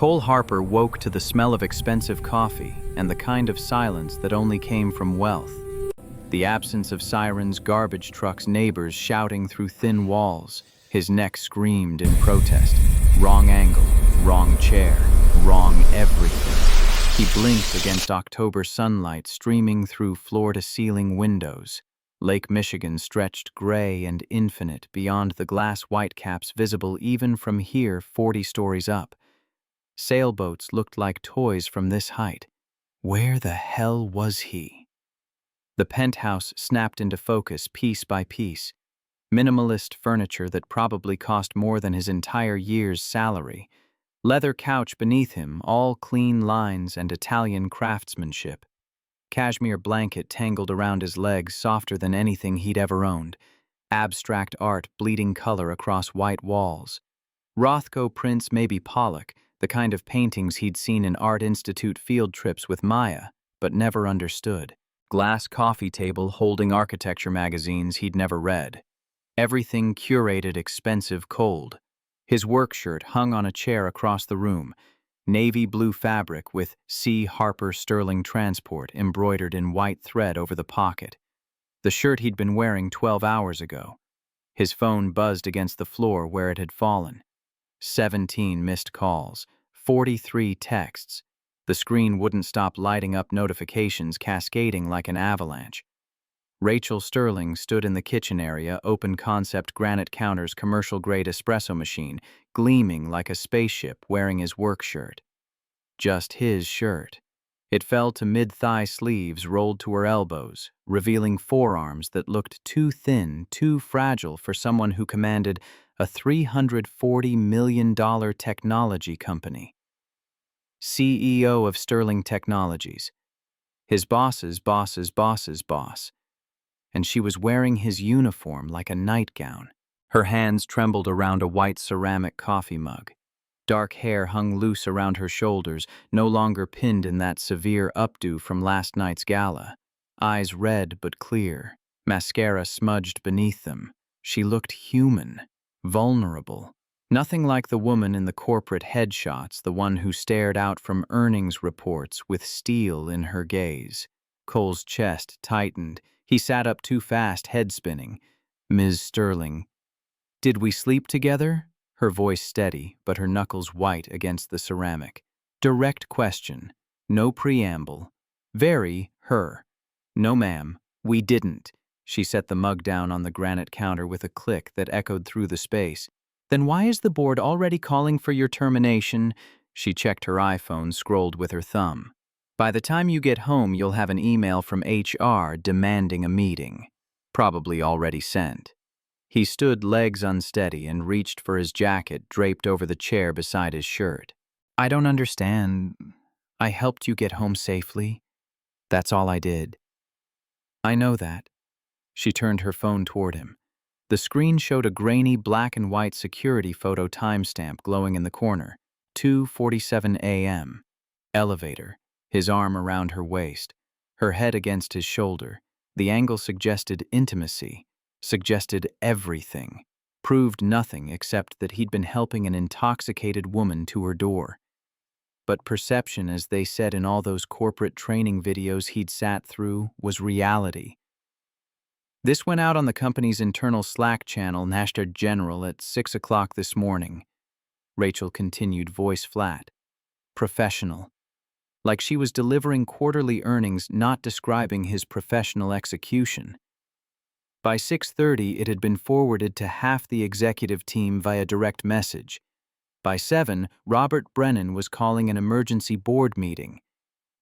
Cole Harper woke to the smell of expensive coffee and the kind of silence that only came from wealth. The absence of sirens, garbage trucks, neighbors shouting through thin walls. His neck screamed in protest. Wrong angle, wrong chair, wrong everything. He blinked against October sunlight streaming through floor-to-ceiling windows. Lake Michigan stretched gray and infinite beyond the glass whitecaps visible even from here 40 stories up. Sailboats looked like toys from this height. Where the hell was he? The penthouse snapped into focus piece by piece. Minimalist furniture that probably cost more than his entire year's salary. Leather couch beneath him, all clean lines and Italian craftsmanship. Cashmere blanket tangled around his legs, softer than anything he'd ever owned. Abstract art bleeding color across white walls. Rothko prints, maybe Pollock, the kind of paintings he'd seen in Art Institute field trips with Maya, but never understood. Glass coffee table holding architecture magazines he'd never read. Everything curated, expensive, cold. His work shirt hung on a chair across the room. Navy blue fabric with C. Harper Sterling Transport embroidered in white thread over the pocket. The shirt he'd been wearing 12 hours ago. His phone buzzed against the floor where it had fallen. 17 missed calls, 43 texts. The screen wouldn't stop lighting up notifications cascading like an avalanche. Rachel Sterling stood in the kitchen area, open-concept granite counters, commercial-grade espresso machine, gleaming like a spaceship, wearing his work shirt. Just his shirt. It fell to mid-thigh sleeves rolled to her elbows, revealing forearms that looked too thin, too fragile for someone who commanded a $340 million technology company. CEO of Sterling Technologies. His boss's boss's boss's boss. And she was wearing his uniform like a nightgown. Her hands trembled around a white ceramic coffee mug. Dark hair hung loose around her shoulders, no longer pinned in that severe updo from last night's gala. Eyes red but clear, mascara smudged beneath them. She looked human, vulnerable. Nothing like the woman in the corporate headshots, the one who stared out from earnings reports with steel in her gaze. Cole's chest tightened. He sat up too fast, head spinning. Ms. Sterling. Did we sleep together? Her voice steady, but her knuckles white against the ceramic. Direct question. No preamble. Very her. No, ma'am, we didn't. She set the mug down on the granite counter with a click that echoed through the space. Then why is the board already calling for your termination? She checked her iPhone, scrolled with her thumb. By the time you get home, you'll have an email from HR demanding a meeting. Probably already sent. He stood legs unsteady and reached for his jacket draped over the chair beside his shirt. I don't understand. I helped you get home safely. That's all I did. I know that. She turned her phone toward him. The screen showed a grainy black and white security photo timestamp glowing in the corner. 2:47 a.m. Elevator. His arm around her waist. Her head against his shoulder. The angle suggested intimacy. Suggested everything. Proved nothing except that he'd been helping an intoxicated woman to her door. But perception, as they said in all those corporate training videos he'd sat through, was reality. This went out on the company's internal Slack channel, Nashta General, at 6 o'clock this morning. Rachel continued, voice flat. Professional. Like she was delivering quarterly earnings, not describing his professional execution. By 6:30, it had been forwarded to half the executive team via direct message. By 7, Robert Brennan was calling an emergency board meeting.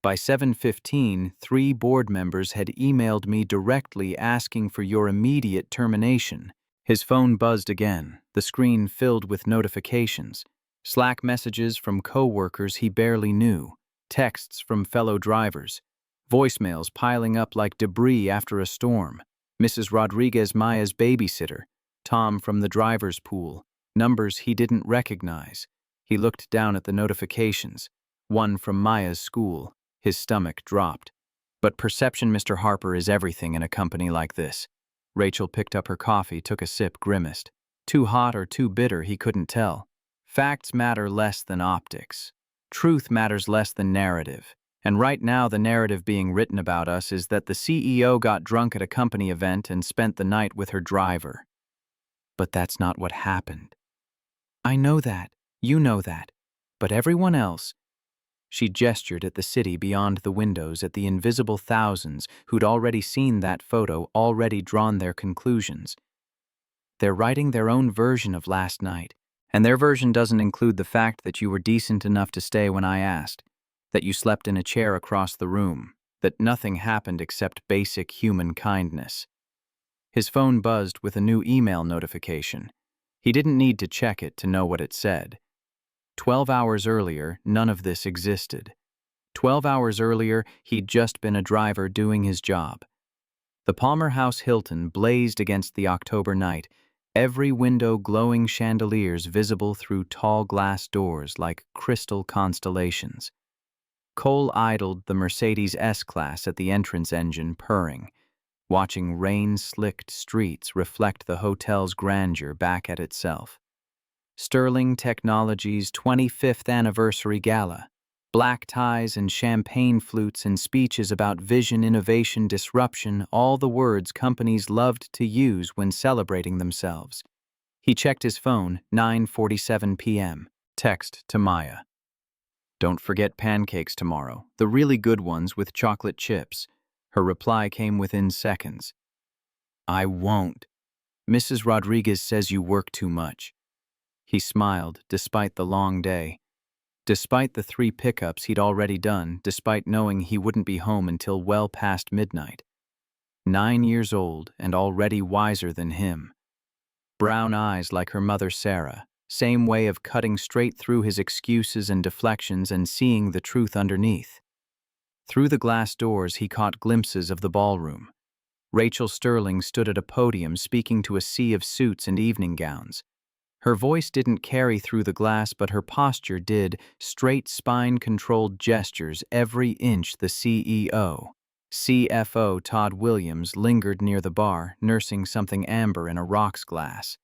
By 7:15, 3 board members had emailed me directly asking for your immediate termination. His phone buzzed again, the screen filled with notifications. Slack messages from co-workers he barely knew. Texts from fellow drivers. Voicemails piling up like debris after a storm. Mrs. Rodriguez Maya's babysitter. Tom from the driver's pool. Numbers he didn't recognize. He looked down at the notifications. One from Maya's school. His stomach dropped. But perception, Mr. Harper, is everything in a company like this. Rachel picked up her coffee, took a sip, grimaced. Too hot or too bitter, he couldn't tell. Facts matter less than optics. Truth matters less than narrative. And right now, the narrative being written about us is that the CEO got drunk at a company event and spent the night with her driver. But that's not what happened. I know that. You know that. But everyone else. She gestured at the city beyond the windows, at the invisible thousands who'd already seen that photo, already drawn their conclusions. They're writing their own version of last night. And their version doesn't include the fact that you were decent enough to stay when I asked, that you slept in a chair across the room, that nothing happened except basic human kindness. His phone buzzed with a new email notification. He didn't need to check it to know what it said. 12 hours earlier, none of this existed. 12 hours earlier, he'd just been a driver doing his job. The Palmer House Hilton blazed against the October night, every window glowing chandeliers visible through tall glass doors like crystal constellations. Cole idled the Mercedes S-Class at the entrance engine, purring, watching rain-slicked streets reflect the hotel's grandeur back at itself. Sterling Technologies' 25th anniversary gala. Black ties and champagne flutes and speeches about vision, innovation, disruption, all the words companies loved to use when celebrating themselves. He checked his phone, 9:47 p.m. Text to Maya. Don't forget pancakes tomorrow, the really good ones with chocolate chips. Her reply came within seconds. I won't. Mrs. Rodriguez says you work too much. He smiled, despite the long day. Despite the 3 pickups he'd already done, despite knowing he wouldn't be home until well past midnight. 9 years old and already wiser than him. Brown eyes like her mother Sarah, same way of cutting straight through his excuses and deflections and seeing the truth underneath. Through the glass doors he caught glimpses of the ballroom. Rachel Sterling stood at a podium speaking to a sea of suits and evening gowns. Her voice didn't carry through the glass, but her posture did, straight spine-controlled gestures every inch. The CFO Todd Williams lingered near the bar, nursing something amber in a rocks glass.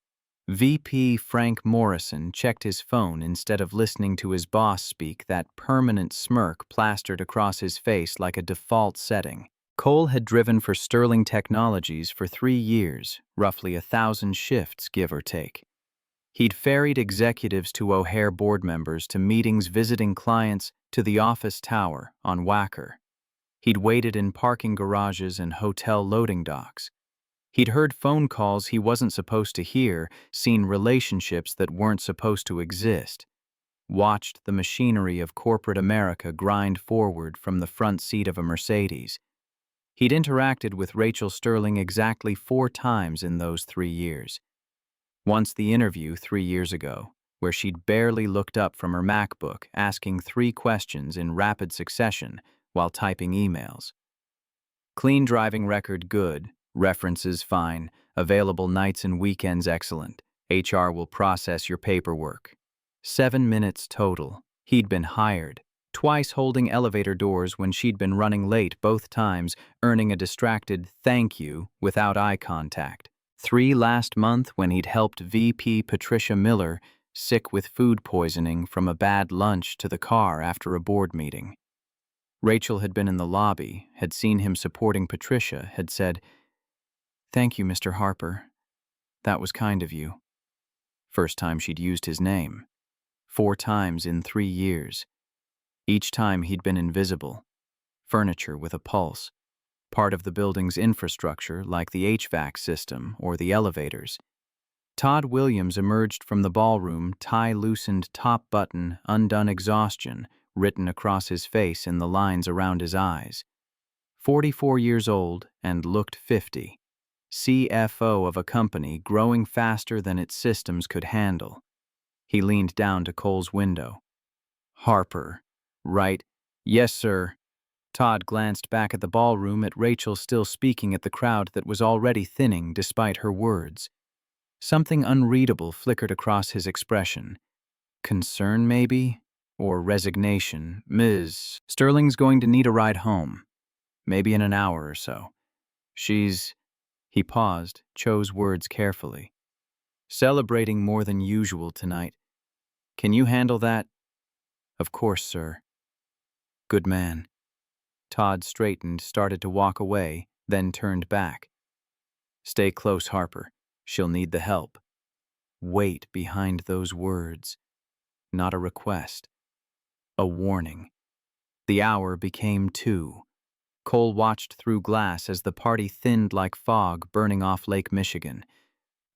VP Frank Morrison checked his phone instead of listening to his boss speak, that permanent smirk plastered across his face like a default setting. Cole had driven for Sterling Technologies for 3 years, roughly 1,000 shifts, give or take. He'd ferried executives to O'Hare board members, to meetings visiting clients, to the office tower on Wacker. He'd waited in parking garages and hotel loading docks. He'd heard phone calls he wasn't supposed to hear, seen relationships that weren't supposed to exist, watched the machinery of corporate America grind forward from the front seat of a Mercedes. He'd interacted with Rachel Sterling exactly 4 times in those 3 years. Once the interview 3 years ago, where she'd barely looked up from her MacBook, asking 3 questions in rapid succession while typing emails. Clean driving record good, references fine, available nights and weekends excellent, HR will process your paperwork. 7 minutes total. He'd been hired, twice holding elevator doors when she'd been running late, both times earning a distracted thank you without eye contact. 3 last month when he'd helped VP Patricia Miller, sick with food poisoning from a bad lunch, to the car after a board meeting. Rachel had been in the lobby, had seen him supporting Patricia, had said, "Thank you, Mr. Harper. That was kind of you." First time she'd used his name. 4 times in 3 years. Each time he'd been invisible. Furniture with a pulse. Part of the building's infrastructure, like the HVAC system or the elevators. Todd Williams emerged from the ballroom, tie loosened, top button, undone exhaustion, written across his face in the lines around his eyes. 44 years old and looked 50. CFO of a company growing faster than its systems could handle. He leaned down to Cole's window. Harper. Right. Yes, sir. Todd glanced back at the ballroom, at Rachel still speaking at the crowd that was already thinning despite her words. Something unreadable flickered across his expression. Concern, maybe? Or resignation. Ms. Sterling's going to need a ride home. Maybe in an hour or so. She's... He paused, chose words carefully. Celebrating more than usual tonight. Can you handle that? Of course, sir. Good man. Todd straightened, started to walk away, then turned back. Stay close, Harper. She'll need the help. Weight behind those words. Not a request. A warning. The hour became 2. Cole watched through glass as the party thinned like fog burning off Lake Michigan.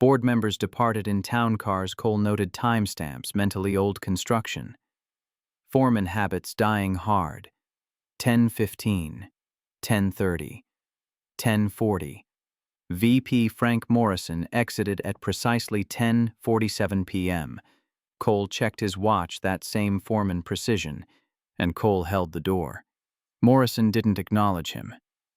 Board members departed in town cars. Cole noted timestamps, mentally old construction. Foreman habits dying hard. 10:15, 10:30, 10:40. VP Frank Morrison exited at precisely 10:47 p.m. Cole checked his watch, that same foreman precision, and Cole held the door. Morrison didn't acknowledge him,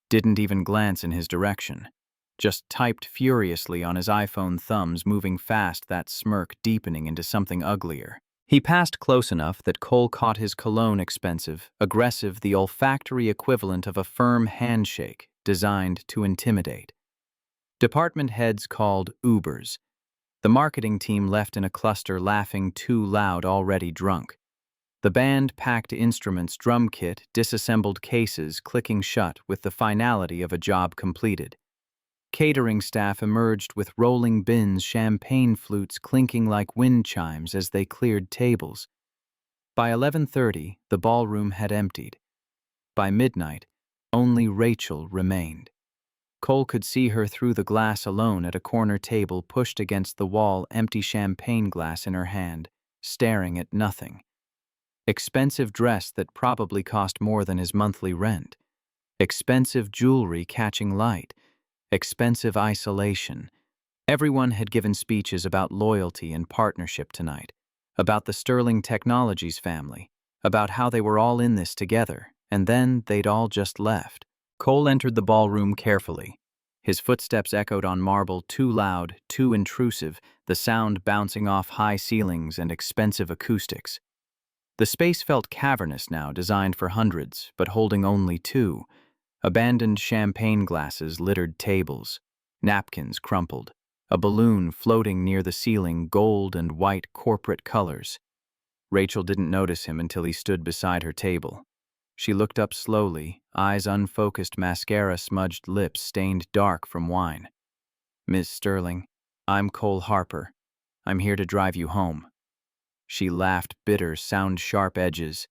didn't even glance in his direction, just typed furiously on his iPhone thumbs, moving fast, that smirk deepening into something uglier. He passed close enough that Cole caught his cologne, expensive, aggressive, the olfactory equivalent of a firm handshake designed to intimidate. Department heads called Ubers. The marketing team left in a cluster, laughing too loud, already drunk. The band packed instruments, drum kit, disassembled cases, clicking shut with the finality of a job completed. Catering staff emerged with rolling bins, champagne flutes clinking like wind chimes as they cleared tables. By 11:30, the ballroom had emptied. By midnight, only Rachel remained. Cole could see her through the glass, alone at a corner table, pushed against the wall, empty champagne glass in her hand, staring at nothing. Expensive dress that probably cost more than his monthly rent. Expensive jewelry catching light. Expensive isolation. Everyone had given speeches about loyalty and partnership tonight, about the Sterling Technologies family, about how they were all in this together, and then they'd all just left. Cole entered the ballroom carefully. His footsteps echoed on marble, too loud, too intrusive, the sound bouncing off high ceilings and expensive acoustics. The space felt cavernous now, designed for hundreds, but holding only 2. Abandoned champagne glasses littered tables, napkins crumpled, a balloon floating near the ceiling, gold and white corporate colors. Rachel didn't notice him until he stood beside her table. She looked up slowly, eyes unfocused, mascara-smudged lips stained dark from wine. "Miss Sterling, I'm Cole Harper. I'm here to drive you home." She laughed, bitter, sound-sharp edges.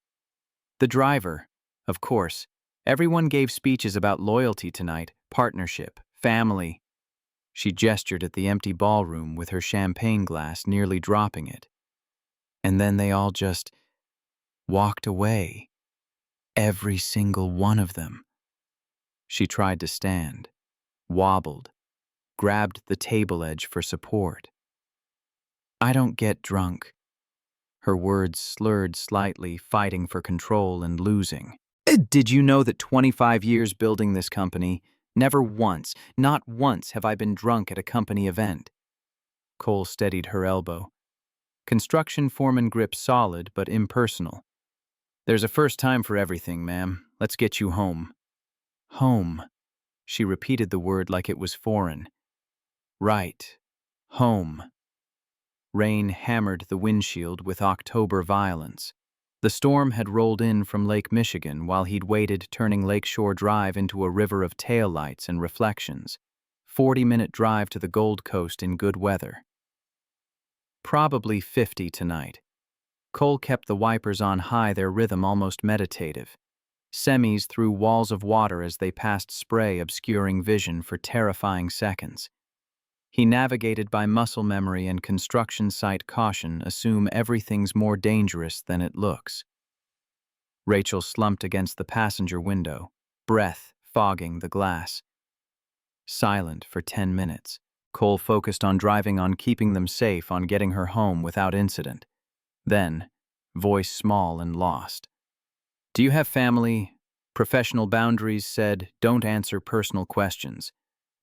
The driver, of course. Everyone gave speeches about loyalty tonight, partnership, family. She gestured at the empty ballroom with her champagne glass, nearly dropping it. And then they all just walked away. Every single one of them. She tried to stand, wobbled, grabbed the table edge for support. "I don't get drunk." Her words slurred slightly, fighting for control and losing. "Did you know that 25 years building this company, never once, not once have I been drunk at a company event?" Cole steadied her elbow. Construction foreman grip solid but impersonal. "There's a first time for everything, ma'am. Let's get you home." Home. She repeated the word like it was foreign. Right. Home. Rain hammered the windshield with October violence. The storm had rolled in from Lake Michigan while he'd waited, turning Lakeshore Drive into a river of taillights and reflections. 40-minute drive to the Gold Coast in good weather. Probably 50 tonight. Cole kept the wipers on high, their rhythm almost meditative. Semis through walls of water as they passed spray, obscuring vision for terrifying seconds. He navigated by muscle memory and construction site caution, assume everything's more dangerous than it looks. Rachel slumped against the passenger window, breath fogging the glass. Silent for 10 minutes. Cole focused on driving, on keeping them safe, on getting her home without incident. Then, voice small and lost. "Do you have family?" Professional boundaries said, "Don't answer personal questions."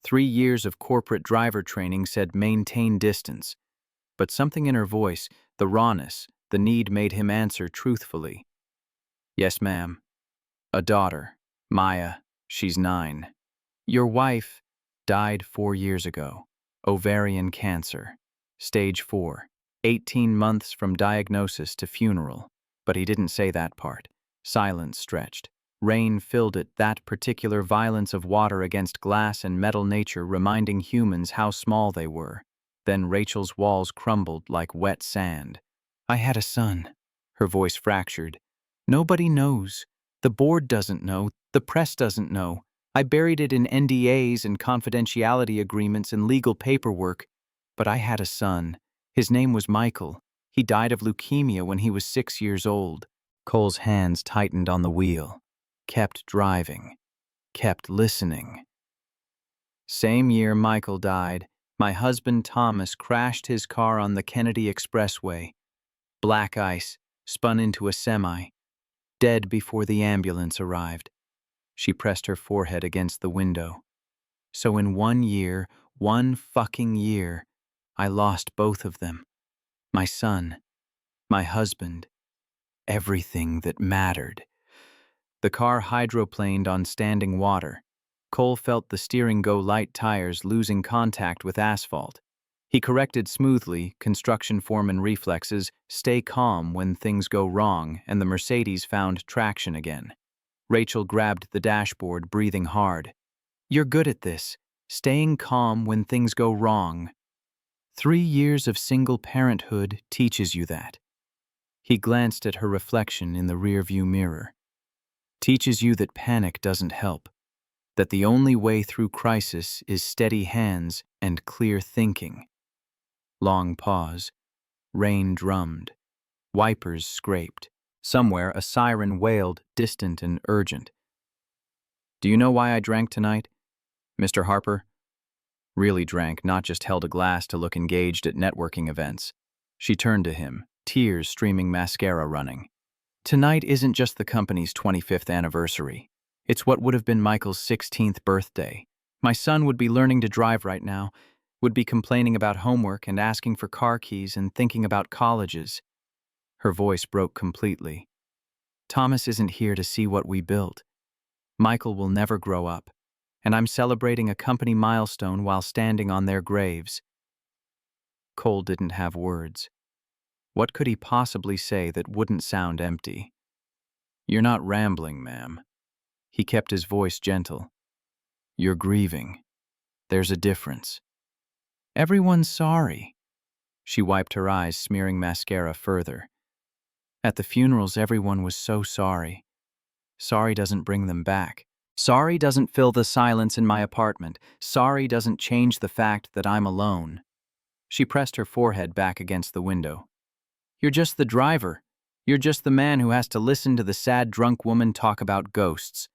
3 years of corporate driver training said, "Maintain distance." But something in her voice, the rawness, the need, made him answer truthfully. "Yes, ma'am. A daughter, Maya. She's 9. Your wife died 4 years ago. Ovarian cancer. Stage 4. 18 months from diagnosis to funeral." But he didn't say that part. Silence stretched. Rain filled it, that particular violence of water against glass and metal nature reminding humans how small they were. Then Rachel's walls crumbled like wet sand. I had a son. Her voice fractured. Nobody knows. The board doesn't know. The press doesn't know. I buried it in NDAs and confidentiality agreements and legal paperwork. But I had a son. His name was Michael. He died of leukemia when he was 6 years old. Cole's hands tightened on the wheel. Kept driving. Kept listening. Same year Michael died, my husband Thomas crashed his car on the Kennedy Expressway. Black ice, spun into a semi. Dead before the ambulance arrived. She pressed her forehead against the window. So in 1 year, 1 fucking year, I lost both of them. My son, my husband, everything that mattered. The car hydroplaned on standing water. Cole felt the steering go light tires losing contact with asphalt. He corrected smoothly, construction foreman reflexes, stay calm when things go wrong, and the Mercedes found traction again. Rachel grabbed the dashboard, breathing hard. You're good at this, staying calm when things go wrong. 3 years of single parenthood teaches you that. He glanced at her reflection in the rearview mirror. Teaches you that panic doesn't help, that the only way through crisis is steady hands and clear thinking. Long pause. Rain drummed. Wipers scraped. Somewhere a siren wailed, distant and urgent. Do you know why I drank tonight, Mr. Harper? Really drank, not just held a glass to look engaged at networking events. She turned to him, tears streaming, mascara running. Tonight isn't just the company's 25th anniversary. It's what would have been Michael's 16th birthday. My son would be learning to drive right now, would be complaining about homework and asking for car keys and thinking about colleges. Her voice broke completely. Thomas isn't here to see what we built. Michael will never grow up, and I'm celebrating a company milestone while standing on their graves. Cole didn't have words. What could he possibly say that wouldn't sound empty? You're not rambling, ma'am. He kept his voice gentle. You're grieving. There's a difference. Everyone's sorry. She wiped her eyes, smearing mascara further. At the funerals, everyone was so sorry. Sorry doesn't bring them back. Sorry doesn't fill the silence in my apartment. Sorry doesn't change the fact that I'm alone. She pressed her forehead back against the window. You're just the driver. You're just the man who has to listen to the sad drunk woman talk about ghosts.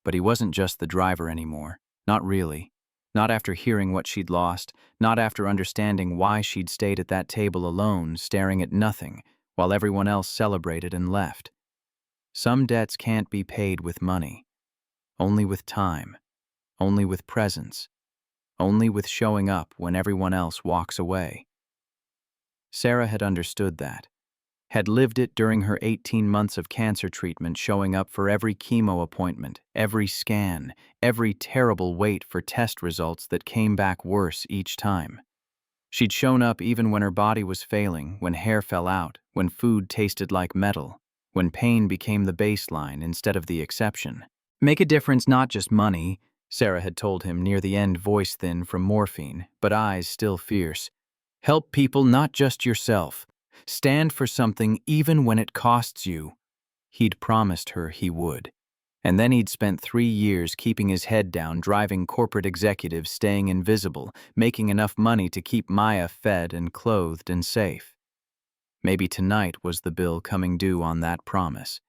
But he wasn't just the driver anymore. Not really. Not after hearing what she'd lost. Not after understanding why she'd stayed at that table alone, staring at nothing, while everyone else celebrated and left. Some debts can't be paid with money. Only with time. Only with presence. Only with showing up when everyone else walks away. Sarah had understood that. Had lived it during her 18 months of cancer treatment, showing up for every chemo appointment, every scan, every terrible wait for test results that came back worse each time. She'd shown up even when her body was failing, when hair fell out, when food tasted like metal, when pain became the baseline instead of the exception. Make a difference, not just money, Sarah had told him near the end, voice thin from morphine, but eyes still fierce. Help people, not just yourself. Stand for something even when it costs you. He'd promised her he would. And then he'd spent 3 years keeping his head down, driving corporate executives, staying invisible, making enough money to keep Maya fed and clothed and safe. Maybe tonight was the bill coming due on that promise.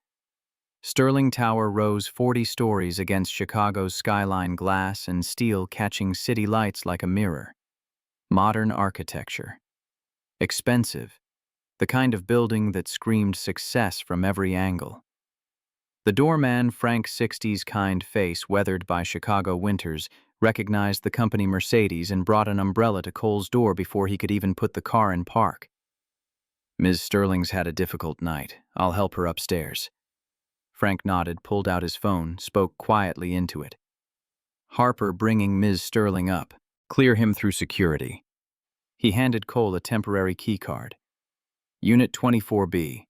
Sterling Tower rose 40 stories against Chicago's skyline, glass and steel catching city lights like a mirror. Modern architecture. Expensive. The kind of building that screamed success from every angle. The doorman, Frank's 60s kind face weathered by Chicago winters, recognized the company Mercedes and brought an umbrella to Cole's door before he could even put the car in park. Ms. Sterling's had a difficult night. I'll help her upstairs. Frank nodded, pulled out his phone, spoke quietly into it. Harper bringing Ms. Sterling up. Clear him through security. He handed Cole a temporary key card. Unit 24B.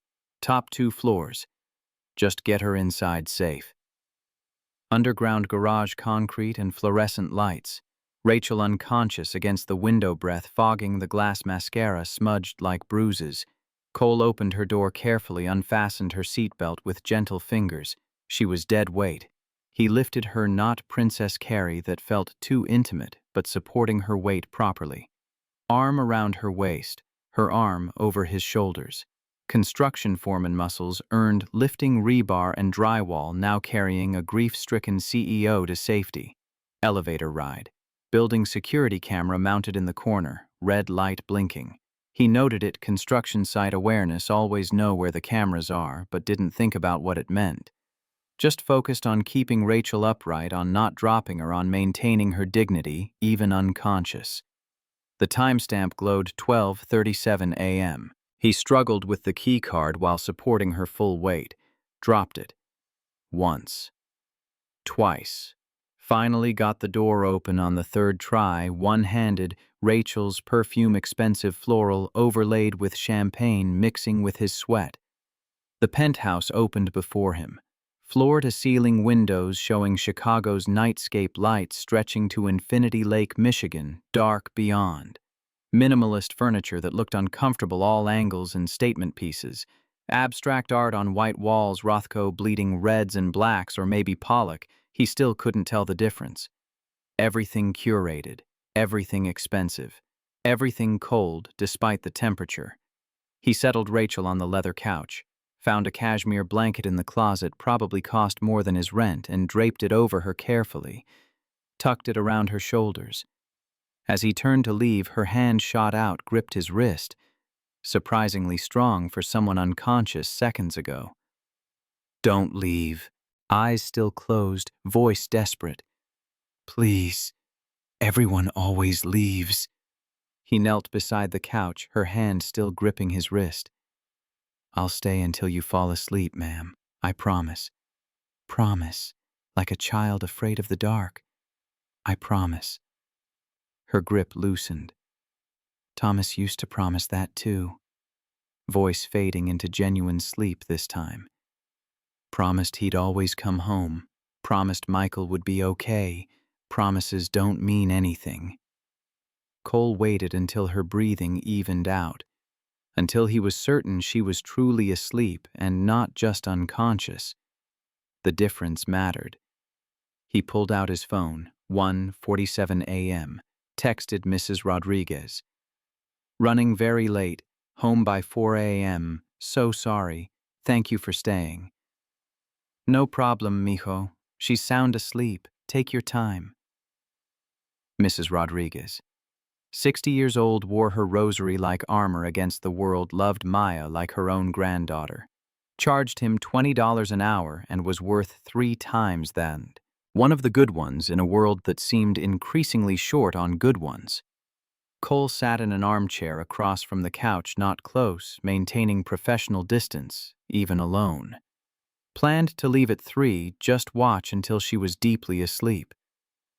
Top 2 floors. Just get her inside safe. Underground garage concrete and fluorescent lights. Rachel unconscious against the window breath fogging the glass mascara smudged like bruises. Cole opened her door carefully, unfastened her seatbelt with gentle fingers. She was dead weight. He lifted her, not Princess Carrie that felt too intimate, but supporting her weight properly. Arm around her waist, her arm over his shoulders. Construction foreman muscles earned lifting rebar and drywall, now carrying a grief-stricken CEO to safety. Elevator ride. Building security camera mounted in the corner, red light blinking. He noted it, construction site awareness, always know where the cameras are, but didn't think about what it meant. Just focused on keeping Rachel upright, on not dropping her, on maintaining her dignity, even unconscious. The timestamp glowed 12:37 a.m. He struggled with the key card while supporting her full weight. Dropped it. Once. Twice. Finally got the door open on the third try, one-handed, Rachel's perfume expensive floral overlaid with champagne mixing with his sweat. The penthouse opened before him. Floor-to-ceiling windows showing Chicago's nightscape lights stretching to Infinity Lake, Michigan, dark beyond. Minimalist furniture that looked uncomfortable, all angles and statement pieces. Abstract art on white walls, Rothko bleeding reds and blacks, or maybe Pollock. He still couldn't tell the difference. Everything curated, everything expensive, everything cold despite the temperature. He settled Rachel on the leather couch, found a cashmere blanket in the closet, probably cost more than his rent, and draped it over her carefully, tucked it around her shoulders. As he turned to leave, her hand shot out, gripped his wrist, surprisingly strong for someone unconscious seconds ago. "Don't leave." Eyes still closed, voice desperate. "Please. Everyone always leaves." He knelt beside the couch, her hand still gripping his wrist. "I'll stay until you fall asleep, ma'am. I promise." "Promise. Like a child afraid of the dark." "I promise." Her grip loosened. "Thomas used to promise that too." Voice fading into genuine sleep this time. "Promised he'd always come home. Promised Michael would be okay. Promises don't mean anything." Cole waited until her breathing evened out, until he was certain she was truly asleep and not just unconscious. The difference mattered. He pulled out his phone, 1:47 a.m., texted Mrs. Rodriguez. "Running very late, home by 4 a.m., so sorry, thank you for staying." "No problem, mijo. She's sound asleep. Take your time." Mrs. Rodriguez. 60 years old, wore her rosary like armor against the world, loved Maya like her own granddaughter. Charged him $20 an hour and was worth 3 times that. One of the good ones in a world that seemed increasingly short on good ones. Cole sat in an armchair across from the couch, not close, maintaining professional distance, even alone. Planned to leave at 3, just watch until she was deeply asleep.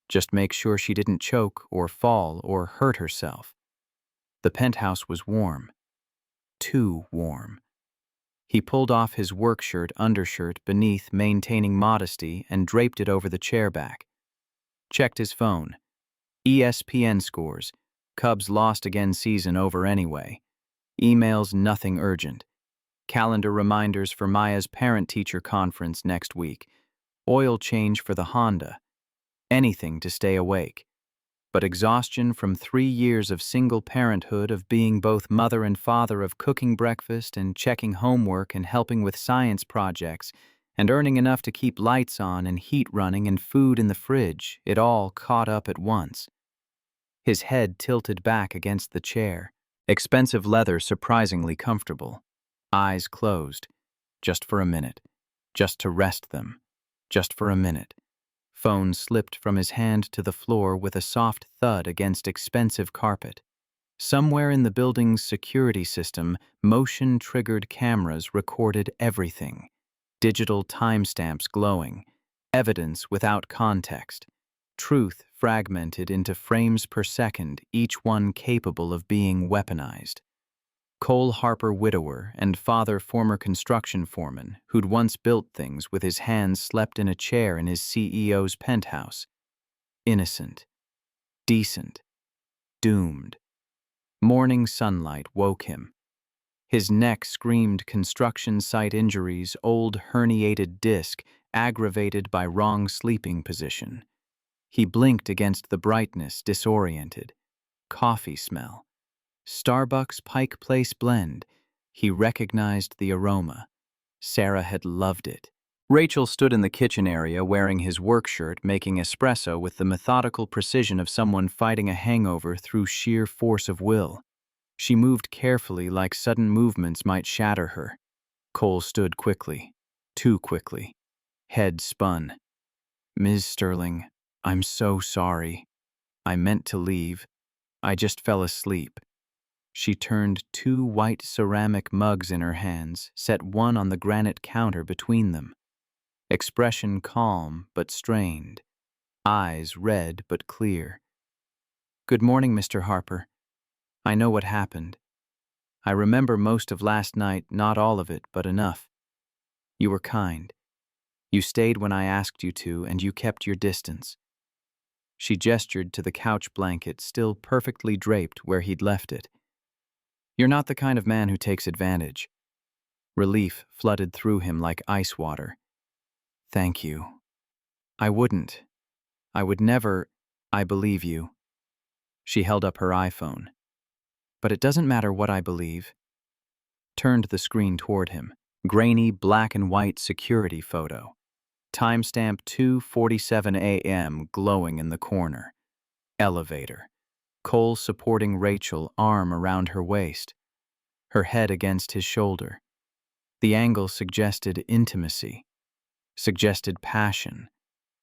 Just make sure she didn't choke or fall or hurt herself. The penthouse was warm. Too warm. He pulled off his work shirt, undershirt beneath, maintaining modesty, and draped it over the chair back. Checked his phone. ESPN scores. Cubs lost again, season over anyway. Emails, nothing urgent. Calendar reminders for Maya's parent-teacher conference next week. Oil change for the Honda. Anything to stay awake. But exhaustion from 3 years of single parenthood, of being both mother and father, of cooking breakfast and checking homework and helping with science projects and earning enough to keep lights on and heat running and food in the fridge, it all caught up at once. His head tilted back against the chair. Expensive leather, surprisingly comfortable. Eyes closed. Just for a minute. Just to rest them. Just for a minute. Phone slipped from his hand to the floor with a soft thud against expensive carpet. Somewhere in the building's security system, motion-triggered cameras recorded everything. Digital timestamps glowing. Evidence without context. Truth fragmented into frames per second, each one capable of being weaponized. Cole Harper widower and father former construction foreman who'd once built things with his hands slept in a chair in his CEO's penthouse. Innocent, decent, doomed. Morning sunlight woke him. His neck screamed construction site injuries, old herniated disc, aggravated by wrong sleeping position. He blinked against the brightness, disoriented. Coffee smell. Starbucks Pike Place blend. He recognized the aroma. Sarah had loved it. Rachel stood in the kitchen area wearing his work shirt, making espresso with the methodical precision of someone fighting a hangover through sheer force of will. She moved carefully, like sudden movements might shatter her. Cole stood quickly. Too quickly. Head spun. "Ms. Sterling, I'm so sorry. I meant to leave. I just fell asleep." She turned two white ceramic mugs in her hands, set one on the granite counter between them. Expression calm but strained. Eyes red but clear. "Good morning, Mr. Harper. I know what happened. I remember most of last night, not all of it, but enough. You were kind. You stayed when I asked you to, and you kept your distance." She gestured to the couch blanket still perfectly draped where he'd left it. "You're not the kind of man who takes advantage." Relief flooded through him like ice water. "Thank you. I wouldn't. I would never. I believe you." She held up her iPhone. "But it doesn't matter what I believe." Turned the screen toward him. Grainy black and white security photo. Timestamp 2:47 a.m. glowing in the corner. Elevator. Cole supporting Rachel, arm around her waist. Her head against his shoulder. The angle suggested intimacy. Suggested passion.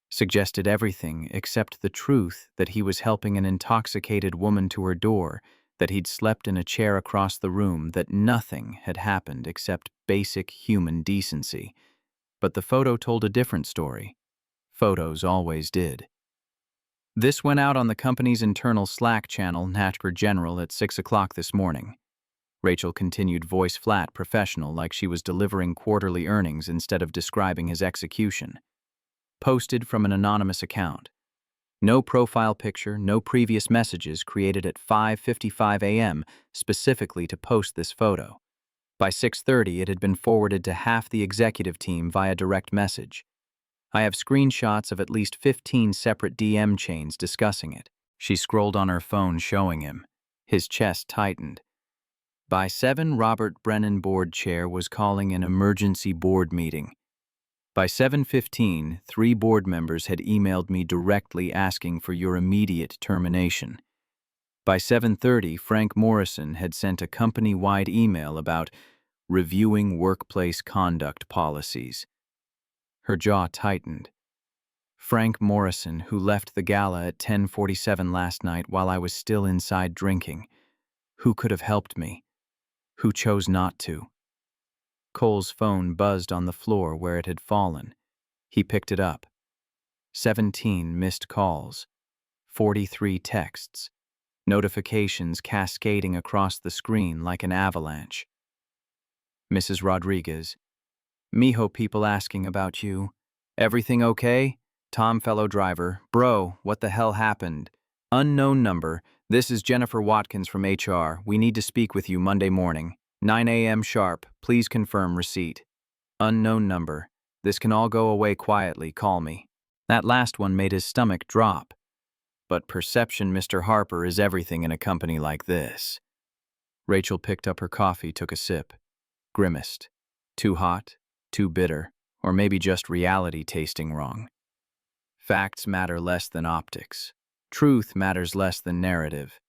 Suggested everything except the truth that he was helping an intoxicated woman to her door, that he'd slept in a chair across the room, that nothing had happened except basic human decency. But the photo told a different story. Photos always did. "This went out on the company's internal Slack channel, Natchper General, at 6 o'clock this morning." Rachel continued, voice flat, professional, like she was delivering quarterly earnings instead of describing his execution. "Posted from an anonymous account. No profile picture, no previous messages, created at 5:55 a.m. specifically to post this photo. By 6:30, it had been forwarded to half the executive team via direct message. I have screenshots of at least 15 separate DM chains discussing it." She scrolled on her phone, showing him. His chest tightened. By 7, Robert Brennan, board chair, was calling an emergency board meeting. By 7:15, 3 board members had emailed me directly asking for your immediate termination. By 7:30, Frank Morrison had sent a company-wide email about reviewing workplace conduct policies. Her jaw tightened. Frank Morrison, who left the gala at 10:47 last night while I was still inside drinking. Who could have helped me? Who chose not to? Cole's phone buzzed on the floor where it had fallen. He picked it up. 17 missed calls. 43 texts. Notifications cascading across the screen like an avalanche. "Mrs. Rodriguez. Mijo people asking about you. Everything okay? Tom, fellow driver. Bro, what the hell happened? Unknown number. This is Jennifer Watkins from HR. We need to speak with you Monday morning. 9 a.m. sharp. Please confirm receipt. Unknown number. This can all go away quietly. Call me." That last one made his stomach drop. But perception, Mr. Harper, is everything in a company like this. Rachel picked up her coffee, took a sip. Grimaced. Too hot, too bitter, or maybe just reality tasting wrong. Facts matter less than optics. Truth matters less than narrative.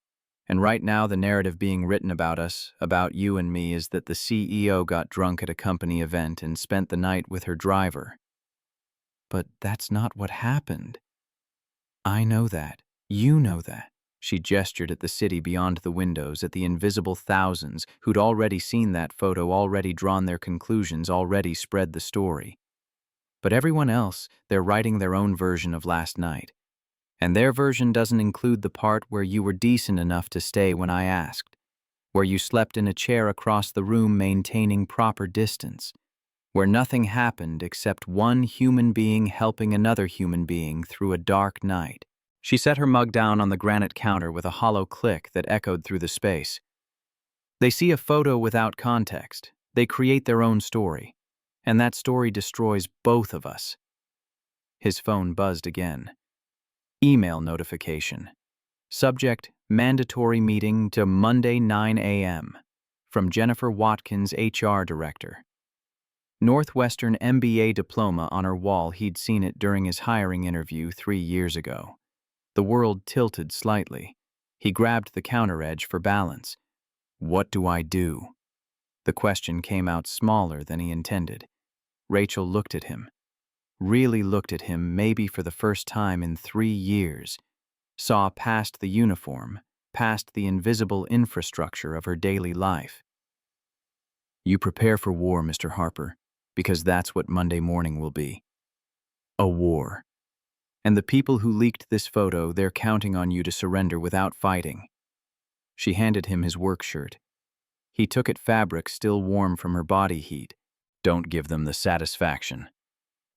And right now the narrative being written about us, about you and me, is that the CEO got drunk at a company event and spent the night with her driver. But that's not what happened. I know that. You know that. She gestured at the city beyond the windows, at the invisible thousands who'd already seen that photo, already drawn their conclusions, already spread the story. But everyone else, they're writing their own version of last night. And their version doesn't include the part where you were decent enough to stay when I asked. where you slept in a chair across the room maintaining proper distance, where nothing happened except one human being helping another human being through a dark night. She set her mug down on the granite counter with a hollow click that echoed through the space. They see a photo without context. They create their own story, and that story destroys both of us. His phone buzzed again. Email notification. Subject: mandatory meeting to Monday 9 a.m. From Jennifer Watkins, HR Director. Northwestern MBA diploma on her wall. He'd seen it during his hiring interview 3 years ago. The world tilted slightly. He grabbed the counter edge for balance. What do I do? The question came out smaller than he intended. Rachel looked at him. Really looked at him, maybe for the first time in 3 years. Saw past the uniform, past the invisible infrastructure of her daily life. You prepare for war, Mr. Harper, because that's what Monday morning will be. A war. And the people who leaked this photo, they're counting on you to surrender without fighting. She handed him his work shirt. He took it, fabric still warm from her body heat. Don't give them the satisfaction.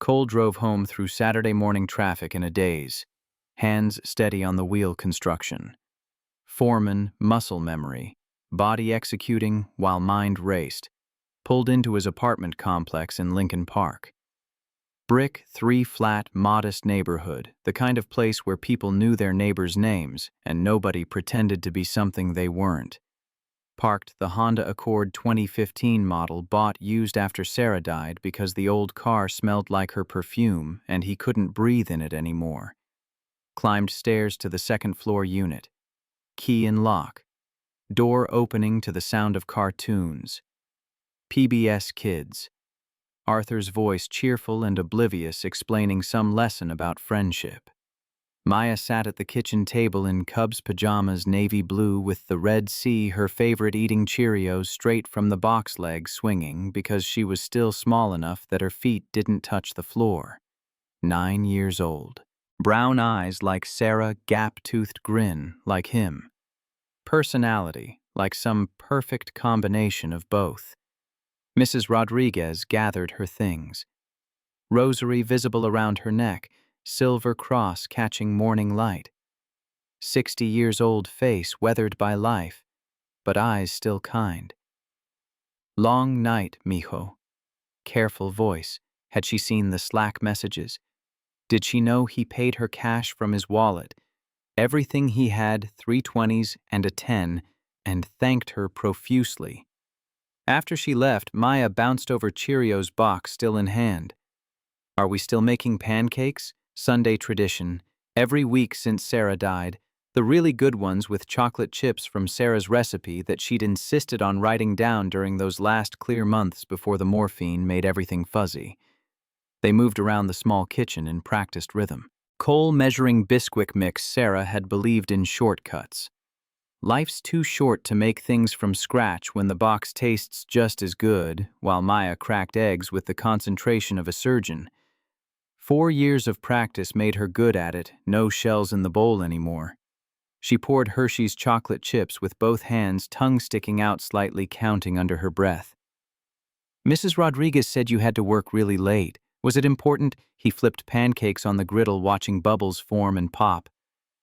Cole drove home through Saturday morning traffic in a daze, hands steady on the wheel. Construction. Foreman, muscle memory, body executing while mind raced. Pulled into his apartment complex in Lincoln Park. Brick, 3-flat, modest neighborhood, the kind of place where people knew their neighbors' names and nobody pretended to be something they weren't. Parked the Honda Accord 2015 model bought used after Sarah died because the old car smelled like her perfume and he couldn't breathe in it anymore. Climbed stairs to the second-floor unit. Key in lock. Door opening to the sound of cartoons. PBS Kids. Arthur's voice cheerful and oblivious, explaining some lesson about friendship. Maya sat at the kitchen table in Cubs pajamas, navy blue with the red C, her favorite, eating Cheerios straight from the box leg, swinging because she was still small enough that her feet didn't touch the floor. 9 years old. Brown eyes like Sarah, gap-toothed grin like him. Personality like some perfect combination of both. Mrs. Rodriguez gathered her things. Rosary visible around her neck, silver cross catching morning light. 60 years old face weathered by life, but eyes still kind. Long night, mijo. Careful voice. Had she seen the Slack messages? Did she know he paid her cash from his wallet? Everything he had, 320s and a 10, and thanked her profusely. After she left, Maya bounced over Cheerios box still in hand. Are we still making pancakes? Sunday tradition. Every week since Sarah died. The really good ones with chocolate chips from Sarah's recipe that she'd insisted on writing down during those last clear months before the morphine made everything fuzzy. They moved around the small kitchen in practiced rhythm. Cole measuring Bisquick mix. Sarah had believed in shortcuts. Life's too short to make things from scratch when the box tastes just as good, while Maya cracked eggs with the concentration of a surgeon. 4 years of practice made her good at it, no shells in the bowl anymore. She poured Hershey's chocolate chips with both hands, tongue sticking out slightly, counting under her breath. Mrs. Rodriguez said you had to work really late. Was it important? He flipped pancakes on the griddle, watching bubbles form and pop.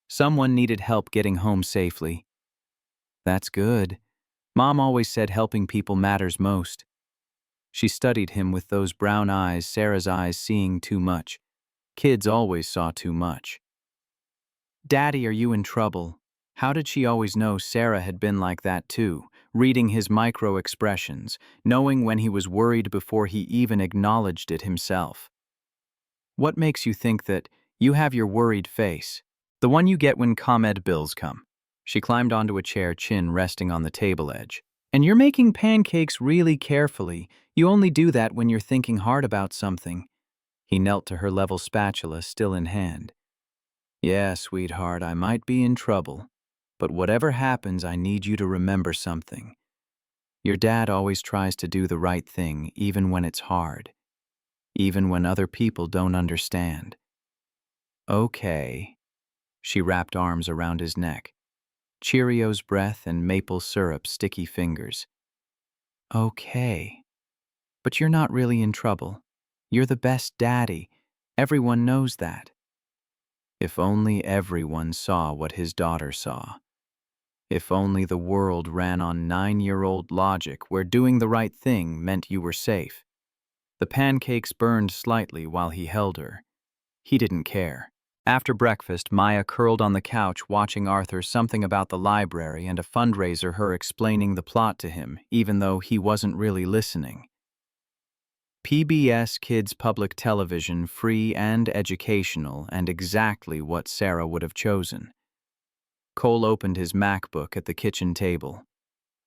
Someone needed help getting home safely. That's good. Mom always said helping people matters most. She studied him with those brown eyes, Sarah's eyes seeing too much. Kids always saw too much. Daddy, are you in trouble? How did she always know Sarah had been like that too, reading his micro-expressions, knowing when he was worried before he even acknowledged it himself? What makes you think that you have your worried face? The one you get when ComEd bills come. She climbed onto a chair, chin resting on the table edge. And you're making pancakes really carefully. You only do that when you're thinking hard about something. He knelt to her, level spatula still in hand. Yeah, sweetheart, I might be in trouble. But whatever happens, I need you to remember something. Your dad always tries to do the right thing, even when it's hard. Even when other people don't understand. Okay. She wrapped arms around his neck. Cheerios breath and maple syrup sticky fingers. Okay, but you're not really in trouble. You're the best daddy. Everyone knows that. If only everyone saw what his daughter saw. If only the world ran on 9-year-old logic where doing the right thing meant you were safe. The pancakes burned slightly while he held her. He didn't care. After breakfast, Maya curled on the couch watching Arthur something about the library and a fundraiser, her explaining the plot to him, even though he wasn't really listening. PBS Kids Public Television, free and educational, and exactly what Sarah would have chosen. Cole opened his MacBook at the kitchen table.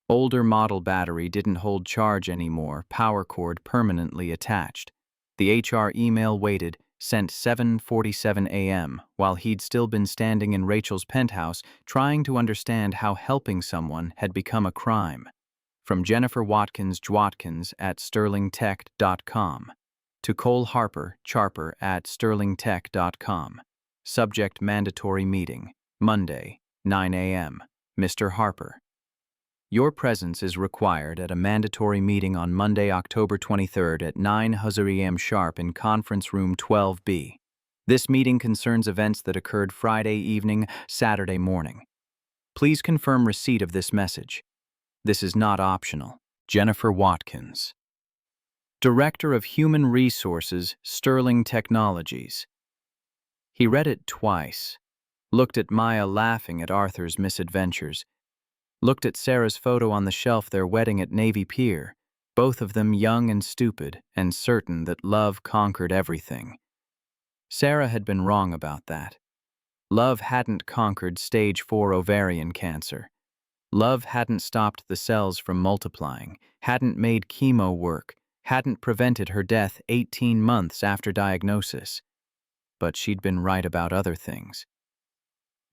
Older model battery didn't hold charge anymore, power cord permanently attached. The HR email waited, sent 7:47 a.m., while he'd still been standing in Rachel's penthouse trying to understand how helping someone had become a crime. From Jennifer Watkins Jwatkins at sterlingtech.com to Cole Harper Charper at sterlingtech.com. Subject: mandatory meeting. Monday, 9 a.m. Mr. Harper. Your presence is required at a mandatory meeting on Monday, October 23rd at 9 a.m. sharp in Conference Room 12B. This meeting concerns events that occurred Friday evening, Saturday morning. Please confirm receipt of this message. This is not optional. Jennifer Watkins. Director of Human Resources, Sterling Technologies. He read it twice, looked at Maya laughing at Arthur's misadventures, looked at Sarah's photo on the shelf, their wedding at Navy Pier, both of them young and stupid and certain that love conquered everything. Sarah had been wrong about that. Love hadn't conquered stage 4 ovarian cancer. Love hadn't stopped the cells from multiplying, hadn't made chemo work, hadn't prevented her death 18 months after diagnosis. But she'd been right about other things.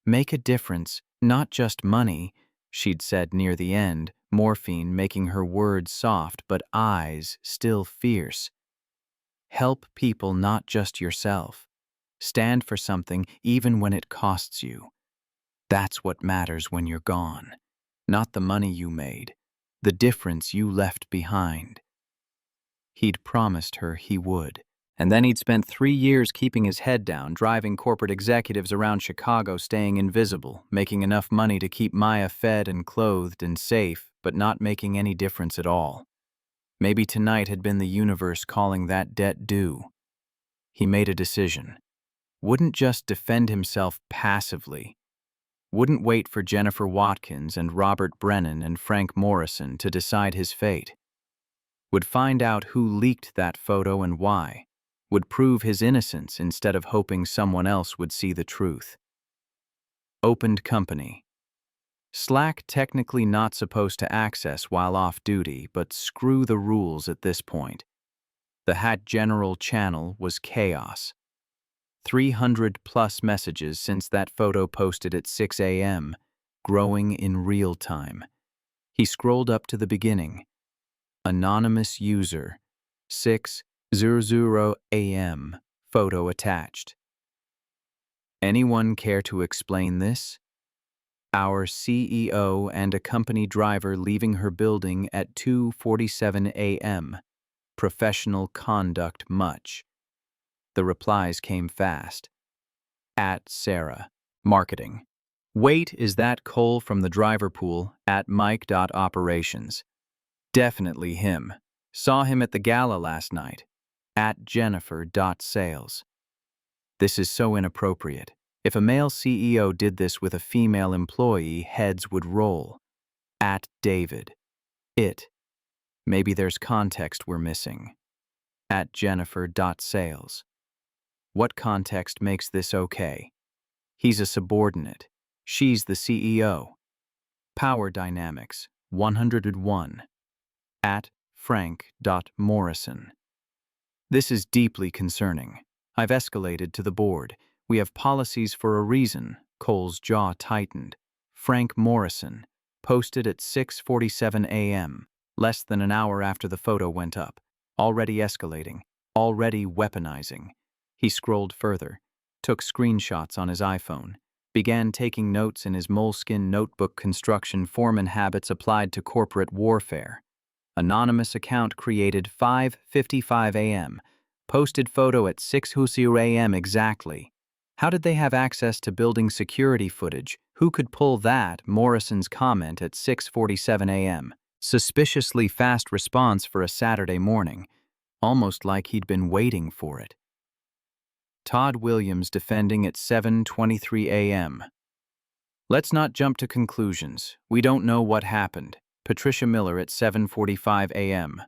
Make a difference, not just money, she'd said near the end, morphine making her words soft but eyes still fierce. Help people, not just yourself. Stand for something even when it costs you. That's what matters when you're gone. Not the money you made, the difference you left behind. He'd promised her he would. And then he'd spent 3 years keeping his head down, driving corporate executives around Chicago, staying invisible, making enough money to keep Maya fed and clothed and safe, but not making any difference at all. Maybe tonight had been the universe calling that debt due. He made a decision. Wouldn't just defend himself passively. Wouldn't wait for Jennifer Watkins and Robert Brennan and Frank Morrison to decide his fate. Would find out who leaked that photo and why. Would prove his innocence instead of hoping someone else would see the truth. Opened company. Slack technically not supposed to access while off duty, but screw the rules at this point. The Hat General channel was chaos. 300+ messages since that photo posted at 6 a.m., growing in real time. He scrolled up to the beginning. Anonymous user, 6:00 a.m., photo attached. Anyone care to explain this? Our CEO and a company driver leaving her building at 2:47 a.m. Professional conduct much. The replies came fast. At Sarah. Marketing. Wait, is that Cole from the driver pool? At Mike.operations. Definitely him. Saw him at the gala last night. At Jennifer.sales. This is so inappropriate. If a male CEO did this with a female employee, heads would roll. At David. It. Maybe there's context we're missing. At Jennifer.sales. What context makes this okay? He's a subordinate. She's the CEO. Power dynamics, 101. At Frank.Morrison. This is deeply concerning. I've escalated to the board. We have policies for a reason. Cole's jaw tightened. Frank Morrison. Posted at 6:47 a.m., less than an hour after the photo went up. Already escalating. Already weaponizing. He scrolled further, took screenshots on his iPhone. began taking notes in his moleskin notebook. Construction foreman habits applied to corporate warfare. Anonymous account created 5:55 a.m. Posted photo at 6:00 a.m. exactly. How did they have access to building security footage? Who could pull that? Morrison's comment at 6:47 a.m. Suspiciously fast response for a Saturday morning, almost like he'd been waiting for it. Todd Williams defending at 7:23 a.m. Let's not jump to conclusions. We don't know what happened. Patricia Miller at 7:45 a.m.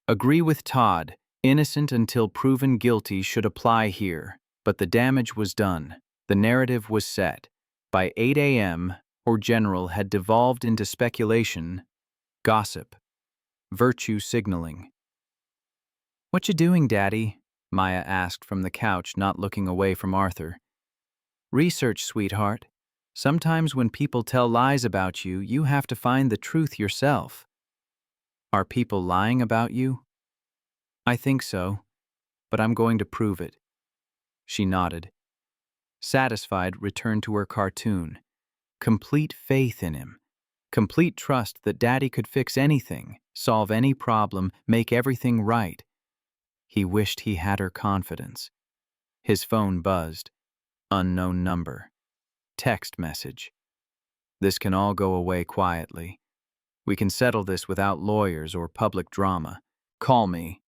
Agree with Todd. Innocent until proven guilty should apply here. But the damage was done. The narrative was set. By 8 a.m., or general had devolved into speculation, gossip, virtue signaling. "What you doing, Daddy?" Maya asked from the couch, not looking away from Arthur. "Research, sweetheart. Sometimes when people tell lies about you, you have to find the truth yourself." "Are people lying about you?" "I think so, but I'm going to prove it." She nodded. Satisfied, returned to her cartoon. Complete faith in him. Complete trust that Daddy could fix anything, solve any problem, make everything right. He wished he had her confidence. His phone buzzed. Unknown number. Text message. "This can all go away quietly. We can settle this without lawyers or public drama. Call me.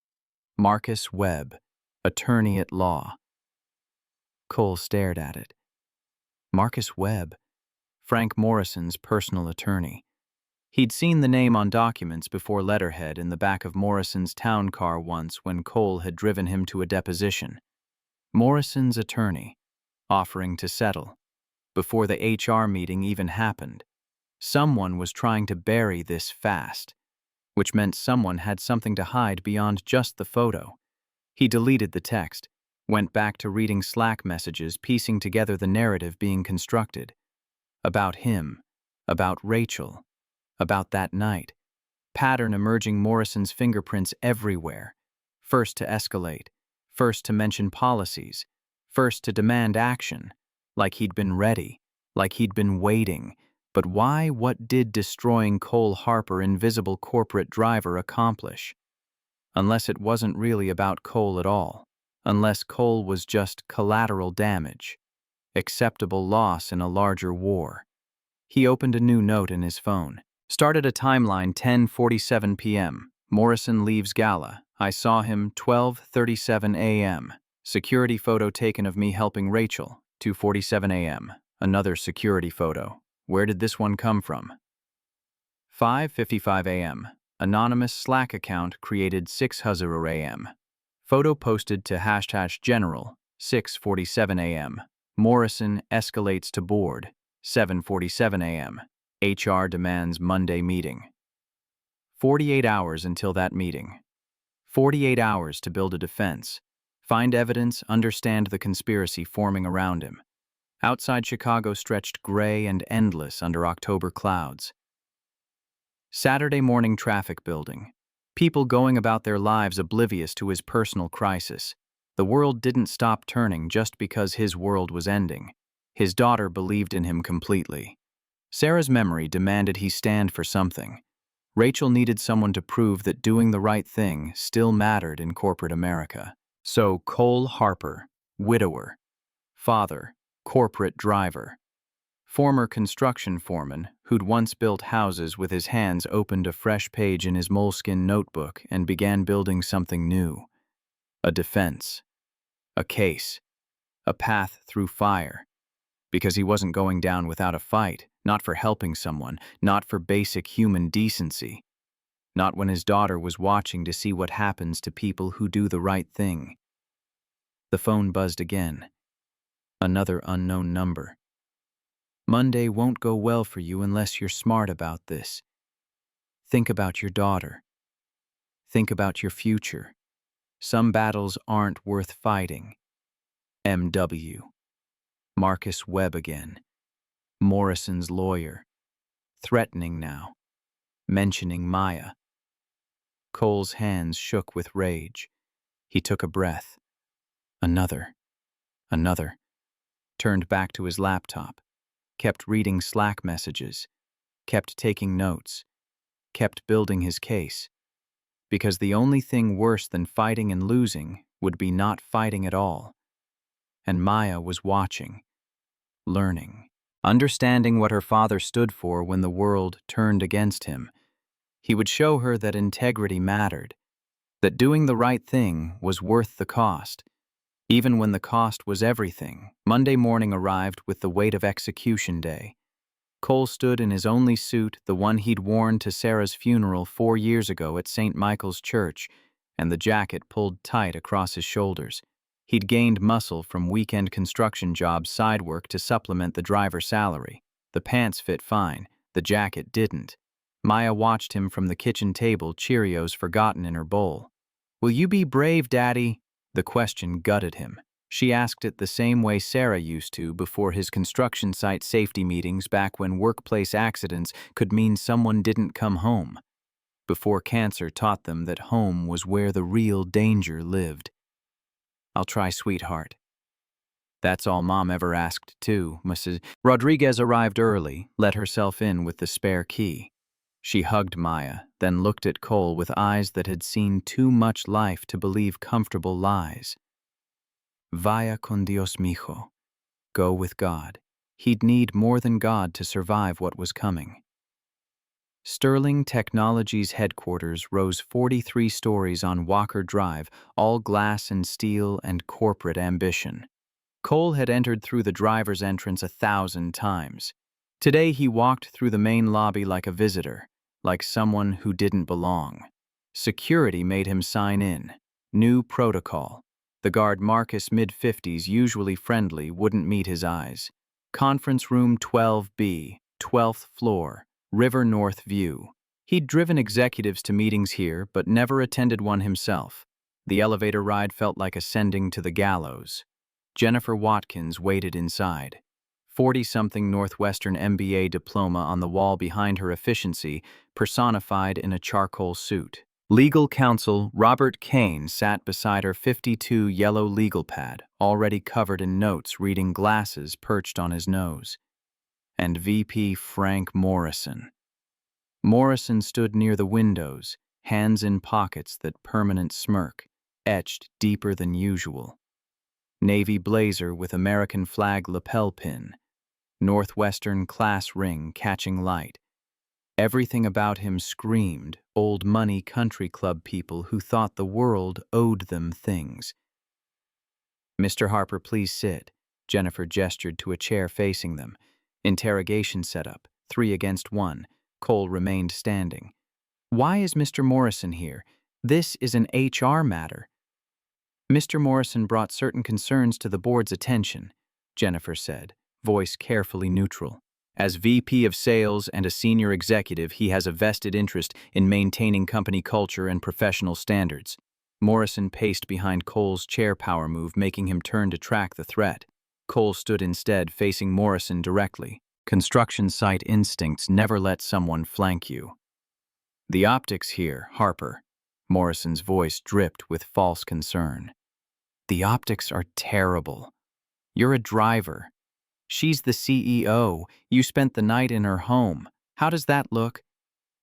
Marcus Webb, attorney at law." Cole stared at it. Marcus Webb, Frank Morrison's personal attorney. He'd seen the name on documents before letterhead in the back of Morrison's town car once when Cole had driven him to a deposition. Morrison's attorney, offering to settle. Before the HR meeting even happened. Someone was trying to bury this fast, which meant someone had something to hide beyond just the photo. He deleted the text, went back to reading Slack messages, piecing together the narrative being constructed. About him, about Rachel, about that night. Pattern emerging, Morrison's fingerprints everywhere. First to escalate, first to mention policies, first to demand action, like he'd been ready, like he'd been waiting. But why? What did destroying Cole Harper, invisible corporate driver, accomplish? Unless it wasn't really about Cole at all. Unless Cole was just collateral damage. Acceptable loss in a larger war. He opened a new note in his phone. Started a timeline 10:47 p.m. Morrison leaves gala. I saw him 12:37 a.m. Security photo taken of me helping Rachel. 2:47 a.m. Another security photo. Where did this one come from? 5:55 a.m. Anonymous Slack account created 6:00 a.m. Photo posted to #general. 6:47 a.m. Morrison escalates to board. 7:47 a.m. HR demands Monday meeting. 48 hours until that meeting. 48 hours to build a defense. Find evidence, understand the conspiracy forming around him. Outside Chicago stretched gray and endless under October clouds. Saturday morning traffic building. People going about their lives oblivious to his personal crisis. The world didn't stop turning just because his world was ending. His daughter believed in him completely. Sarah's memory demanded he stand for something. Rachel needed someone to prove that doing the right thing still mattered in corporate America. So Cole Harper, widower, father, corporate driver, former construction foreman who'd once built houses with his hands, opened a fresh page in his moleskin notebook and began building something new. A defense. A case. A path through fire. Because he wasn't going down without a fight, not for helping someone, not for basic human decency. Not when his daughter was watching to see what happens to people who do the right thing. The phone buzzed again. Another unknown number. Monday won't go well for you unless you're smart about this. Think about your daughter. Think about your future. Some battles aren't worth fighting. M.W. Marcus Webb again. Morrison's lawyer. Threatening now. Mentioning Maya. Cole's hands shook with rage. He took a breath. Another. Turned back to his laptop. kept reading Slack messages, kept taking notes, kept building his case. Because the only thing worse than fighting and losing would be not fighting at all. And Maya was watching, learning, understanding what her father stood for when the world turned against him. He would show her that integrity mattered, that doing the right thing was worth the cost, even when the cost was everything. Monday morning arrived with the weight of execution day. Cole stood in his only suit, the one he'd worn to Sarah's funeral 4 years ago at St. Michael's Church, and the jacket pulled tight across his shoulders. He'd gained muscle from weekend construction jobs side work to supplement the driver's salary. The pants fit fine, the jacket didn't. Maya watched him from the kitchen table, Cheerios forgotten in her bowl. "Will you be brave, Daddy?" The question gutted him. She asked it the same way Sarah used to before his construction site safety meetings, back when workplace accidents could mean someone didn't come home. Before cancer taught them that home was where the real danger lived. "I'll try, sweetheart." That's all Mom ever asked, too. Mrs. Rodriguez arrived early, let herself in with the spare key. She hugged Maya, then looked at Cole with eyes that had seen too much life to believe comfortable lies. "Vaya con Dios, mijo." Go with God. He'd need more than God to survive what was coming. Sterling Technologies headquarters rose 43 stories on Walker Drive, all glass and steel and corporate ambition. Cole had entered through the driver's entrance 1,000 times. Today he walked through the main lobby like a visitor, like someone who didn't belong. Security made him sign in. New protocol. The guard, Marcus, mid-50s, usually friendly, wouldn't meet his eyes. Conference room 12B, 12th floor, River North view. He'd driven executives to meetings here, but never attended one himself. The elevator ride felt like ascending to the gallows. Jennifer Watkins waited inside. 40-something Northwestern MBA diploma on the wall behind her, efficiency personified in a charcoal suit. Legal counsel Robert Kane sat beside her 52 yellow legal pad, already covered in notes, reading glasses perched on his nose. And VP Frank Morrison. Morrison stood near the windows, hands in pockets, that permanent smirk, etched deeper than usual. Navy blazer with American flag lapel pin, Northwestern class ring catching light. Everything about him screamed old money country club people who thought the world owed them things. "Mr. Harper, please sit." Jennifer gestured to a chair facing them. Interrogation set up, 3 against 1. Cole remained standing. "Why is Mr. Morrison here? This is an HR matter." "Mr. Morrison brought certain concerns to the board's attention," Jennifer said, voice carefully neutral. "As VP of Sales and a senior executive, he has a vested interest in maintaining company culture and professional standards." Morrison paced behind Cole's chair power move, making him turn to track the threat. Cole stood instead, facing Morrison directly. Construction site instincts never let someone flank you. "The optics here, Harper." Morrison's voice dripped with false concern. "The optics are terrible. You're a driver. She's the CEO. You spent the night in her home. How does that look?"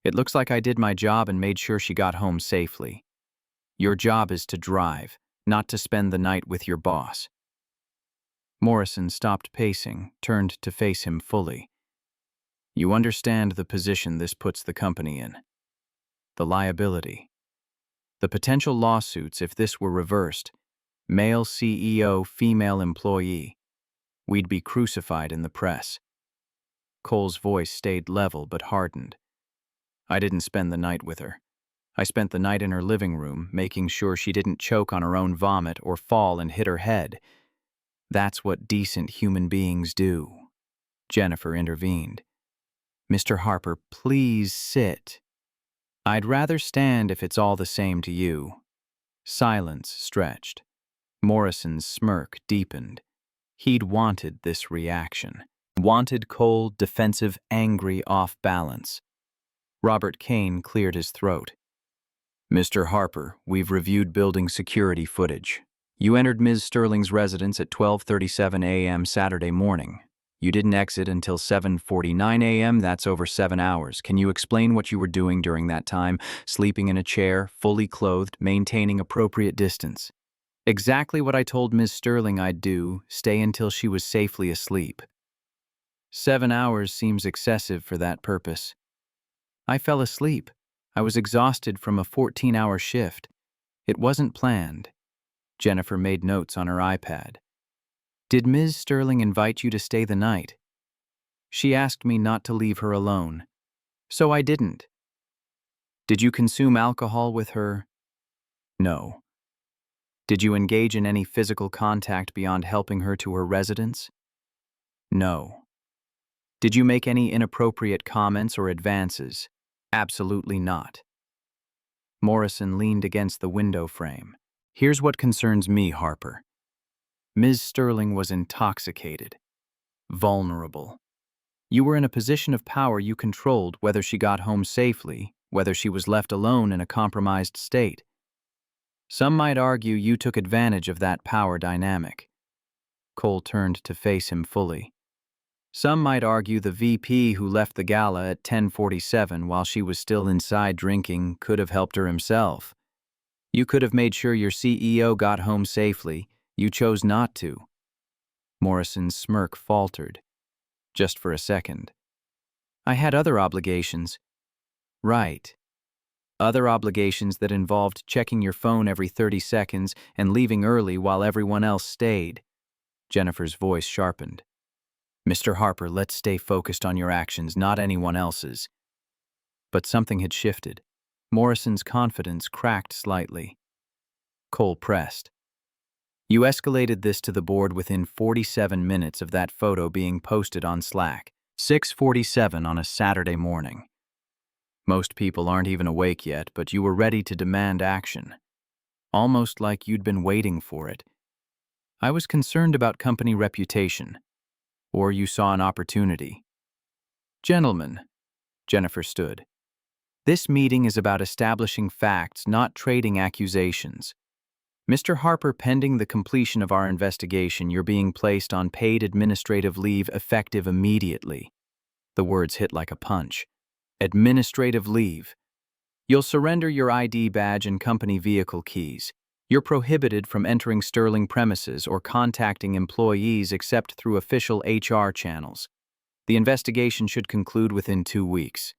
"It looks like I did my job and made sure she got home safely. Your job is to drive, not to spend the night with your boss." Morrison stopped pacing, turned to face him fully. "You understand the position this puts the company in. The liability. The potential lawsuits if this were reversed. Male CEO, female employee. We'd be crucified in the press." Cole's voice stayed level but hardened. "I didn't spend the night with her. I spent the night in her living room, making sure she didn't choke on her own vomit or fall and hit her head. That's what decent human beings do." Jennifer intervened. "Mr. Harper, please sit." "I'd rather stand if it's all the same to you." Silence stretched. Morrison's smirk deepened. He'd wanted this reaction. Wanted Cole defensive, angry, off balance. Robert Kane cleared his throat. "Mr. Harper, we've reviewed building security footage. You entered Ms. Sterling's residence at 12:37 a.m. Saturday morning. You didn't exit until 7:49 a.m., that's over 7 hours. Can you explain what you were doing during that time? Sleeping in a chair, fully clothed, maintaining appropriate distance. Exactly what I told Ms. Sterling I'd do, stay until she was safely asleep. 7 hours seems excessive for that purpose. I fell asleep. I was exhausted from a 14-hour shift. It wasn't planned. Jennifer made notes on her iPad. Did Ms. Sterling invite you to stay the night? She asked me not to leave her alone. So I didn't. Did you consume alcohol with her? No. Did you engage in any physical contact beyond helping her to her residence? No. Did you make any inappropriate comments or advances? Absolutely not. Morrison leaned against the window frame. Here's what concerns me, Harper. Ms. Sterling was intoxicated, vulnerable. You were in a position of power. You controlled whether she got home safely, whether she was left alone in a compromised state. Some might argue you took advantage of that power dynamic. Cole turned to face him fully. Some might argue the VP who left the gala at 10:47 while she was still inside drinking could have helped her himself. You could have made sure your CEO got home safely. You chose not to. Morrison's smirk faltered. Just for a second. I had other obligations. Right. Other obligations that involved checking your phone every 30 seconds and leaving early while everyone else stayed. Jennifer's voice sharpened. Mr. Harper, let's stay focused on your actions, not anyone else's. But something had shifted. Morrison's confidence cracked slightly. Cole pressed. You escalated this to the board within 47 minutes of that photo being posted on Slack. 6:47 on a Saturday morning. Most people aren't even awake yet, but you were ready to demand action. Almost like you'd been waiting for it. I was concerned about company reputation. Or you saw an opportunity. Gentlemen, Jennifer stood. This meeting is about establishing facts, not trading accusations. Mr. Harper, pending the completion of our investigation, you're being placed on paid administrative leave effective immediately. The words hit like a punch. Administrative leave. You'll surrender your ID badge and company vehicle keys. You're prohibited from entering Sterling premises or contacting employees except through official HR channels. The investigation should conclude within 2 weeks.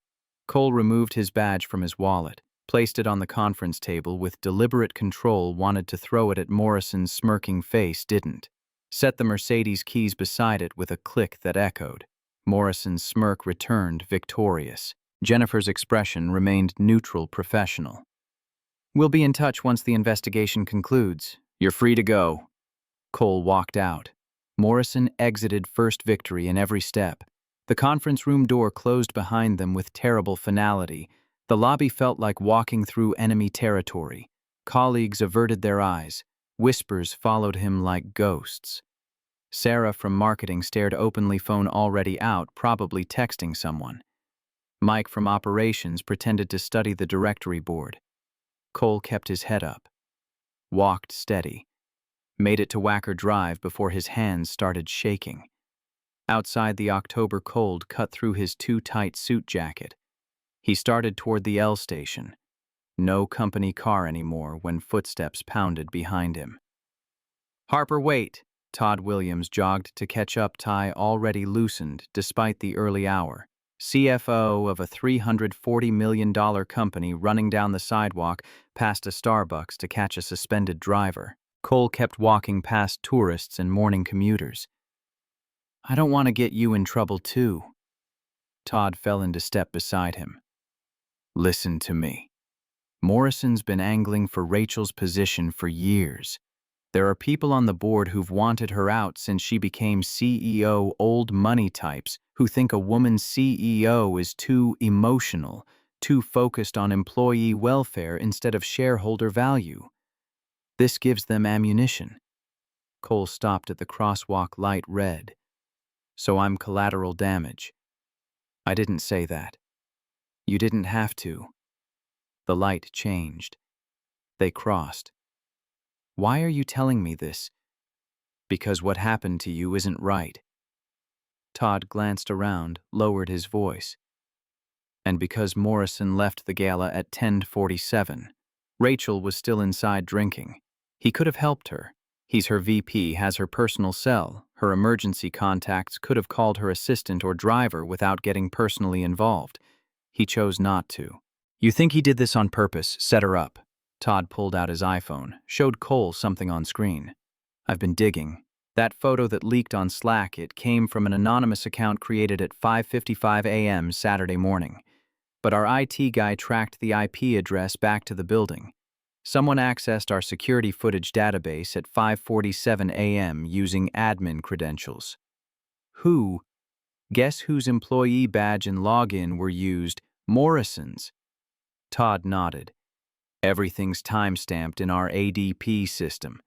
Cole removed his badge from his wallet, placed it on the conference table with deliberate control, wanted to throw it at Morrison's smirking face, didn't. Set the Mercedes keys beside it with a click that echoed. Morrison's smirk returned victorious. Jennifer's expression remained neutral, professional. We'll be in touch once the investigation concludes. You're free to go. Cole walked out. Morrison exited first victory in every step. The conference room door closed behind them with terrible finality. The lobby felt like walking through enemy territory. Colleagues averted their eyes. Whispers followed him like ghosts. Sarah from marketing stared openly, phone already out, probably texting someone. Mike from operations pretended to study the directory board. Cole kept his head up. Walked steady. Made it to Wacker Drive before his hands started shaking. Outside, the October cold cut through his too-tight suit jacket. He started toward the L station. No company car anymore when footsteps pounded behind him. Harper, wait! Todd Williams jogged to catch up, tie already loosened despite the early hour. CFO of a $340 million company running down the sidewalk past a Starbucks to catch a suspended driver. Cole kept walking past tourists and morning commuters. I don't want to get you in trouble too. Todd fell into step beside him. Listen to me. Morrison's been angling for Rachel's position for years. There are people on the board who've wanted her out since she became CEO, old money types who think a woman CEO is too emotional, too focused on employee welfare instead of shareholder value. This gives them ammunition. Cole stopped at the crosswalk light red. So I'm collateral damage. I didn't say that. You didn't have to. The light changed. They crossed. Why are you telling me this? Because what happened to you isn't right. Todd glanced around, lowered his voice. And because Morrison left the gala at 10:47, Rachel was still inside drinking. He could have helped her. He's her VP, has her personal cell. Her emergency contacts could have called her assistant or driver without getting personally involved. He chose not to. You think he did this on purpose, set her up? Todd pulled out his iPhone, showed Cole something on screen. I've been digging. That photo that leaked on Slack, it came from an anonymous account created at 5:55 a.m. Saturday morning. But our IT guy tracked the IP address back to the building. Someone accessed our security footage database at 5:47 a.m. using admin credentials. Who? Guess whose employee badge and login were used? Morrison's. Todd nodded. Everything's timestamped in our ADP system.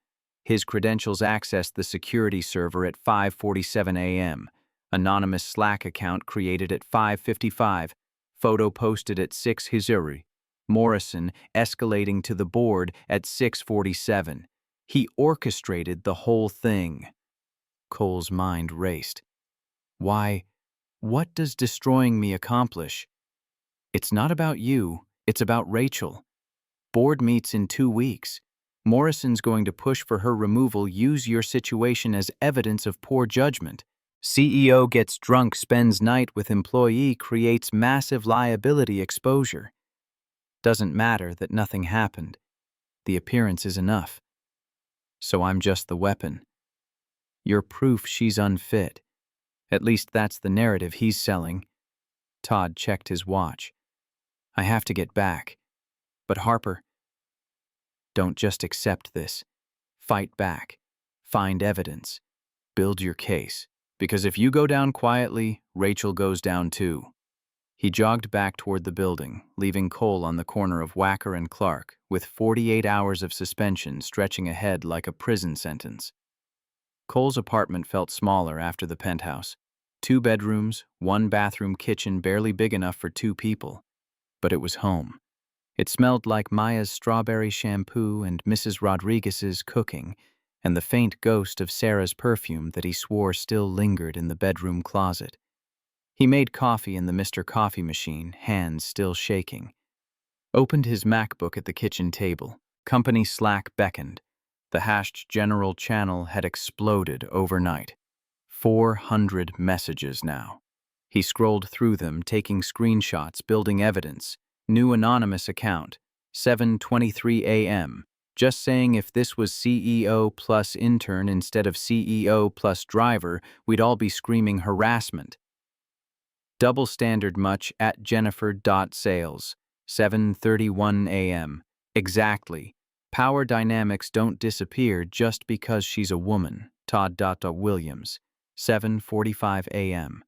His credentials accessed the security server at 5:47 a.m. Anonymous Slack account created at 5:55. Photo posted at 6 Hizuri. Morrison escalating to the board at 6:47. He orchestrated the whole thing. Cole's mind raced. Why, what does destroying me accomplish? It's not about you, it's about Rachel. Board meets in 2 weeks. Morrison's going to push for her removal. Use your situation as evidence of poor judgment. CEO gets drunk, spends night with employee, creates massive liability exposure. Doesn't matter that nothing happened. The appearance is enough. So I'm just the weapon. You're proof she's unfit. At least that's the narrative he's selling. Todd checked his watch. I have to get back. But Harper, don't just accept this. Fight back. Find evidence. Build your case. Because if you go down quietly, Rachel goes down too. He jogged back toward the building, leaving Cole on the corner of Wacker and Clark, with 48 hours of suspension stretching ahead like a prison sentence. Cole's apartment felt smaller after the penthouse. 2 bedrooms, 1 bathroom, kitchen barely big enough for 2 people. But it was home. It smelled like Maya's strawberry shampoo and Mrs. Rodriguez's cooking, and the faint ghost of Sarah's perfume that he swore still lingered in the bedroom closet. He made coffee in the Mr. Coffee machine, hands still shaking. Opened his MacBook at the kitchen table. Company Slack beckoned. The hashed general channel had exploded overnight. 400 messages now. He scrolled through them, taking screenshots, building evidence. New anonymous account, 7:23 a.m. Just saying if this was CEO plus intern instead of CEO plus driver, we'd all be screaming harassment. Double standard much at Jennifer.sales, 7:31 a.m. Exactly. Power dynamics don't disappear just because she's a woman. Todd.Williams, 7:45 a.m.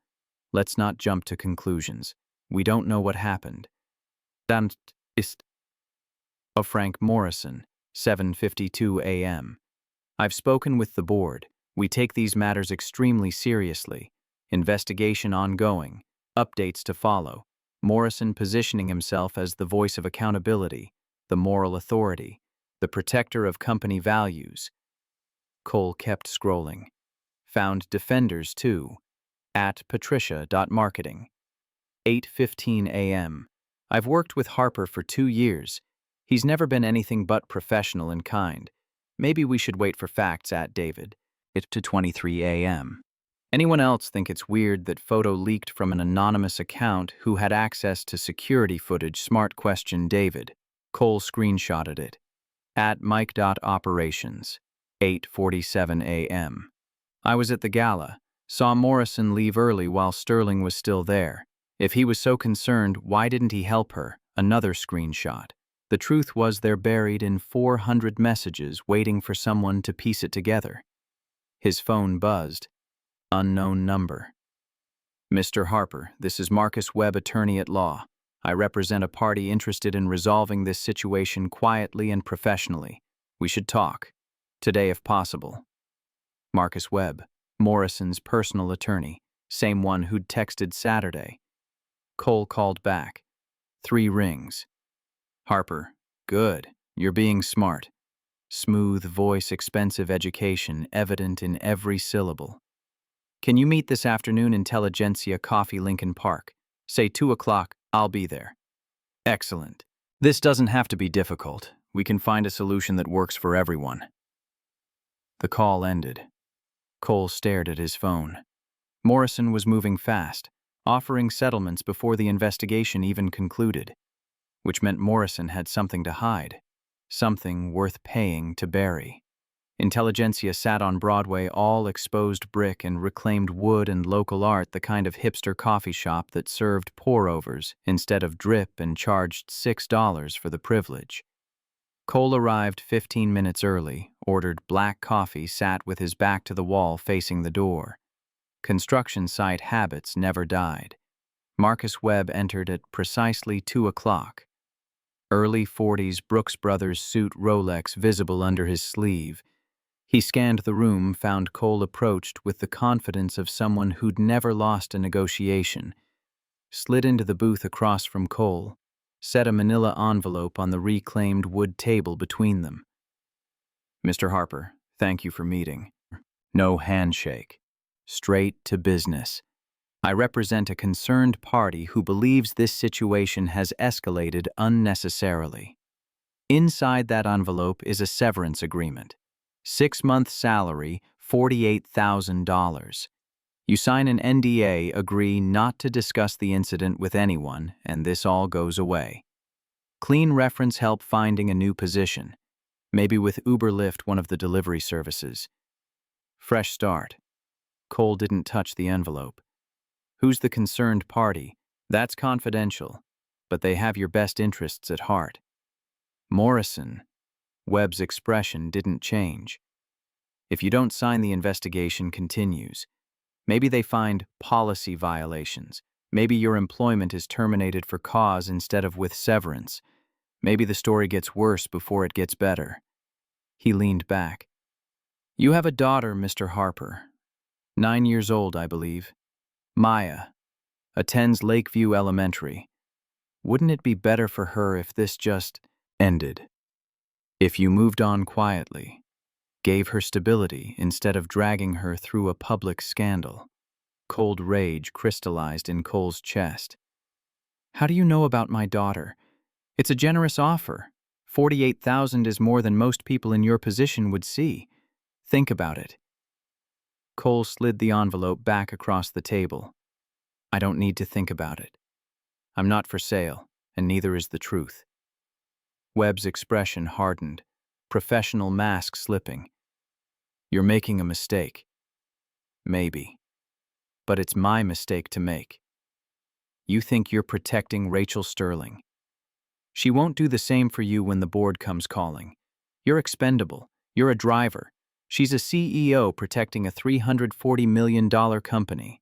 Let's not jump to conclusions. We don't know what happened. Dan ist of Frank Morrison, 7:52 a.m. I've spoken with the board. We take these matters extremely seriously. Investigation ongoing. Updates to follow. Morrison positioning himself as the voice of accountability, the moral authority, the protector of company values. Cole kept scrolling. Found defenders too. At patricia.marketing. 8:15 a.m. I've worked with Harper for 2 years. He's never been anything but professional and kind. Maybe we should wait for facts at David. It's to 23 a.m. Anyone else think it's weird that photo leaked from an anonymous account who had access to security footage? Smart question, David. Cole screenshotted it. At Mike.operations. 8:47 a.m. I was at the gala. Saw Morrison leave early while Sterling was still there. If he was so concerned, why didn't he help her? Another screenshot. The truth was they're buried in 400 messages waiting for someone to piece it together. His phone buzzed. Unknown number. Mr. Harper, this is Marcus Webb, attorney at law. I represent a party interested in resolving this situation quietly and professionally. We should talk. Today if possible. Marcus Webb, Morrison's personal attorney, same one who'd texted Saturday. Cole called back. 3 rings. Harper, good. You're being smart. Smooth voice, expensive education, evident in every syllable. Can you meet this afternoon Intelligentsia Coffee Lincoln Park? Say 2 o'clock, I'll be there. Excellent. This doesn't have to be difficult. We can find a solution that works for everyone. The call ended. Cole stared at his phone. Morrison was moving fast, offering settlements before the investigation even concluded, which meant Morrison had something to hide, something worth paying to bury. Intelligentsia sat on Broadway, all exposed brick and reclaimed wood and local art, the kind of hipster coffee shop that served pour-overs instead of drip and charged $6 for the privilege. Cole arrived 15 minutes early, ordered black coffee, sat with his back to the wall facing the door. Construction site habits never died. Marcus Webb entered at precisely 2 o'clock. Early 40s Brooks Brothers suit, Rolex visible under his sleeve. He scanned the room, found Cole approached with the confidence of someone who'd never lost a negotiation, slid into the booth across from Cole, set a manila envelope on the reclaimed wood table between them. Mr. Harper, thank you for meeting. No handshake. Straight to business. I represent a concerned party who believes this situation has escalated unnecessarily. Inside that envelope is a severance agreement. 6-month salary, $48,000. You sign an NDA, agree not to discuss the incident with anyone, and this all goes away. Clean reference help finding a new position, maybe with Uber Lyft, one of the delivery services. Fresh start. Cole didn't touch the envelope. Who's the concerned party? That's confidential, but they have your best interests at heart. Morrison. Webb's expression didn't change. If you don't sign, the investigation continues. Maybe they find policy violations. Maybe your employment is terminated for cause instead of with severance. Maybe the story gets worse before it gets better. He leaned back. You have a daughter, Mr. Harper. 9 years old, I believe. Maya. Attends Lakeview Elementary. Wouldn't it be better for her if this just ended? If you moved on quietly, gave her stability instead of dragging her through a public scandal. Cold rage crystallized in Cole's chest. How do you know about my daughter? It's a generous offer. $48,000 is more than most people in your position would see. Think about it. Cole slid the envelope back across the table. I don't need to think about it. I'm not for sale, and neither is the truth. Webb's expression hardened, professional mask slipping. You're making a mistake. Maybe. But it's my mistake to make. You think you're protecting Rachel Sterling. She won't do the same for you when the board comes calling. You're expendable. You're a driver. She's a CEO protecting a $340 million company.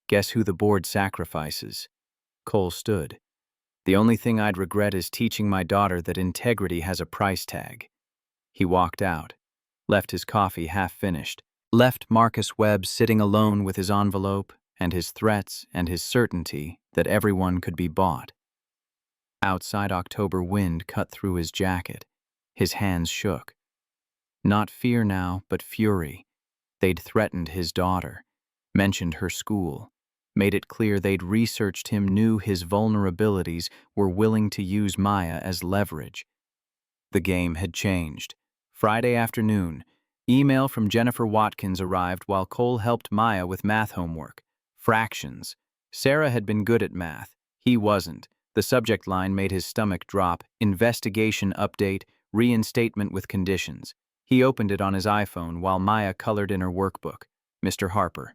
Guess who the board sacrifices? Cole stood. The only thing I'd regret is teaching my daughter that integrity has a price tag. He walked out, left his coffee half-finished, left Marcus Webb sitting alone with his envelope and his threats and his certainty that everyone could be bought. Outside, October wind cut through his jacket. His hands shook. Not fear now, but fury. They'd threatened his daughter, mentioned her school, made it clear they'd researched him, knew his vulnerabilities, were willing to use Maya as leverage. The game had changed. Friday afternoon, email from Jennifer Watkins arrived while Cole helped Maya with math homework. Fractions. Sarah had been good at math. He wasn't. The subject line made his stomach drop. Investigation update, reinstatement with conditions. He opened it on his iPhone while Maya colored in her workbook. Mr. Harper.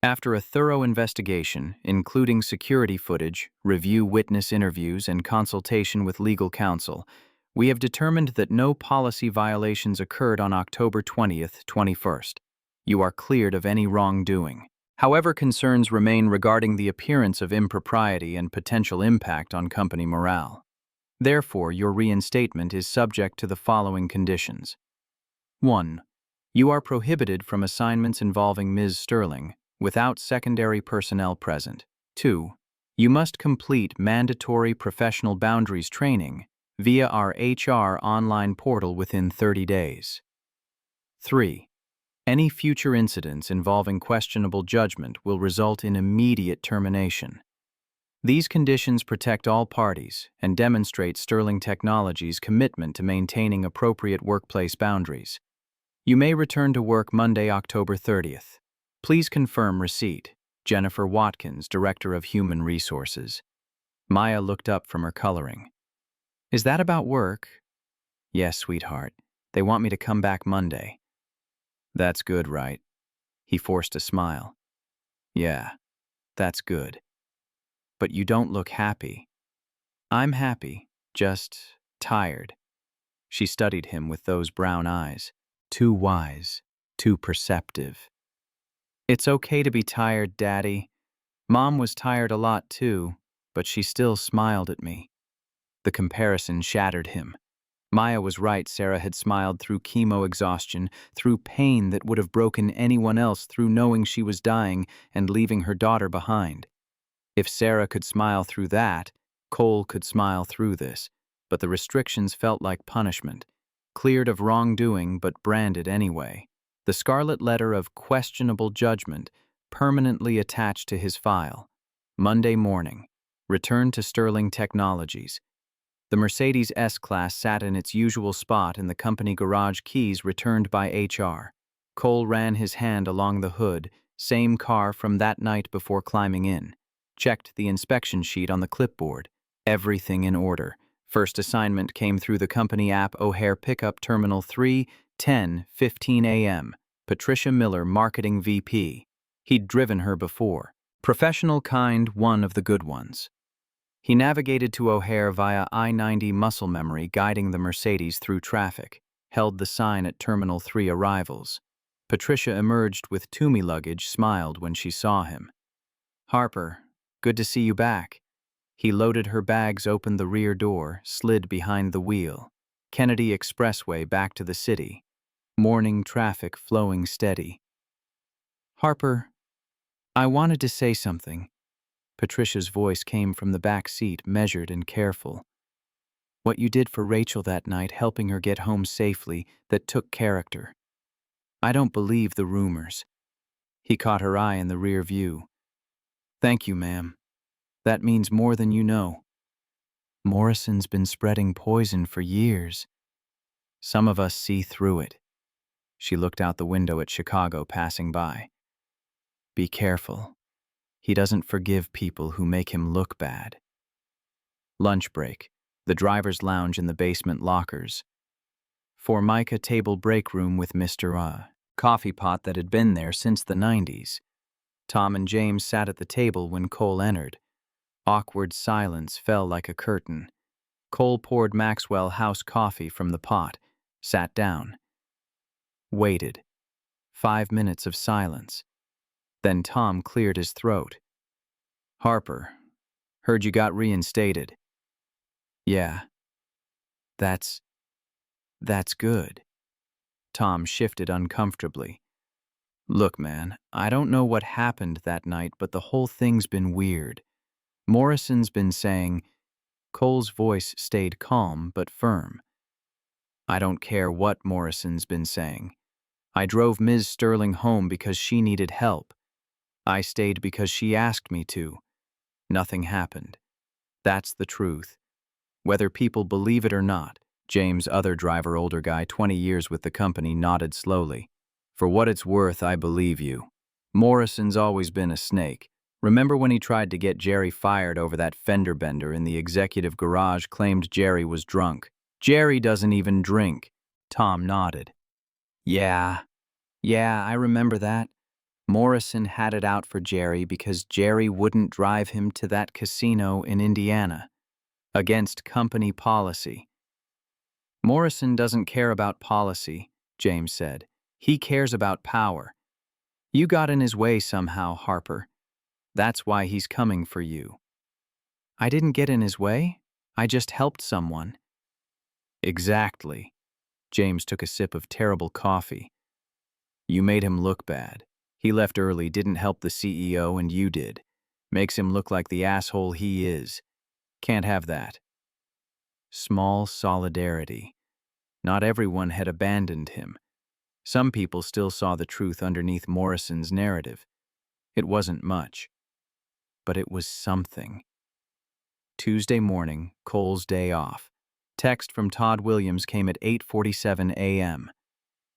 After a thorough investigation, including security footage, review witness interviews, and consultation with legal counsel, we have determined that no policy violations occurred on October 20th, 21st. You are cleared of any wrongdoing. However, concerns remain regarding the appearance of impropriety and potential impact on company morale. Therefore, your reinstatement is subject to the following conditions. 1. You are prohibited from assignments involving Ms. Sterling without secondary personnel present. 2. You must complete mandatory professional boundaries training via our HR online portal within 30 days. 3. Any future incidents involving questionable judgment will result in immediate termination. These conditions protect all parties and demonstrate Sterling Technologies' commitment to maintaining appropriate workplace boundaries. You may return to work Monday, October 30th. Please confirm receipt. Jennifer Watkins, Director of Human Resources. Maya looked up from her coloring. Is that about work? Yes, sweetheart. They want me to come back Monday. That's good, right? He forced a smile. Yeah, that's good. But you don't look happy. I'm happy, just tired. She studied him with those brown eyes. Too wise, too perceptive. It's okay to be tired, Daddy. Mom was tired a lot too, but she still smiled at me. The comparison shattered him. Maya was right. Sarah had smiled through chemo exhaustion, through pain that would have broken anyone else, through knowing she was dying and leaving her daughter behind. If Sarah could smile through that, Cole could smile through this, but the restrictions felt like punishment, cleared of wrongdoing but branded anyway. The scarlet letter of questionable judgment permanently attached to his file. Monday morning. Return to Sterling Technologies. The Mercedes S-Class sat in its usual spot in the company garage, keys returned by HR. Cole ran his hand along the hood, same car from that night before climbing in. Checked the inspection sheet on the clipboard. Everything in order. First assignment came through the company app. O'Hare Pickup Terminal 3, 10:15 a.m. Patricia Miller, Marketing VP. He'd driven her before. Professional kind, one of the good ones. He navigated to O'Hare via I-90 muscle memory, guiding the Mercedes through traffic, held the sign at Terminal 3 arrivals. Patricia emerged with Toomey luggage, smiled when she saw him. Harper, good to see you back. He loaded her bags, opened the rear door, slid behind the wheel. Kennedy Expressway back to the city. Morning traffic flowing steady. Harper, I wanted to say something. Patricia's voice came from the back seat, measured and careful. What you did for Rachel that night, helping her get home safely, that took character. I don't believe the rumors. He caught her eye in the rear view. Thank you, ma'am. That means more than you know. Morrison's been spreading poison for years. Some of us see through it. She looked out the window at Chicago passing by. Be careful. He doesn't forgive people who make him look bad. Lunch break. The driver's lounge in the basement lockers. Formica table break room with Mr. Coffee pot that had been there since the 90s. Tom and James sat at the table when Cole entered. Awkward silence fell like a curtain. Cole poured Maxwell House coffee from the pot, sat down. Waited. 5 minutes of silence. Then Tom cleared his throat. Harper, heard you got reinstated. Yeah. That's good. Tom shifted uncomfortably. Look, man, I don't know what happened that night, but the whole thing's been weird. Morrison's been saying. Cole's voice stayed calm but firm. I don't care what Morrison's been saying. I drove Ms. Sterling home because she needed help. I stayed because she asked me to. Nothing happened. That's the truth. Whether people believe it or not. James, other driver, older guy, 20 years with the company, nodded slowly. For what it's worth, I believe you. Morrison's always been a snake. Remember when he tried to get Jerry fired over that fender bender in the executive garage, claimed Jerry was drunk? Jerry doesn't even drink. Tom nodded. Yeah, I remember that. Morrison had it out for Jerry because Jerry wouldn't drive him to that casino in Indiana. Against company policy. Morrison doesn't care about policy, James said. He cares about power. You got in his way somehow, Harper. That's why he's coming for you. I didn't get in his way. I just helped someone. Exactly. James took a sip of terrible coffee. You made him look bad. He left early, didn't help the CEO, and you did. Makes him look like the asshole he is. Can't have that. Small solidarity. Not everyone had abandoned him. Some people still saw the truth underneath Morrison's narrative. It wasn't much, but it was something. Tuesday morning, Cole's day off. Text from Todd Williams came at 8:47 a.m.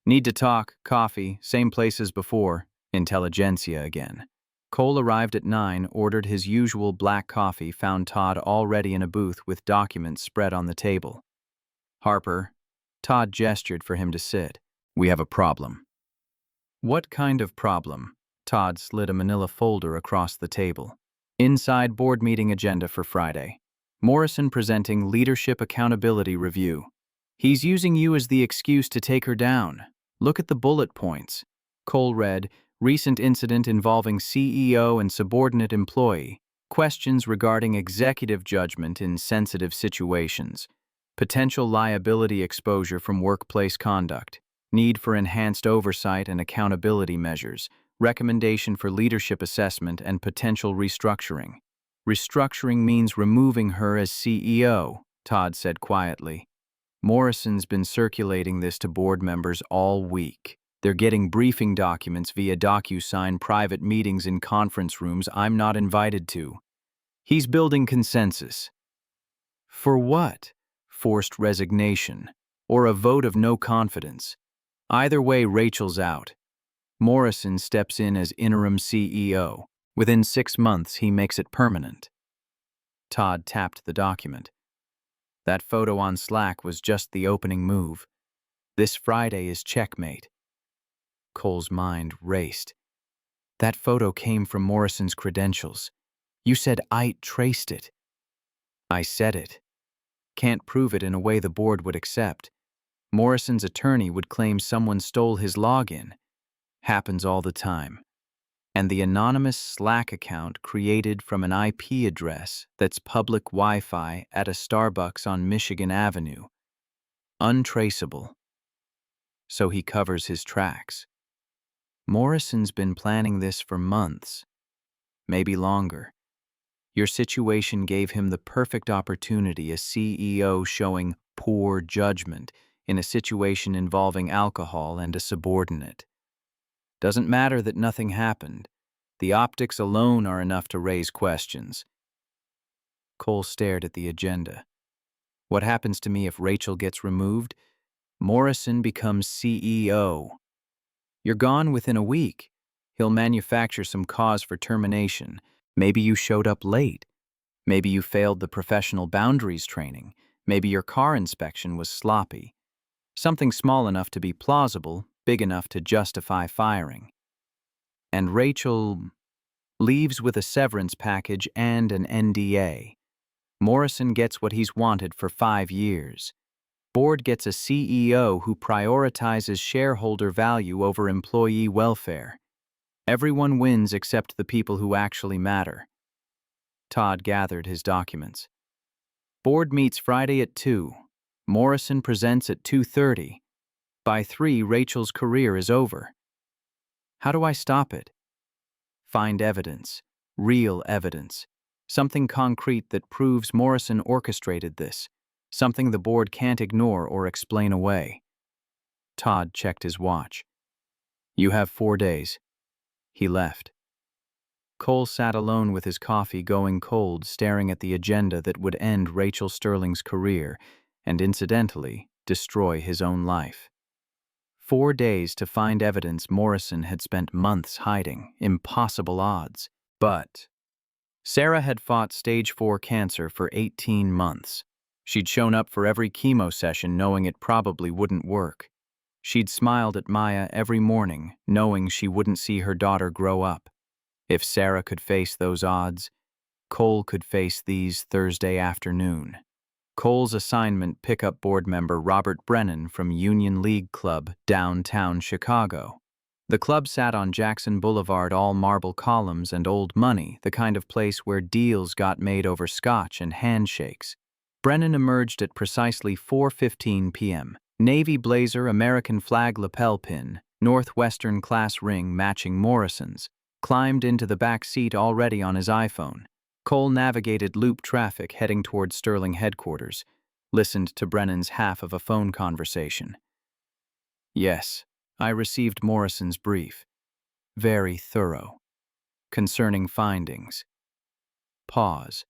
Need to talk, coffee, same place as before, intelligentsia again. Cole arrived at 9, ordered his usual black coffee, found Todd already in a booth with documents spread on the table. Harper, Todd gestured for him to sit. We have a problem. What kind of problem? Todd slid a manila folder across the table. Inside board meeting agenda for Friday. Morrison presenting Leadership Accountability Review. He's using you as the excuse to take her down. Look at the bullet points. Cole read, recent incident involving CEO and subordinate employee. Questions regarding executive judgment in sensitive situations. Potential liability exposure from workplace conduct. Need for enhanced oversight and accountability measures. Recommendation for leadership assessment and potential restructuring. Restructuring means removing her as CEO, Todd said quietly. Morrison's been circulating this to board members all week. They're getting briefing documents via DocuSign, private meetings in conference rooms I'm not invited to. He's building consensus. For what? Forced resignation, or a vote of no confidence. Either way, Rachel's out. Morrison steps in as interim CEO. Within 6 months, he makes it permanent. Todd tapped the document. That photo on Slack was just the opening move. This Friday is checkmate. Cole's mind raced. That photo came from Morrison's credentials. You said I traced it. I said it. Can't prove it in a way the board would accept. Morrison's attorney would claim someone stole his login. Happens all the time. And the anonymous Slack account created from an IP address that's public Wi-Fi at a Starbucks on Michigan Avenue. Untraceable. So he covers his tracks. Morrison's been planning this for months, maybe longer. Your situation gave him the perfect opportunity, a CEO showing poor judgment in a situation involving alcohol and a subordinate. Doesn't matter that nothing happened. The optics alone are enough to raise questions. Cole stared at the agenda. What happens to me if Rachel gets removed? Morrison becomes CEO. You're gone within a week. He'll manufacture some cause for termination. Maybe you showed up late. Maybe you failed the professional boundaries training. Maybe your car inspection was sloppy. Something small enough to be plausible, big enough to justify firing. And Rachel leaves with a severance package and an NDA. Morrison gets what he's wanted for 5 years. Board gets a CEO who prioritizes shareholder value over employee welfare. Everyone wins except the people who actually matter. Todd gathered his documents. Board meets Friday at 2. Morrison presents at 2:30. By 3, Rachel's career is over. How do I stop it? Find evidence, real evidence, something concrete that proves Morrison orchestrated this, something the board can't ignore or explain away. Todd checked his watch. You have 4 days. He left. Cole sat alone with his coffee going cold, staring at the agenda that would end Rachel Sterling's career and, incidentally, destroy his own life. 4 days to find evidence Morrison had spent months hiding. Impossible odds. But Sarah had fought stage 4 cancer for 18 months. She'd shown up for every chemo session knowing it probably wouldn't work. She'd smiled at Maya every morning, knowing she wouldn't see her daughter grow up. If Sarah could face those odds, Cole could face these Thursday afternoon. Cole's assignment, pickup board member Robert Brennan from Union League Club, downtown Chicago. The club sat on Jackson Boulevard, all marble columns and old money, the kind of place where deals got made over scotch and handshakes. Brennan emerged at precisely 4:15 p.m. Navy blazer, American flag lapel pin, Northwestern class ring matching Morrison's. Climbed into the back seat already on his iPhone. Cole navigated loop traffic heading toward Sterling headquarters, listened to Brennan's half of a phone conversation. Yes, I received Morrison's brief. Very thorough. Concerning findings. Pause.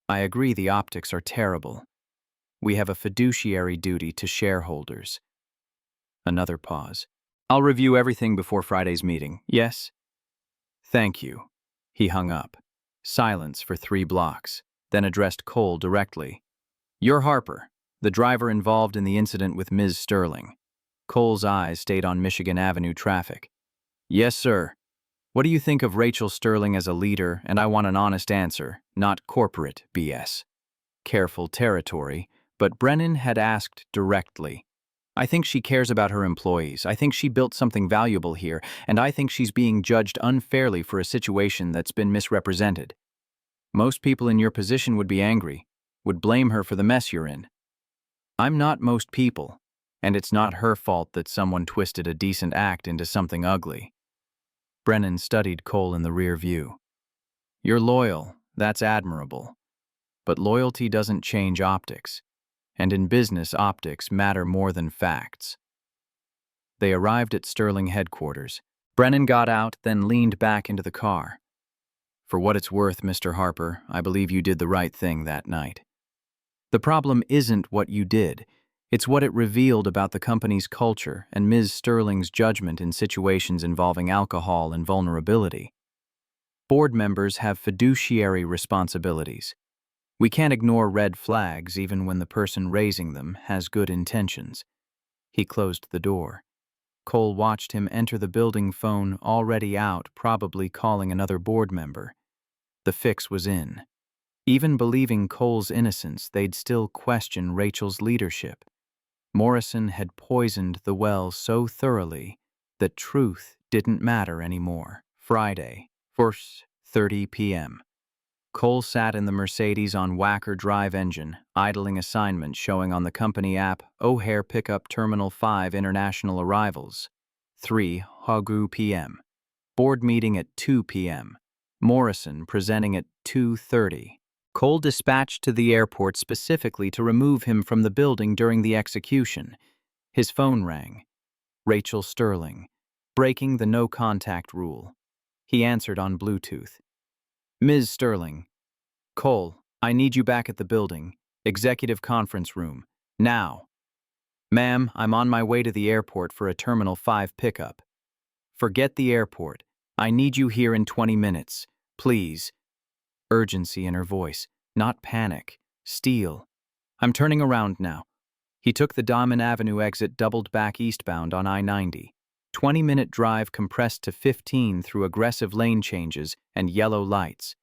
I agree the optics are terrible. We have a fiduciary duty to shareholders. Another pause. I'll review everything before Friday's meeting. Yes? Thank you. He hung up. Silence for 3 blocks, then addressed Cole directly. You're Harper, the driver involved in the incident with Ms. Sterling. Cole's eyes stayed on Michigan Avenue traffic. Yes, sir. What do you think of Rachel Sterling as a leader? And I want an honest answer, not corporate BS. Careful territory, but Brennan had asked directly. I think she cares about her employees. I think she built something valuable here, and I think she's being judged unfairly for a situation that's been misrepresented. Most people in your position would be angry, would blame her for the mess you're in. I'm not most people, and it's not her fault that someone twisted a decent act into something ugly. Brennan studied Cole in the rear view. You're loyal, that's admirable. But loyalty doesn't change optics, and in business optics matter more than facts. They arrived at Sterling headquarters. Brennan got out, then leaned back into the car. For what it's worth, Mr. Harper, I believe you did the right thing that night. The problem isn't what you did, it's what it revealed about the company's culture and Ms. Sterling's judgment in situations involving alcohol and vulnerability. Board members have fiduciary responsibilities. We can't ignore red flags even when the person raising them has good intentions. He closed the door. Cole watched him enter the building, phone already out, probably calling another board member. The fix was in. Even believing Cole's innocence, they'd still question Rachel's leadership. Morrison had poisoned the well so thoroughly that truth didn't matter anymore. Friday, 4:30 p.m. Cole sat in the Mercedes on Wacker Drive engine, idling assignments showing on the company app O'Hare Pickup Terminal 5 International Arrivals. 3:00 p.m. Board meeting at 2 p.m. Morrison presenting at 2:30. Cole dispatched to the airport specifically to remove him from the building during the execution. His phone rang. Rachel Sterling, breaking the no-contact rule. He answered on Bluetooth. Ms. Sterling. Cole, I need you back at the building. Executive conference room. Now. Ma'am, I'm on my way to the airport for a Terminal 5 pickup. Forget the airport. I need you here in 20 minutes. Please. Urgency in her voice, not panic. Steel. I'm turning around now. He took the Diamond Avenue exit, doubled back eastbound on I-90. 20-minute drive compressed to 15 through aggressive lane changes and yellow lights.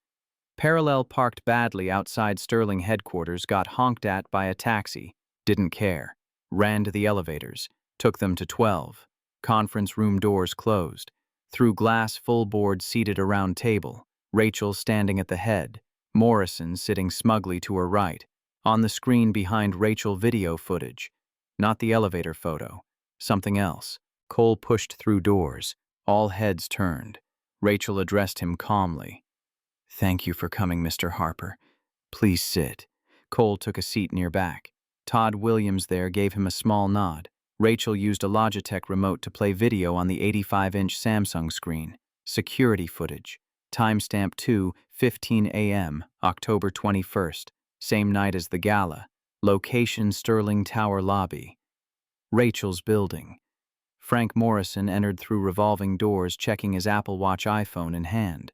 Parallel parked badly outside Sterling headquarters, got honked at by a taxi, didn't care. Ran to the elevators, took them to 12. Conference room doors closed. Through glass full board seated around table. Rachel standing at the head. Morrison sitting smugly to her right. On the screen behind Rachel, video footage. Not the elevator photo. Something else. Cole pushed through doors. All heads turned. Rachel addressed him calmly. Thank you for coming, Mr. Harper. Please sit. Cole took a seat near back. Todd Williams there gave him a small nod. Rachel used a Logitech remote to play video on the 85-inch Samsung screen. Security footage. Timestamp 2:15 a.m., October 21st. Same night as the gala. Location Sterling Tower lobby. Rachel's building. Frank Morrison entered through revolving doors, checking his Apple Watch iPhone in hand.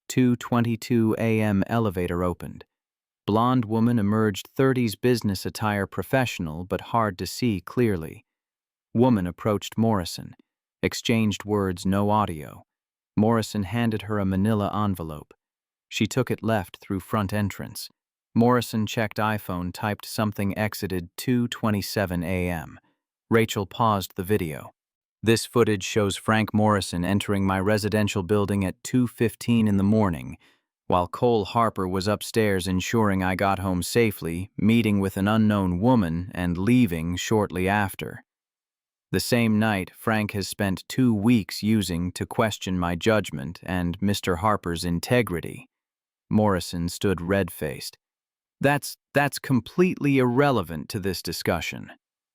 2:22 a.m. elevator opened. Blonde woman emerged, 30s business attire, professional but hard to see clearly. Woman approached Morrison. Exchanged words, no audio. Morrison handed her a manila envelope. She took it, left through front entrance. Morrison checked iPhone, typed something, exited 2:27 a.m. Rachel paused the video. This footage shows Frank Morrison entering my residential building at 2:15 in the morning, while Cole Harper was upstairs ensuring I got home safely, meeting with an unknown woman, and leaving shortly after. The same night, Frank has spent 2 weeks using to question my judgment and Mr. Harper's integrity. Morrison stood red-faced. That's completely irrelevant to this discussion.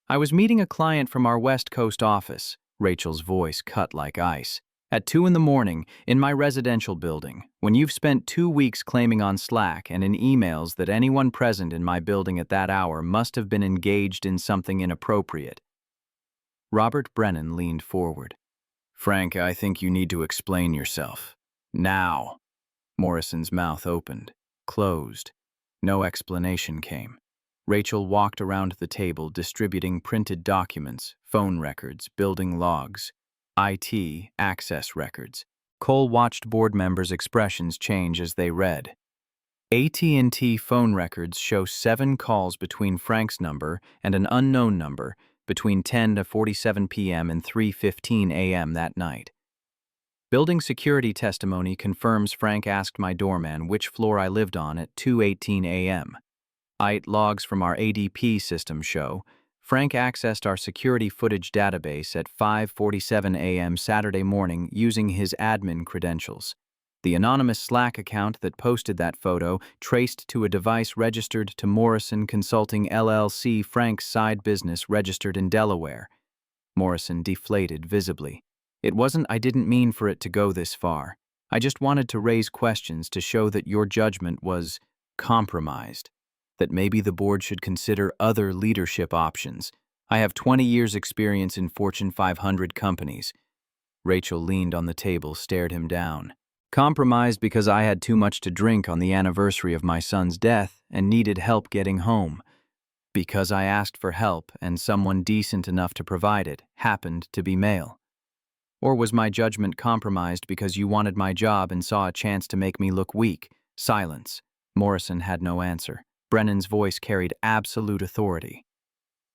I was meeting a client from our West Coast office. Rachel's voice cut like ice. At 2 in the morning, in my residential building, when you've spent 2 weeks claiming on Slack and in emails that anyone present in my building at that hour must have been engaged in something inappropriate. Robert Brennan leaned forward. Frank, I think you need to explain yourself. Now. Morrison's mouth opened, closed. No explanation came. Rachel walked around the table distributing printed documents, phone records, building logs, IT access records. Cole watched board members' expressions change as they read. AT&T phone records show 7 calls between Frank's number and an unknown number between 10 to 47 p.m. and 3:15 a.m. that night. Building security testimony confirms Frank asked my doorman which floor I lived on at 2:18 a.m. IT logs from our ADP system show Frank accessed our security footage database at 5:47 a.m. Saturday morning using his admin credentials. The anonymous Slack account that posted that photo traced to a device registered to Morrison Consulting LLC, Frank's side business registered in Delaware. Morrison deflated visibly. I didn't mean for it to go this far. I just wanted to raise questions to show that your judgment was compromised, that maybe the board should consider other leadership options. I have 20 years' experience in Fortune 500 companies. Rachel leaned on the table, stared him down. Compromised because I had too much to drink on the anniversary of my son's death and needed help getting home. Because I asked for help and someone decent enough to provide it happened to be male. Or was my judgment compromised because you wanted my job and saw a chance to make me look weak? Silence. Morrison had no answer. Brennan's voice carried absolute authority.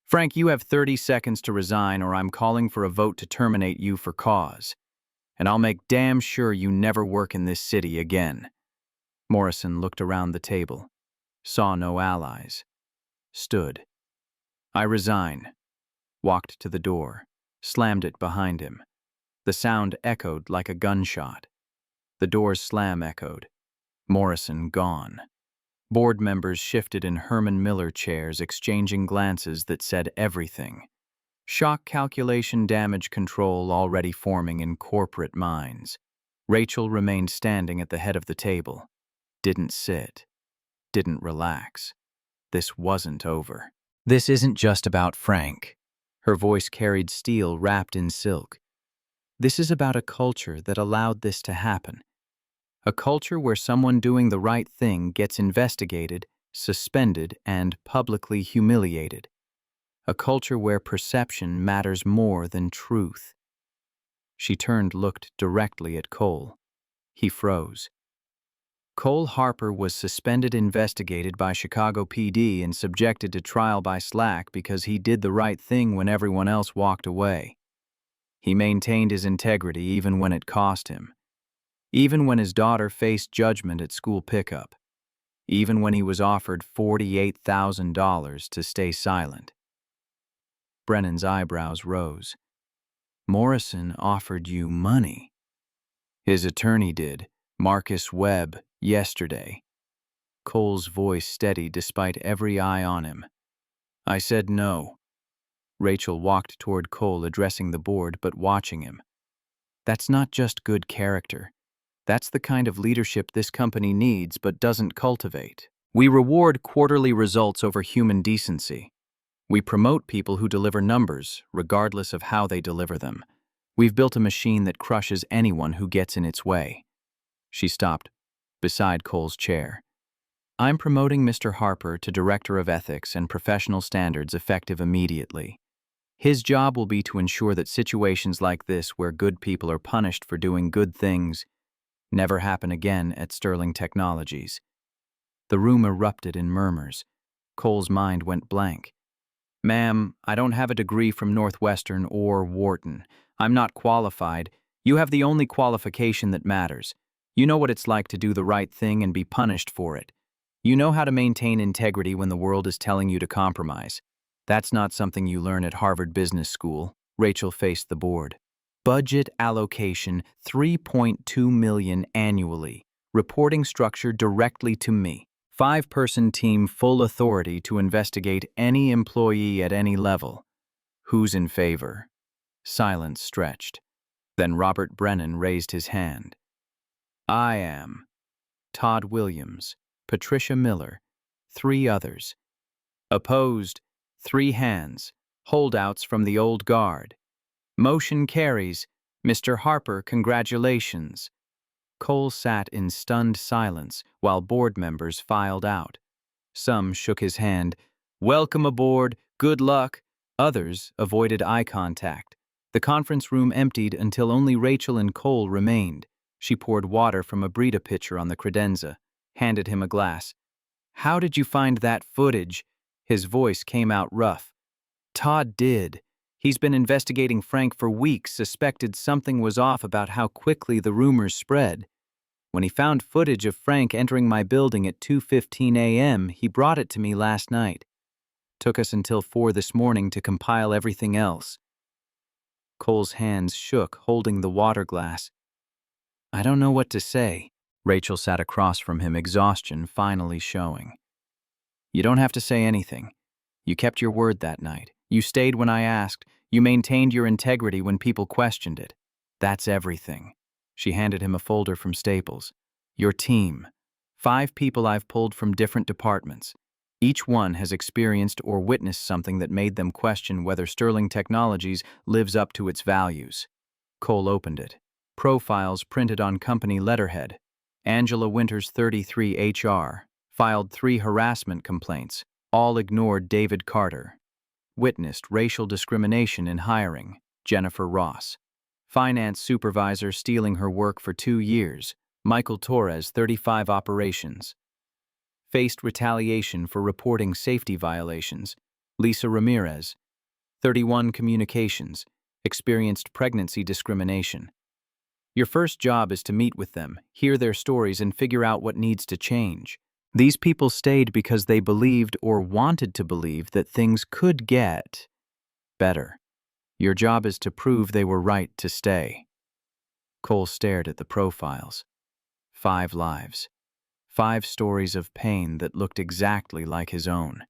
Frank, you have 30 seconds to resign or I'm calling for a vote to terminate you for cause. And I'll make damn sure you never work in this city again. Morrison looked around the table, saw no allies, stood. I resign. Walked to the door, slammed it behind him. The sound echoed like a gunshot. The door's slam echoed. Morrison gone. Board members shifted in Herman Miller chairs, exchanging glances that said everything. Shock calculation damage control already forming in corporate minds. Rachel remained standing at the head of the table. Didn't sit. Didn't relax. This wasn't over. This isn't just about Frank. Her voice carried steel wrapped in silk. This is about a culture that allowed this to happen. A culture where someone doing the right thing gets investigated, suspended, and publicly humiliated. A culture where perception matters more than truth. She looked directly at Cole. He froze. Cole Harper was suspended, investigated by Chicago PD, and subjected to trial by Slack because he did the right thing when everyone else walked away. He maintained his integrity even when it cost him. Even when his daughter faced judgment at school pickup. Even when he was offered $48,000 to stay silent. Brennan's eyebrows rose. Morrison offered you money. His attorney did, Marcus Webb, yesterday. Cole's voice steadied despite every eye on him. I said no. Rachel walked toward Cole, addressing the board but watching him. That's not just good character. That's the kind of leadership this company needs but doesn't cultivate. We reward quarterly results over human decency. We promote people who deliver numbers, regardless of how they deliver them. We've built a machine that crushes anyone who gets in its way. She stopped beside Cole's chair. I'm promoting Mr. Harper to Director of Ethics and Professional Standards effective immediately. His job will be to ensure that situations like this, where good people are punished for doing good things, never happen again at Sterling Technologies. The room erupted in murmurs. Cole's mind went blank. Ma'am, I don't have a degree from Northwestern or Wharton. I'm not qualified. You have the only qualification that matters. You know what it's like to do the right thing and be punished for it. You know how to maintain integrity when the world is telling you to compromise. That's not something you learn at Harvard Business School. Rachel faced the board. Budget allocation, $3.2 million annually. Reporting structure directly to me. 5-person team, full authority to investigate any employee at any level. Who's in favor? Silence stretched. Then Robert Brennan raised his hand. I am. Todd Williams, Patricia Miller, 3 others. Opposed, 3 hands, holdouts from the old guard. Motion carries. Mr. Harper, congratulations. Cole sat in stunned silence while board members filed out. Some shook his hand. Welcome aboard, good luck. Others avoided eye contact. The conference room emptied until only Rachel and Cole remained. She poured water from a Brita pitcher on the credenza, handed him a glass. How did you find that footage? His voice came out rough. Todd did. He's been investigating Frank for weeks, suspected something was off about how quickly the rumors spread. When he found footage of Frank entering my building at 2:15 a.m., he brought it to me last night. Took us until 4 this morning to compile everything else. Cole's hands shook, holding the water glass. I don't know what to say. Rachel sat across from him, exhaustion finally showing. You don't have to say anything. You kept your word that night. You stayed when I asked. You maintained your integrity when people questioned it. That's everything. She handed him a folder from Staples. Your team. 5 people I've pulled from different departments. Each one has experienced or witnessed something that made them question whether Sterling Technologies lives up to its values. Cole opened it. Profiles printed on company letterhead. Angela Winters, 33, HR. Filed 3 harassment complaints. All ignored David Carter. Witnessed racial discrimination in hiring. Jennifer Ross. Finance supervisor stealing her work for 2 years. Michael Torres, 35, operations. Faced retaliation for reporting safety violations. Lisa Ramirez, 31, communications. Experienced pregnancy discrimination. Your first job is to meet with them, hear their stories, and figure out what needs to change. These people stayed because they believed or wanted to believe that things could get better. Your job is to prove they were right to stay. Cole stared at the profiles. 5 lives. 5 stories of pain that looked exactly like his own.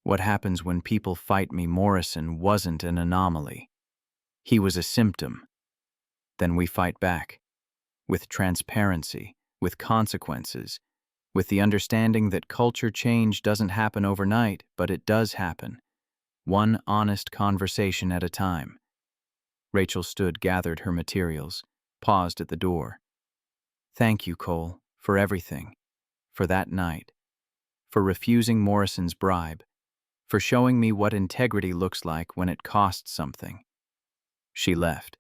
What happens when people fight me? Morrison wasn't an anomaly. He was a symptom. Then we fight back. With transparency, with consequences, with the understanding that culture change doesn't happen overnight, but it does happen. One honest conversation at a time. Rachel stood, gathered her materials, paused at the door. Thank you, Cole, for everything. For that night. For refusing Morrison's bribe. For showing me what integrity looks like when it costs something. She left.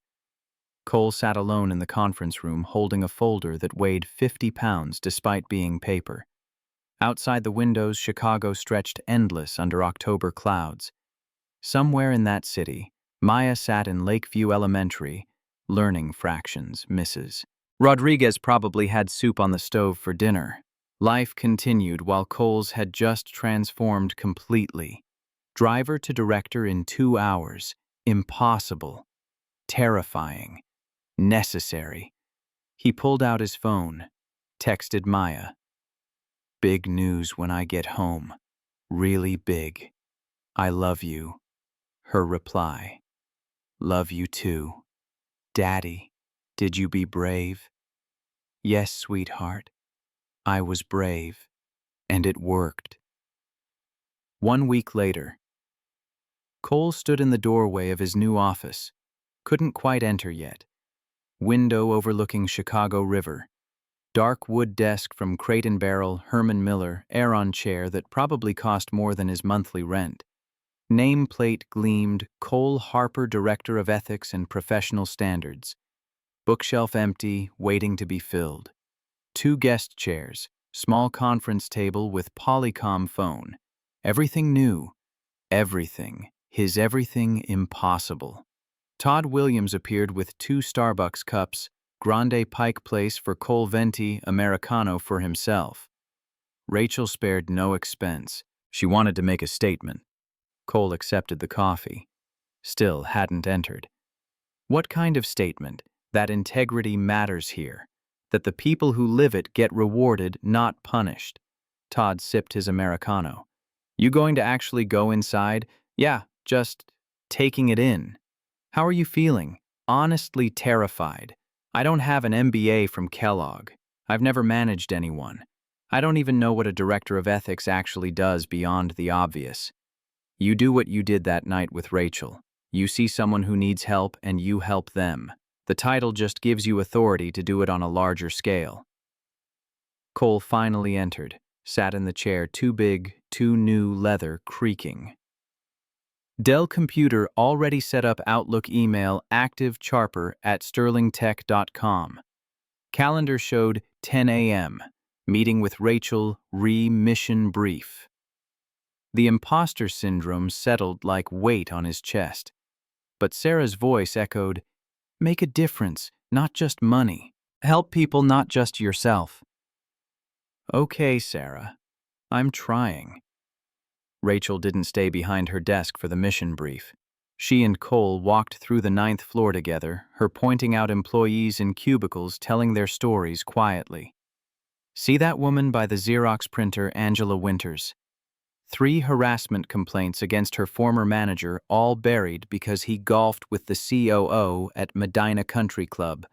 Cole sat alone in the conference room holding a folder that weighed 50 pounds despite being paper. Outside the windows, Chicago stretched endless under October clouds. Somewhere in that city, Maya sat in Lakeview Elementary, learning fractions, Mrs. Rodriguez probably had soup on the stove for dinner. Life continued while Cole's had just transformed completely. Driver to director in 2 hours. Impossible. Terrifying. Necessary. He pulled out his phone, texted Maya. Big news when I get home. Really big. I love you. Her reply. Love you too. Daddy, did you be brave? Yes, sweetheart. I was brave. And it worked. 1 week later. Cole stood in the doorway of his new office. Couldn't quite enter yet. Window overlooking Chicago River. Dark wood desk from Crate and Barrel, Herman Miller, Aeron chair that probably cost more than his monthly rent. Nameplate gleamed, Cole Harper, Director of Ethics and Professional Standards. Bookshelf empty, waiting to be filled. 2 guest chairs, small conference table with Polycom phone. Everything new. Everything. His everything impossible. Todd Williams appeared with 2 Starbucks cups, Grande Pike Place for Cole, Venti, Americano for himself. Rachel spared no expense. She wanted to make a statement. Cole accepted the coffee. Still hadn't entered. What kind of statement? That integrity matters here. That the people who live it get rewarded, not punished. Todd sipped his Americano. You going to actually go inside? Yeah, just taking it in. How are you feeling? Honestly terrified. I don't have an MBA from Kellogg. I've never managed anyone. I don't even know what a director of ethics actually does beyond the obvious. You do what you did that night with Rachel. You see someone who needs help and you help them. The title just gives you authority to do it on a larger scale. Cole finally entered, sat in the chair, too big, too new leather creaking. Dell computer already set up Outlook email active charper at sterlingtech.com. Calendar showed 10 a.m. Meeting with Rachel, mission brief. The imposter syndrome settled like weight on his chest. But Sarah's voice echoed, "Make a difference, not just money. Help people, not just yourself." "Okay, Sarah. I'm trying." Rachel didn't stay behind her desk for the mission brief. She and Cole walked through the 9th floor together, her pointing out employees in cubicles telling their stories quietly. "See that woman by the Xerox printer, Angela Winters? 3 harassment complaints against her former manager, all buried because he golfed with the COO at Medina Country Club."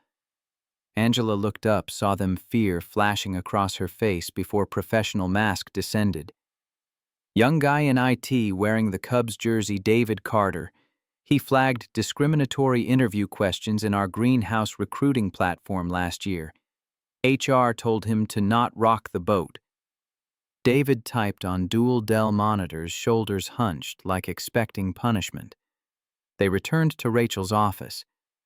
Angela looked up, saw them, fear flashing across her face before professional mask descended. "Young guy in IT wearing the Cubs jersey, David Carter. He flagged discriminatory interview questions in our greenhouse recruiting platform last year. HR told him to not rock the boat." David typed on dual Dell monitors, shoulders hunched, like expecting punishment. They returned to Rachel's office.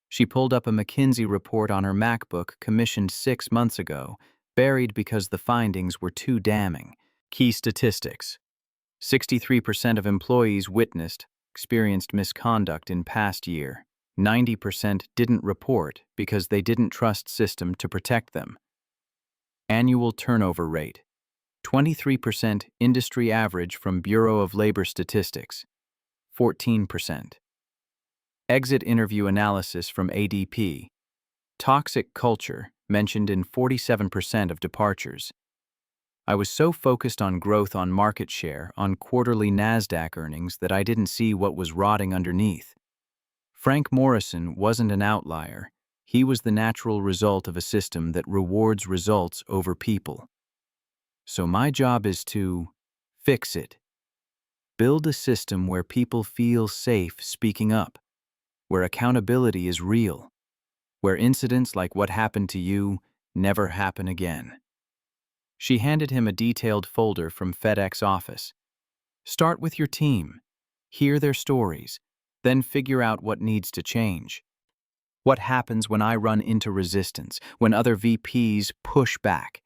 She pulled up a McKinsey report on her MacBook commissioned 6 months ago, buried because the findings were too damning. Key statistics. 63% of employees experienced misconduct in past year. 90% didn't report because they didn't trust system to protect them. Annual turnover rate. 23% industry average from Bureau of Labor Statistics. 14%. Exit interview analysis from ADP. Toxic culture mentioned in 47% of departures. I was so focused on growth, on market share, on quarterly NASDAQ earnings that I didn't see what was rotting underneath. Frank Morrison wasn't an outlier. He was the natural result of a system that rewards results over people. So my job is to fix it. Build a system where people feel safe speaking up, where accountability is real, where incidents like what happened to you never happen again. She handed him a detailed folder from FedEx office. "Start with your team. Hear their stories. Then figure out what needs to change. What happens when I run into resistance, when other VPs push back?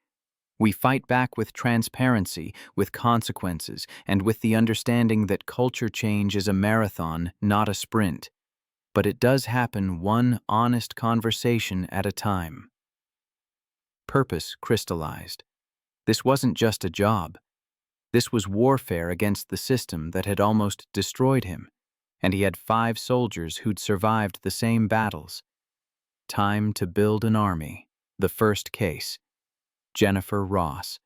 We fight back with transparency, with consequences, and with the understanding that culture change is a marathon, not a sprint. But it does happen one honest conversation at a time." Purpose crystallized. This wasn't just a job. This was warfare against the system that had almost destroyed him, and he had 5 soldiers who'd survived the same battles. Time to build an army. The first case. Jennifer Ross.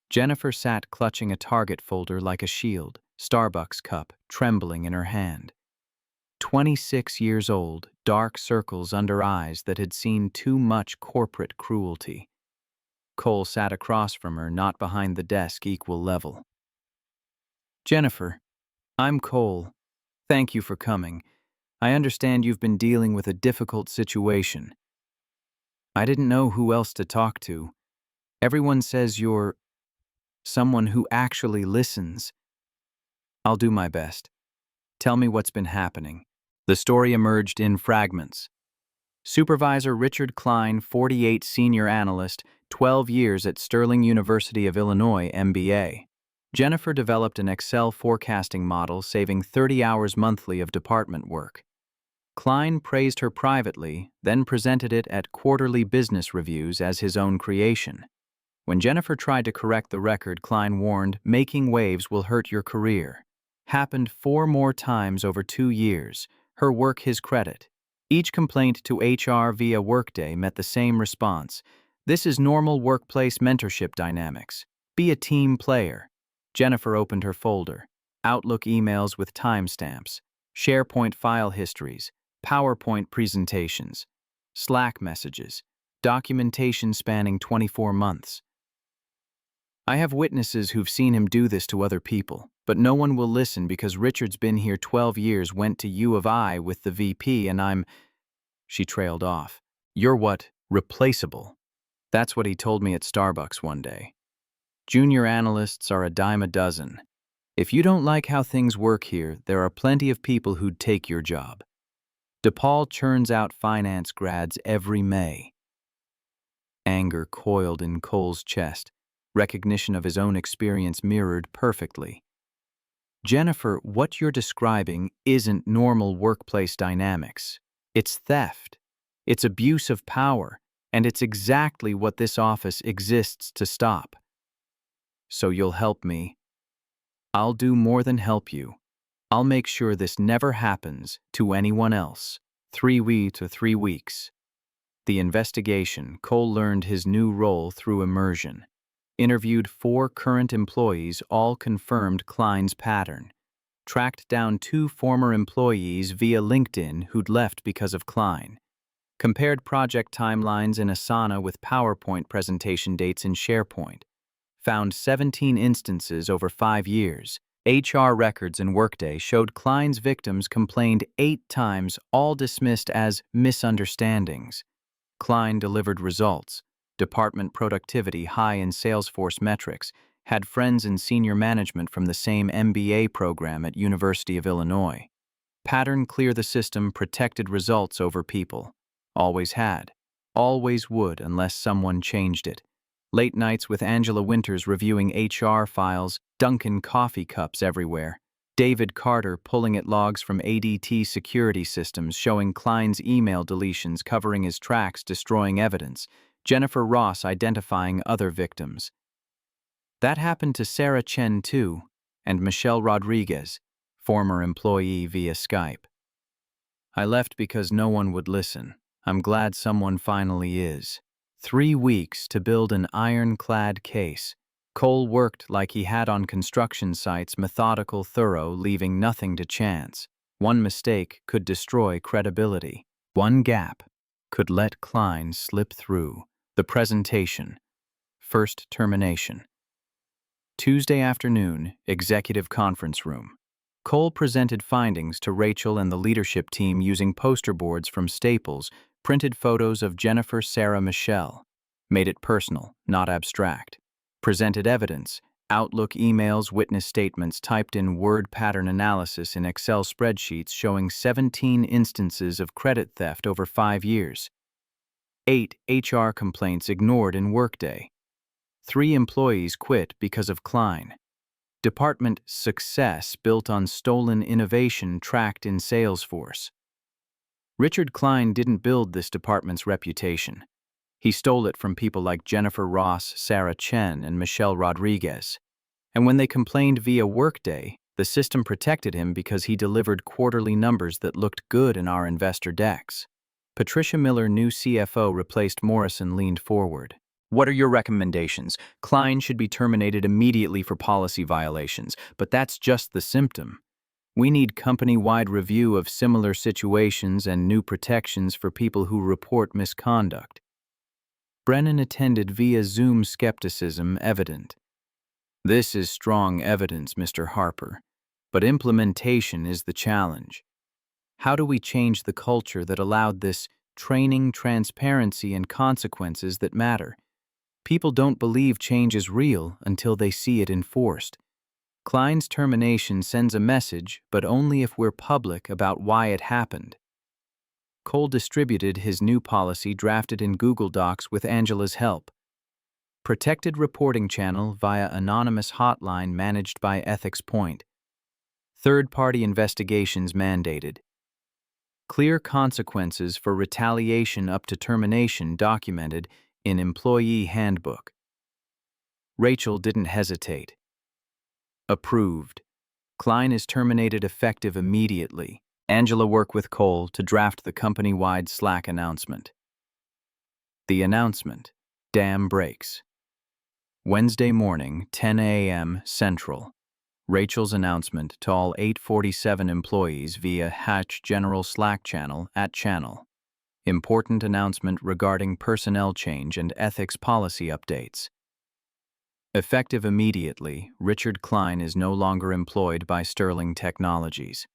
Jennifer sat clutching a Target folder like a shield, Starbucks cup trembling in her hand. 26 years old, dark circles under eyes that had seen too much corporate cruelty. Cole sat across from her, not behind the desk, equal level. "Jennifer, I'm Cole. Thank you for coming. I understand you've been dealing with a difficult situation. I didn't know who else to talk to. Everyone says you're someone who actually listens. I'll do my best. Tell me what's been happening." The story emerged in fragments. Supervisor Richard Klein, 48, senior analyst, 12 years at Sterling University of Illinois, MBA. Jennifer developed an Excel forecasting model, saving 30 hours monthly of department work. Klein praised her privately, then presented it at quarterly business reviews as his own creation. When Jennifer tried to correct the record, Klein warned, "Making waves will hurt your career." Happened 4 more times over 2 years. Her work his credit. Each complaint to HR via Workday met the same response. "This is normal workplace mentorship dynamics. Be a team player." Jennifer opened her folder. Outlook emails with timestamps. SharePoint file histories, PowerPoint presentations, Slack messages, documentation spanning 24 months. I have witnesses who've seen him do this to other people, but no one will listen because Richard's been here 12 years, went to U of I with the VP, and I'm... She trailed off. You're what? Replaceable. That's what he told me at Starbucks one day. Junior analysts are a dime a dozen. If you don't like how things work here, there are plenty of people who'd take your job. DePaul churns out finance grads every May. Anger coiled in Cole's chest. Recognition of his own experience mirrored perfectly. Jennifer, what you're describing isn't normal workplace dynamics. It's theft. It's abuse of power, and it's exactly what this office exists to stop. So you'll help me? I'll do more than help you. I'll make sure this never happens to anyone else. 3 weeks. The investigation, Cole learned his new role through immersion. Interviewed 4 current employees, all confirmed Klein's pattern. Tracked down 2 former employees via LinkedIn who'd left because of Klein. Compared project timelines in Asana with PowerPoint presentation dates in SharePoint. Found 17 instances over 5 years. HR records in Workday showed Klein's victims complained 8 times, all dismissed as misunderstandings. Klein delivered results. Department productivity high in Salesforce metrics, had friends in senior management from the same MBA program at University of Illinois. Pattern clear the system, protected results over people. Always had. Always would unless someone changed it. Late nights with Angela Winters reviewing HR files, Dunkin' coffee cups everywhere. David Carter pulling at logs from ADT security systems showing Klein's email deletions covering his tracks, destroying evidence. Jennifer Ross identifying other victims. That happened to Sarah Chen too, and Michelle Rodriguez, former employee via Skype. I left because no one would listen. I'm glad someone finally is. 3 weeks to build an ironclad case. Cole worked like he had on construction sites, methodical, thorough, leaving nothing to chance. One mistake could destroy credibility. One gap could let Klein slip through. The presentation. First termination. Tuesday afternoon, executive conference room. Cole presented findings to Rachel and the leadership team using poster boards from Staples, printed photos of Jennifer, Sarah, Michelle. Made it personal, not abstract. Presented evidence, Outlook emails, witness statements typed in word pattern analysis in Excel spreadsheets showing 17 instances of credit theft over 5 years. 8 HR complaints ignored in Workday. 3 employees quit because of Klein. Department success built on stolen innovation tracked in Salesforce. Richard Klein didn't build this department's reputation. He stole it from people like Jennifer Ross, Sarah Chen, and Michelle Rodriguez. And when they complained via Workday, the system protected him because he delivered quarterly numbers that looked good in our investor decks. Patricia Miller, new CFO, replaced Morrison, leaned forward. What are your recommendations? Klein should be terminated immediately for policy violations, but that's just the symptom. We need company-wide review of similar situations and new protections for people who report misconduct. Brennan attended via Zoom, skepticism evident. This is strong evidence, Mr. Harper, but implementation is the challenge. How do we change the culture that allowed this training, transparency, and consequences that matter? People don't believe change is real until they see it enforced. Klein's termination sends a message, but only if we're public about why it happened. Cole distributed his new policy drafted in Google Docs with Angela's help. Protected reporting channel via anonymous hotline managed by Ethics Point. Third-party investigations mandated. Clear consequences for retaliation up to termination documented in Employee Handbook. Rachel didn't hesitate. Approved. Klein is terminated effective immediately. Angela worked with Cole to draft the company-wide Slack announcement. The announcement. Dam breaks. Wednesday morning, 10 a.m. Central. Rachel's announcement to all 847 employees via Hatch General Slack channel at channel. Important announcement regarding personnel change and ethics policy updates. Effective immediately, Richard Klein is no longer employed by Sterling Technologies.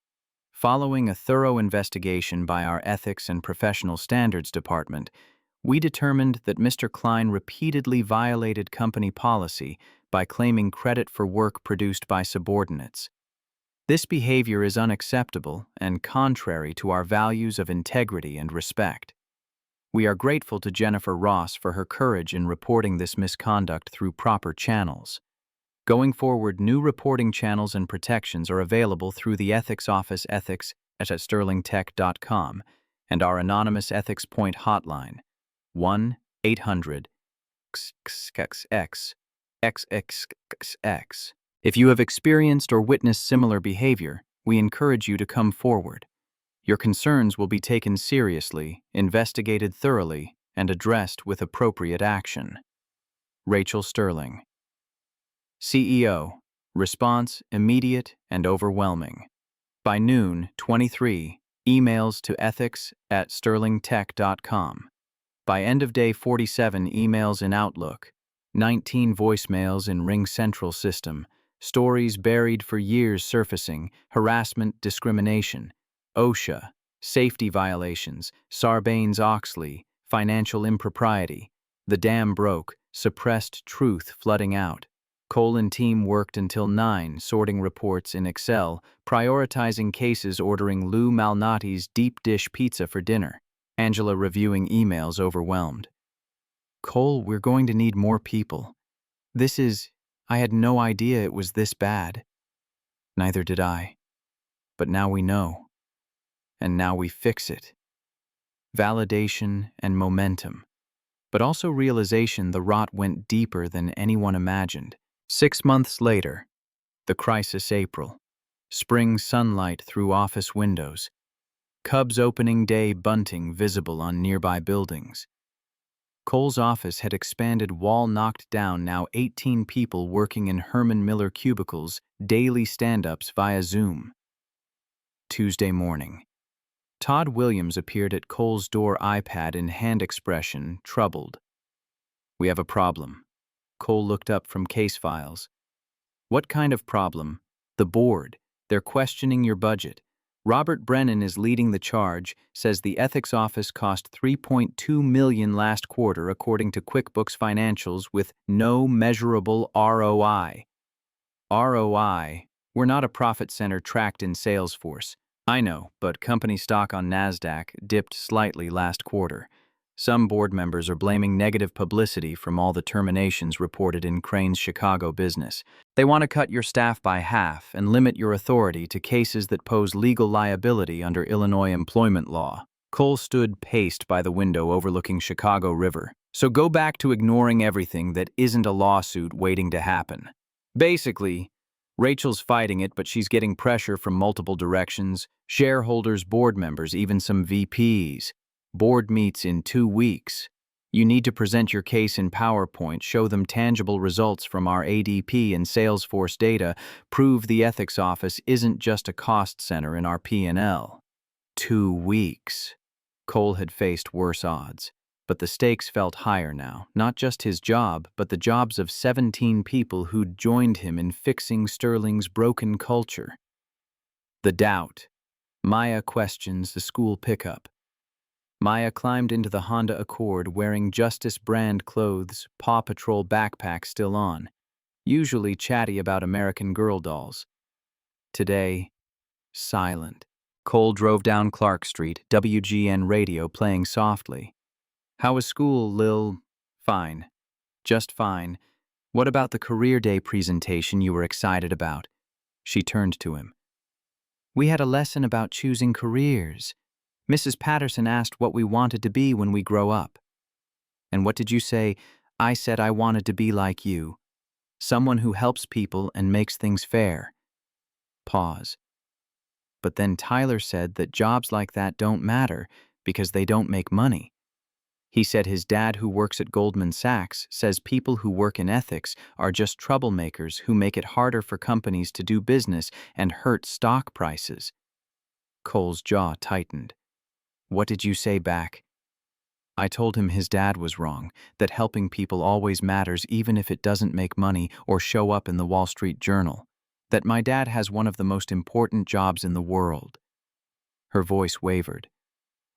Following a thorough investigation by our Ethics and Professional Standards Department, we determined that Mr. Klein repeatedly violated company policy by claiming credit for work produced by subordinates. This behavior is unacceptable and contrary to our values of integrity and respect. We are grateful to Jennifer Ross for her courage in reporting this misconduct through proper channels. Going forward, new reporting channels and protections are available through the Ethics Office ethics@sterlingtech.com and our anonymous Ethics Point hotline, 1-800-XXX. If you have experienced or witnessed similar behavior, we encourage you to come forward. Your concerns will be taken seriously, investigated thoroughly, and addressed with appropriate action. Rachel Sterling. CEO. Response immediate and overwhelming. By noon, 23, emails to ethics@sterlingtech.com. By end of day 47, emails in Outlook. 19 voicemails in Ring Central system. Stories buried for years surfacing, harassment, discrimination. OSHA, safety violations, Sarbanes-Oxley, financial impropriety. The dam broke, suppressed truth flooding out. Cole and team worked until 9, sorting reports in Excel, prioritizing cases, ordering Lou Malnati's deep dish pizza for dinner. Angela reviewing emails, overwhelmed. Cole, we're going to need more people. I had no idea it was this bad. Neither did I. But now we know. And now we fix it. Validation and momentum. But also realization the rot went deeper than anyone imagined. 6 months later, the crisis April. Spring sunlight through office windows. Cubs opening day bunting visible on nearby buildings. Cole's office had expanded, wall knocked down, now 18 people working in Herman Miller cubicles, daily stand-ups via Zoom. Tuesday morning. Todd Williams appeared at Cole's door, iPad in hand, expression troubled. We have a problem. Cole looked up from case files. What kind of problem? The board. They're questioning your budget. Robert Brennan is leading the charge, says the ethics office cost $3.2 million last quarter according to QuickBooks financials with no measurable ROI. ROI? We're not a profit center tracked in Salesforce. I know, but company stock on NASDAQ dipped slightly last quarter. Some board members are blaming negative publicity from all the terminations reported in Crane's Chicago business. They want to cut your staff by half and limit your authority to cases that pose legal liability under Illinois employment law. Cole stood paced by the window overlooking Chicago River. So go back to ignoring everything that isn't a lawsuit waiting to happen. Basically, Rachel's fighting it, but she's getting pressure from multiple directions, shareholders, board members, even some VPs. Board meets in 2 weeks. You need to present your case in PowerPoint, show them tangible results from our ADP and Salesforce data, prove the ethics office isn't just a cost center in our P&L. 2 weeks. Cole had faced worse odds, but the stakes felt higher now, not just his job, but the jobs of 17 people who'd joined him in fixing Sterling's broken culture. The doubt. Maya questions the school pickup. Maya climbed into the Honda Accord wearing Justice brand clothes, Paw Patrol backpack still on, usually chatty about American Girl dolls. Today, silent. Cole drove down Clark Street, WGN radio playing softly. How was school, Lil? Fine. Just fine. What about the career day presentation you were excited about? She turned to him. We had a lesson about choosing careers. Mrs. Patterson asked what we wanted to be when we grow up. And what did you say? I said I wanted to be like you. Someone who helps people and makes things fair. Pause. But then Tyler said that jobs like that don't matter because they don't make money. He said his dad, who works at Goldman Sachs, says people who work in ethics are just troublemakers who make it harder for companies to do business and hurt stock prices. Cole's jaw tightened. What did you say back? I told him his dad was wrong, that helping people always matters even if it doesn't make money or show up in the Wall Street Journal, that my dad has one of the most important jobs in the world. Her voice wavered.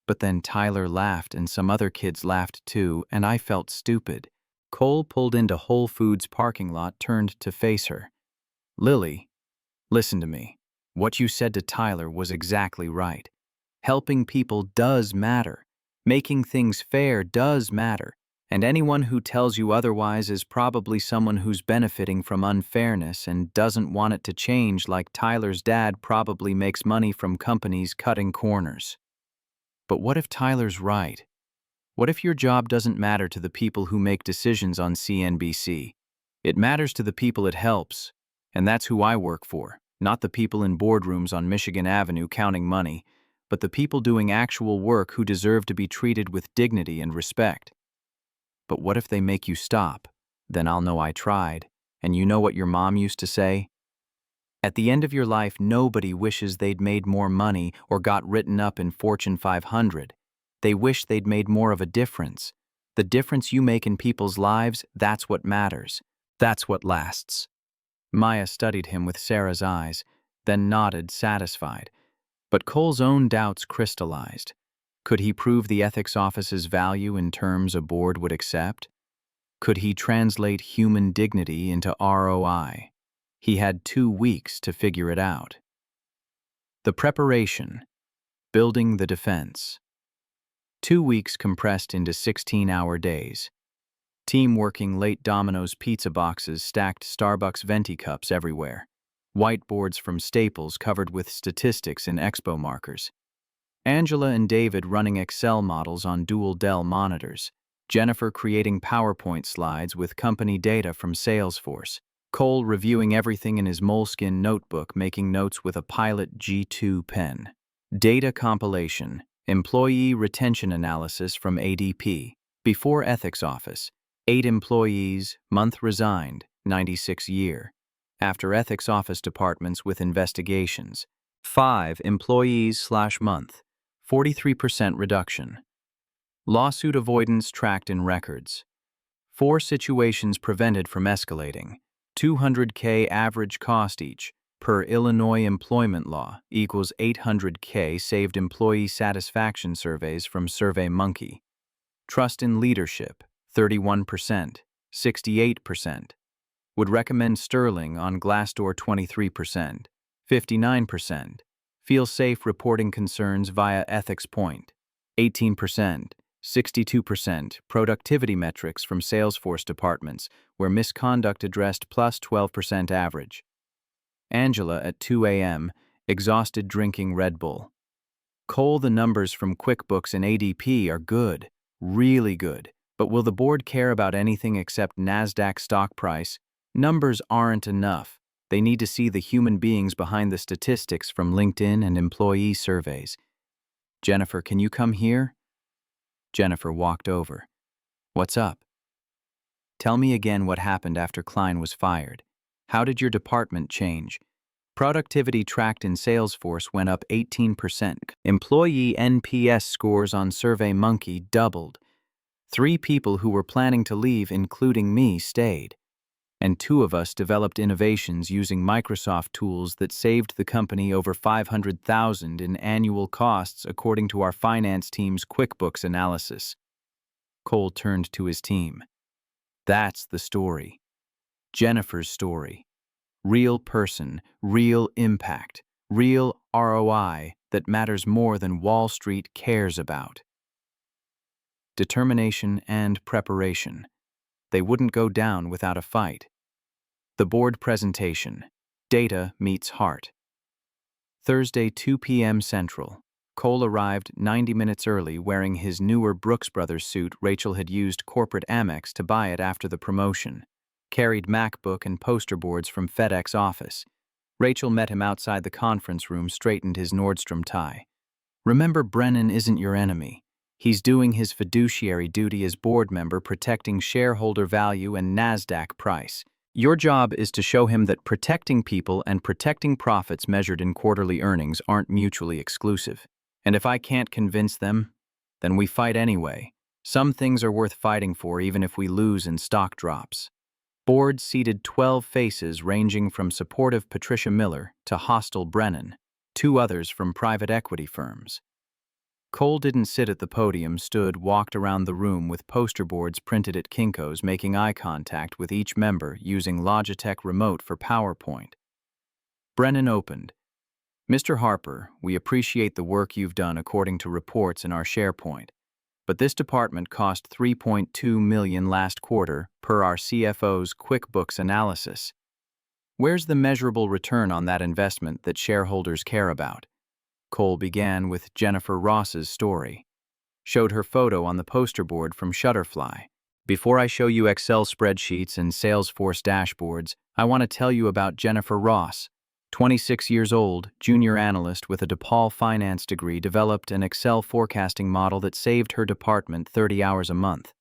But then Tyler laughed and some other kids laughed too, and I felt stupid. Cole pulled into Whole Foods parking lot, turned to face her. Lily, listen to me. What you said to Tyler was exactly right. Helping people does matter. Making things fair does matter. And anyone who tells you otherwise is probably someone who's benefiting from unfairness and doesn't want it to change, like Tyler's dad probably makes money from companies cutting corners. But what if Tyler's right? What if your job doesn't matter to the people who make decisions on CNBC? It matters to the people it helps, and that's who I work for, not the people in boardrooms on Michigan Avenue counting money, but the people doing actual work who deserve to be treated with dignity and respect. But what if they make you stop? Then I'll know I tried, and you know what your mom used to say? At the end of your life, nobody wishes they'd made more money or got written up in Fortune 500. They wish they'd made more of a difference. The difference you make in people's lives, that's what matters. That's what lasts. Maya studied him with Sarah's eyes, then nodded, satisfied. But Cole's own doubts crystallized. Could he prove the ethics office's value in terms a board would accept? Could he translate human dignity into ROI? He had 2 weeks to figure it out. The preparation, building the defense. 2 weeks compressed into 16-hour days. Team working late, Domino's pizza boxes stacked, Starbucks venti cups everywhere. Whiteboards from Staples covered with statistics and expo markers. Angela and David running Excel models on dual Dell monitors. Jennifer creating PowerPoint slides with company data from Salesforce. Cole reviewing everything in his moleskin notebook, making notes with a Pilot G2 pen. Data compilation, employee retention analysis from ADP. Before ethics office, 8 employees, month resigned, 96 year. After ethics office departments with investigations, 5 employees/month, 43% reduction. Lawsuit avoidance tracked in records. 4 situations prevented from escalating. $200K average cost each, per Illinois employment law, equals $800K saved. Employee satisfaction surveys from SurveyMonkey. Trust in leadership, 31%, 68%. Would recommend Sterling on Glassdoor, 23%, 59%. Feel safe reporting concerns via Ethics Point, 18%. 62%. Productivity metrics from Salesforce departments where misconduct addressed, plus 12% average. Angela at 2 a.m., exhausted, drinking Red Bull. Cole, the numbers from QuickBooks and ADP are good, really good, but will the board care about anything except NASDAQ stock price? Numbers aren't enough. They need to see the human beings behind the statistics from LinkedIn and employee surveys. Jennifer, can you come here? Jennifer walked over. What's up? Tell me again what happened after Klein was fired. How did your department change? Productivity tracked in Salesforce went up 18%. Employee NPS scores on SurveyMonkey doubled. 3 people who were planning to leave, including me, stayed. And 2 of us developed innovations using Microsoft tools that saved the company over $500,000 in annual costs, according to our finance team's QuickBooks analysis. Cole turned to his team. That's the story. Jennifer's story. Real person, real impact, real ROI that matters more than Wall Street cares about. Determination and preparation. They wouldn't go down without a fight. The board presentation. Data meets heart. Thursday, 2 p.m. Central. Cole arrived 90 minutes early wearing his newer Brooks Brothers suit. Rachel had used corporate Amex to buy it after the promotion. Carried MacBook and poster boards from FedEx office. Rachel met him outside the conference room, straightened his Nordstrom tie. Remember, Brennan isn't your enemy. He's doing his fiduciary duty as board member, protecting shareholder value and NASDAQ price. Your job is to show him that protecting people and protecting profits measured in quarterly earnings aren't mutually exclusive. And if I can't convince them, then we fight anyway. Some things are worth fighting for even if we lose in stock drops. Board seated 12 faces ranging from supportive Patricia Miller to hostile Brennan, two others from private equity firms. Cole didn't sit at the podium, walked around the room with poster boards printed at Kinko's, making eye contact with each member using Logitech remote for PowerPoint. Brennan opened. Mr. Harper, we appreciate the work you've done according to reports in our SharePoint, but this department cost $3.2 million last quarter per our CFO's QuickBooks analysis. Where's the measurable return on that investment that shareholders care about? Cole began with Jennifer Ross's story. Showed her photo on the poster board from Shutterfly. Before I show you Excel spreadsheets and Salesforce dashboards, I want to tell you about Jennifer Ross. 26 years old, junior analyst with a DePaul finance degree, developed an Excel forecasting model that saved her department 30 hours a month.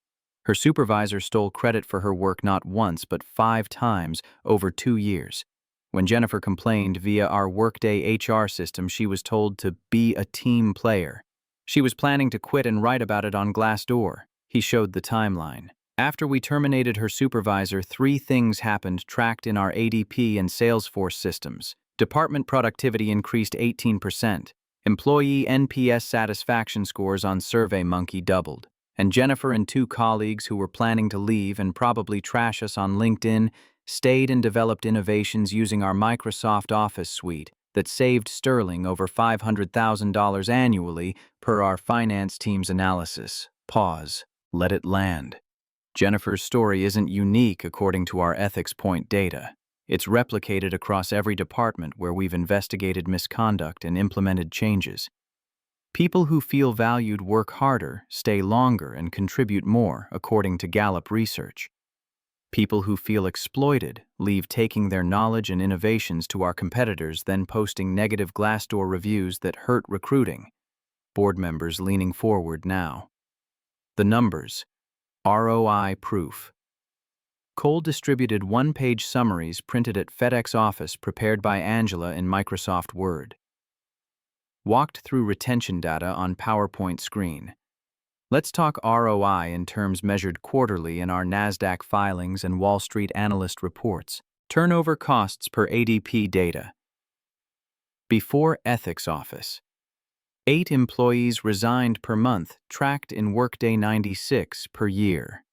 Her supervisor stole credit for her work not once but 5 times over 2 years. When Jennifer complained via our Workday HR system, she was told to be a team player. She was planning to quit and write about it on Glassdoor. He showed the timeline. After we terminated her supervisor, 3 things happened tracked in our ADP and Salesforce systems. Department productivity increased 18%. Employee NPS satisfaction scores on SurveyMonkey doubled. And Jennifer and 2 colleagues who were planning to leave and probably trash us on LinkedIn stayed and developed innovations using our Microsoft Office suite that saved Sterling over $500,000 annually per our finance team's analysis. Pause. Let it land. Jennifer's story isn't unique according to our ethics point data. It's replicated across every department where we've investigated misconduct and implemented changes. People who feel valued work harder, stay longer, and contribute more, according to Gallup research. People who feel exploited leave, taking their knowledge and innovations to our competitors, then posting negative Glassdoor reviews that hurt recruiting. Board members leaning forward now. The numbers. ROI proof. Cole distributed 1-page summaries printed at FedEx office prepared by Angela in Microsoft Word. Walked through retention data on PowerPoint screen. Let's talk ROI in terms measured quarterly in our NASDAQ filings and Wall Street analyst reports. Turnover costs per ADP data. Before ethics office. 8 employees resigned per month, tracked in Workday 96 per year.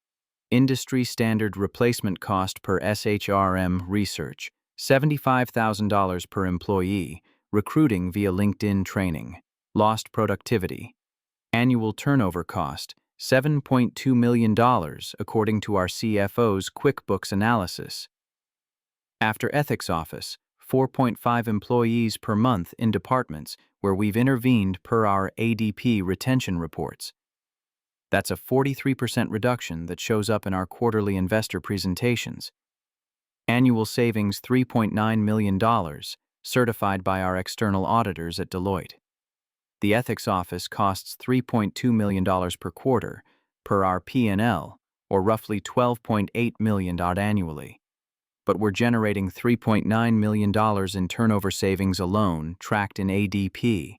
Industry standard replacement cost per SHRM research, $75,000 per employee, recruiting via LinkedIn training. Lost productivity. Annual turnover cost, $7.2 million, according to our CFO's QuickBooks analysis. After ethics office, 4.5 employees per month in departments where we've intervened per our ADP retention reports. That's a 43% reduction that shows up in our quarterly investor presentations. Annual savings $3.9 million, certified by our external auditors at Deloitte. The ethics office costs $3.2 million per quarter, per our P&L, or roughly $12.8 million annually. But we're generating $3.9 million in turnover savings alone, tracked in ADP.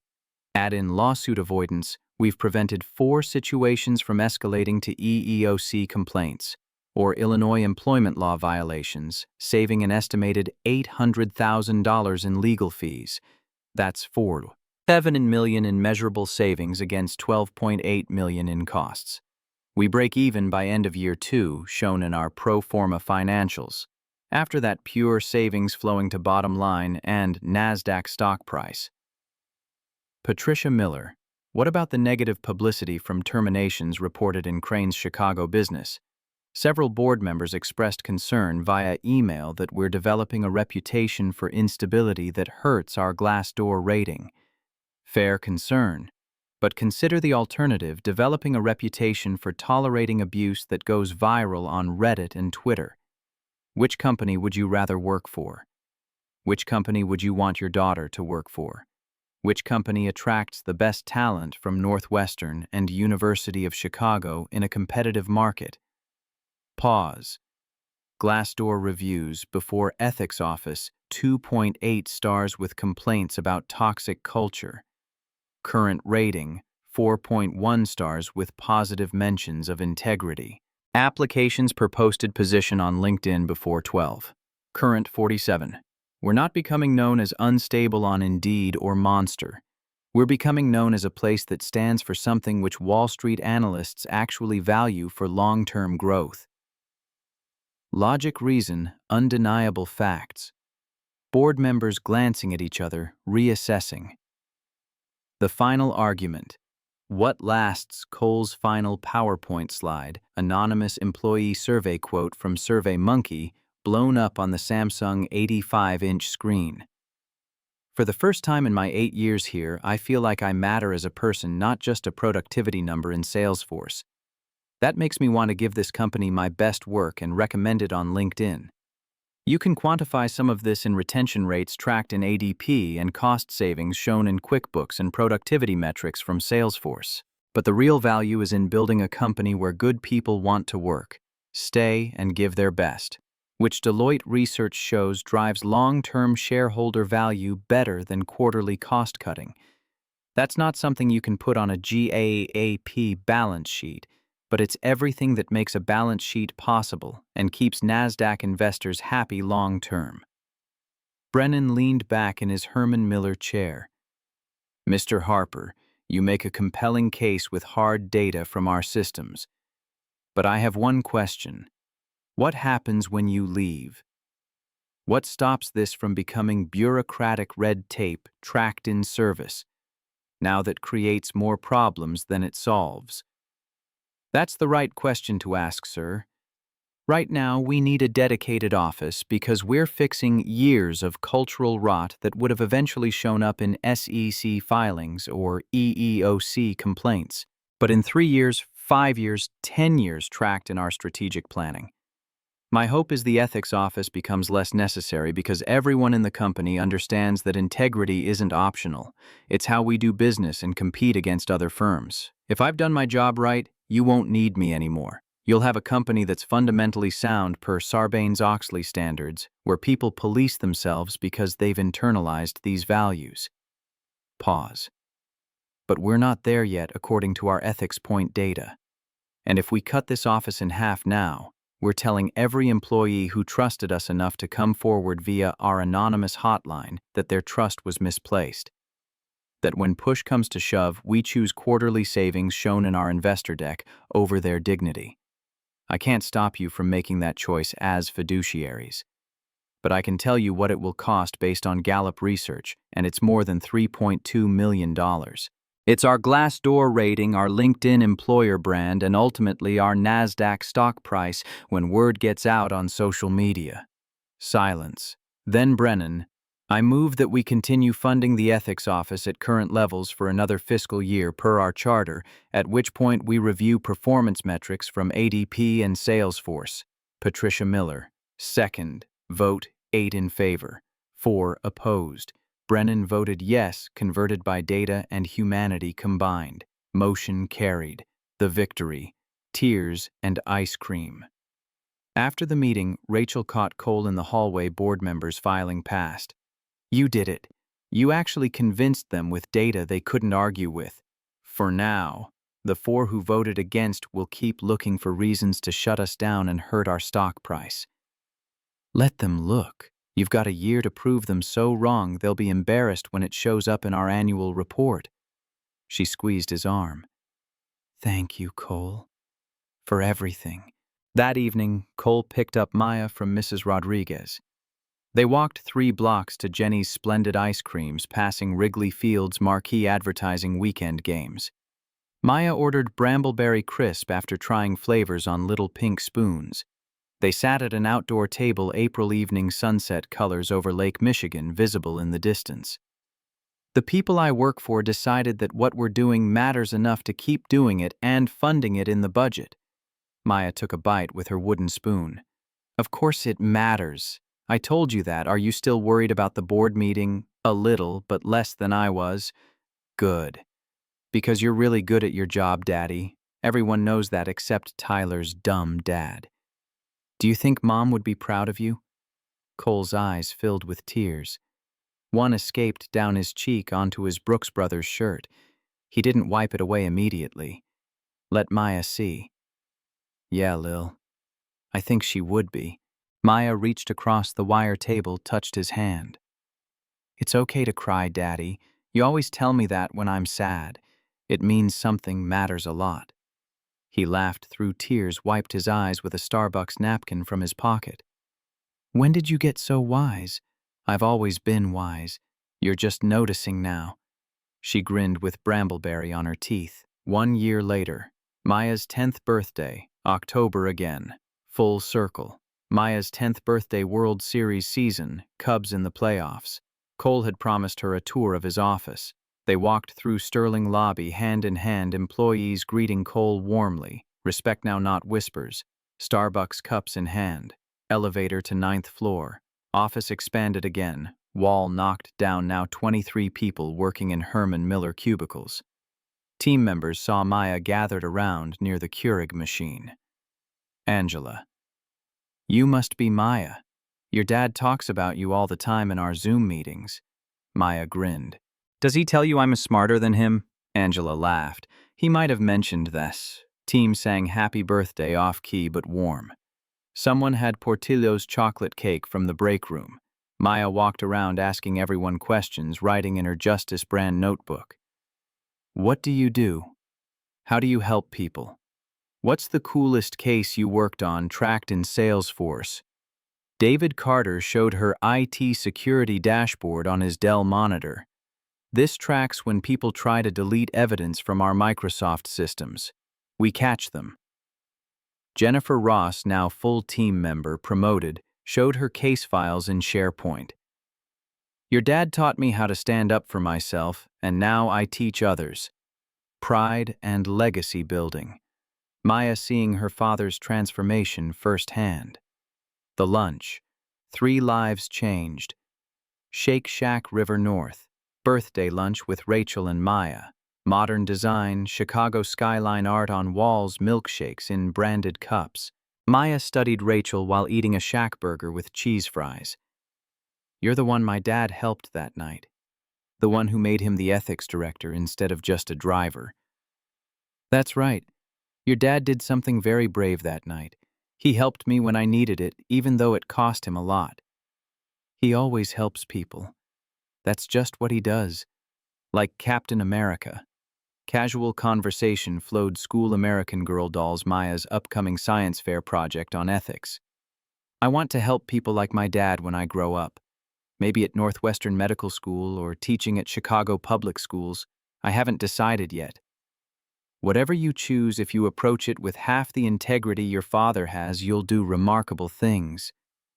Add in lawsuit avoidance, we've prevented 4 situations from escalating to EEOC complaints, or Illinois employment law violations, saving an estimated $800,000 in legal fees. That's $7 million in measurable savings against $12.8 million in costs. We break even by end of year 2, shown in our pro forma financials. After that, pure savings flowing to bottom line and NASDAQ stock price. Patricia Miller. What about the negative publicity from terminations reported in Crane's Chicago business? Several board members expressed concern via email that we're developing a reputation for instability that hurts our Glassdoor rating. Fair concern. But consider the alternative: developing a reputation for tolerating abuse that goes viral on Reddit and Twitter. Which company would you rather work for? Which company would you want your daughter to work for? Which company attracts the best talent from Northwestern and University of Chicago in a competitive market? Pause. Glassdoor reviews before ethics office 2.8 stars with complaints about toxic culture. Current rating 4.1 stars with positive mentions of integrity. Applications per posted position on LinkedIn before 12. Current 47. We're not becoming known as unstable on Indeed or Monster. We're becoming known as a place that stands for something which Wall Street analysts actually value for long-term growth. Logic, reason, undeniable facts. Board members glancing at each other, reassessing. The final argument. What lasts? Cole's final PowerPoint slide, anonymous employee survey quote from SurveyMonkey, blown up on the Samsung 85-inch screen. For the first time in my 8 years here, I feel like I matter as a person, not just a productivity number in Salesforce. That makes me want to give this company my best work and recommend it on LinkedIn. You can quantify some of this in retention rates tracked in ADP and cost savings shown in QuickBooks and productivity metrics from Salesforce. But the real value is in building a company where good people want to work, stay, and give their best, which Deloitte research shows drives long-term shareholder value better than quarterly cost-cutting. That's not something you can put on a GAAP balance sheet, but it's everything that makes a balance sheet possible and keeps NASDAQ investors happy long-term. Brennan leaned back in his Herman Miller chair. Mr. Harper, you make a compelling case with hard data from our systems. But I have one question. What happens when you leave? What stops this from becoming bureaucratic red tape tracked in service, now that creates more problems than it solves? That's the right question to ask, sir. Right now, we need a dedicated office because we're fixing years of cultural rot that would have eventually shown up in SEC filings or EEOC complaints, but in 3 years, 5 years, 10 years tracked in our strategic planning. My hope is the ethics office becomes less necessary because everyone in the company understands that integrity isn't optional. It's how we do business and compete against other firms. If I've done my job right, you won't need me anymore. You'll have a company that's fundamentally sound per Sarbanes-Oxley standards, where people police themselves because they've internalized these values. Pause. But we're not there yet according to our ethics point data. And if we cut this office in half now, we're telling every employee who trusted us enough to come forward via our anonymous hotline that their trust was misplaced. That when push comes to shove, we choose quarterly savings shown in our investor deck over their dignity. I can't stop you from making that choice as fiduciaries. But I can tell you what it will cost based on Gallup research, and it's more than $3.2 million. It's our Glassdoor rating, our LinkedIn employer brand, and ultimately our NASDAQ stock price when word gets out on social media. Silence. Then Brennan, I move that we continue funding the ethics office at current levels for another fiscal year per our charter, at which point we review performance metrics from ADP and Salesforce. Patricia Miller. Second. Vote 8 in favor. 4 opposed. Brennan voted yes, converted by data and humanity combined. Motion carried. The victory. Tears and ice cream. After the meeting, Rachel caught Cole in the hallway, board members filing past. You did it. You actually convinced them with data they couldn't argue with. For now, the 4 who voted against will keep looking for reasons to shut us down and hurt our stock price. Let them look. You've got a year to prove them so wrong they'll be embarrassed when it shows up in our annual report. She squeezed his arm. Thank you, Cole, for everything. That evening, Cole picked up Maya from Mrs. Rodriguez. They walked 3 blocks to Jenny's Splendid Ice Creams, passing Wrigley Field's marquee advertising weekend games. Maya ordered Brambleberry Crisp after trying flavors on little pink spoons. They sat at an outdoor table, April evening sunset colors over Lake Michigan visible in the distance. The people I work for decided that what we're doing matters enough to keep doing it and funding it in the budget. Maya took a bite with her wooden spoon. Of course it matters. I told you that. Are you still worried about the board meeting? A little, but less than I was. Good. Because you're really good at your job, Daddy. Everyone knows that except Tyler's dumb dad. Do you think Mom would be proud of you? Cole's eyes filled with tears. One escaped down his cheek onto his Brooks Brothers shirt. He didn't wipe it away immediately. Let Maya see. Yeah, Lil. I think she would be. Maya reached across the wire table, touched his hand. It's okay to cry, Daddy. You always tell me that when I'm sad. It means something matters a lot. He laughed through tears, wiped his eyes with a Starbucks napkin from his pocket. When did you get so wise? I've always been wise. You're just noticing now. She grinned with brambleberry on her teeth. 1 year later, Maya's 10th birthday, October again. Full circle. Maya's 10th birthday World Series season, Cubs in the playoffs. Cole had promised her a tour of his office. They walked through Sterling lobby, hand in hand, employees greeting Cole warmly. Respect now, not whispers. Starbucks cups in hand. Elevator to 9th floor. Office expanded again. Wall knocked down, now 23 people working in Herman Miller cubicles. Team members saw Maya gathered around near the Keurig machine. Angela. You must be Maya. Your dad talks about you all the time in our Zoom meetings. Maya grinned. Does he tell you I'm smarter than him? Angela laughed. He might have mentioned this. Team sang happy birthday off-key but warm. Someone had Portillo's chocolate cake from the break room. Maya walked around asking everyone questions, writing in her Justice brand notebook. What do you do? How do you help people? What's the coolest case you worked on, tracked in Salesforce? David Carter showed her IT security dashboard on his Dell monitor. This tracks when people try to delete evidence from our Microsoft systems. We catch them. Jennifer Ross, now full team member, promoted, showed her case files in SharePoint. Your dad taught me how to stand up for myself, and now I teach others. Pride and legacy building. Maya seeing her father's transformation firsthand. The lunch. 3 lives changed. Shake Shack River North. Birthday lunch with Rachel and Maya. Modern design, Chicago skyline art on walls, milkshakes in branded cups. Maya studied Rachel while eating a Shack burger with cheese fries. You're the one my dad helped that night. The one who made him the ethics director instead of just a driver. That's right. Your dad did something very brave that night. He helped me when I needed it, even though it cost him a lot. He always helps people. That's just what he does. Like Captain America. Casual conversation flowed School American Girl dolls Maya's upcoming science fair project on ethics. I want to help people like my dad when I grow up. Maybe at Northwestern Medical School or teaching at Chicago Public Schools. I haven't decided yet. Whatever you choose, if you approach it with half the integrity your father has, you'll do remarkable things.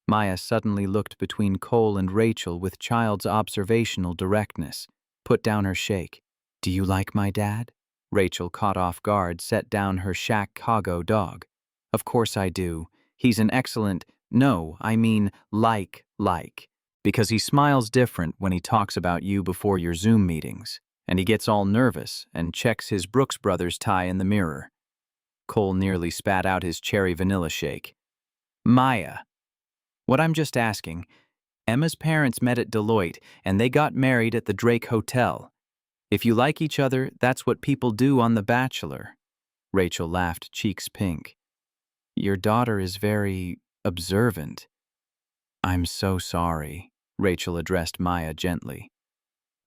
Maya suddenly looked between Cole and Rachel with child's observational directness. Put down her shake. Do you like my dad? Rachel, caught off guard, set down her Chicago dog. Of course I do. He's an excellent, no, I mean like, because he smiles different when he talks about you before your Zoom meetings, and he gets all nervous and checks his Brooks Brothers tie in the mirror. Cole nearly spat out his cherry vanilla shake. Maya. What I'm just asking, Emma's parents met at Deloitte, and they got married at the Drake Hotel. If you like each other, that's what people do on The Bachelor. Rachel laughed, cheeks pink. Your daughter is very observant. I'm so sorry, Rachel addressed Maya gently.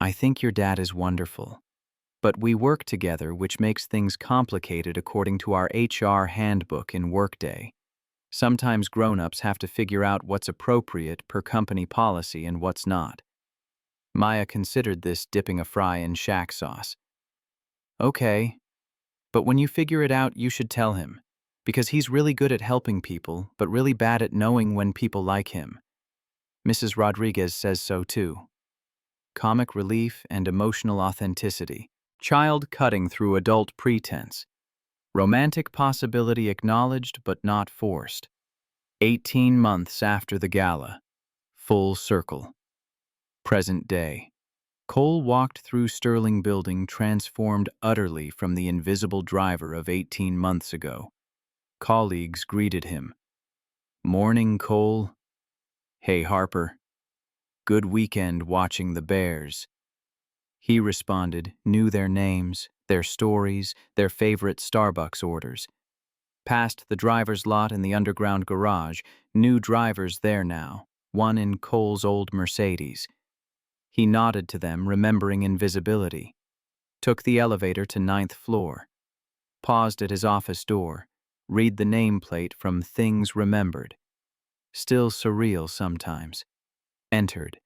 I think your dad is wonderful. But we work together, which makes things complicated according to our HR handbook in Workday. Sometimes grown-ups have to figure out what's appropriate per company policy and what's not. Maya considered this, dipping a fry in shack sauce. Okay, but when you figure it out, you should tell him, because he's really good at helping people, but really bad at knowing when people like him. Mrs. Rodriguez says so too. Comic relief and emotional authenticity. Child cutting through adult pretense. Romantic possibility acknowledged but not forced. 18 months after the gala. Full circle. Present day. Cole walked through Sterling Building transformed utterly from the invisible driver of 18 months ago. Colleagues greeted him. "Morning, Cole." "Hey, Harper. Good weekend watching the Bears." He responded, knew their names, their stories, their favorite Starbucks orders. Past the driver's lot in the underground garage, new drivers there now, one in Cole's old Mercedes. He nodded to them, remembering invisibility. Took the elevator to 9th floor. Paused at his office door. Read the nameplate from Things Remembered. Still surreal sometimes. Entered.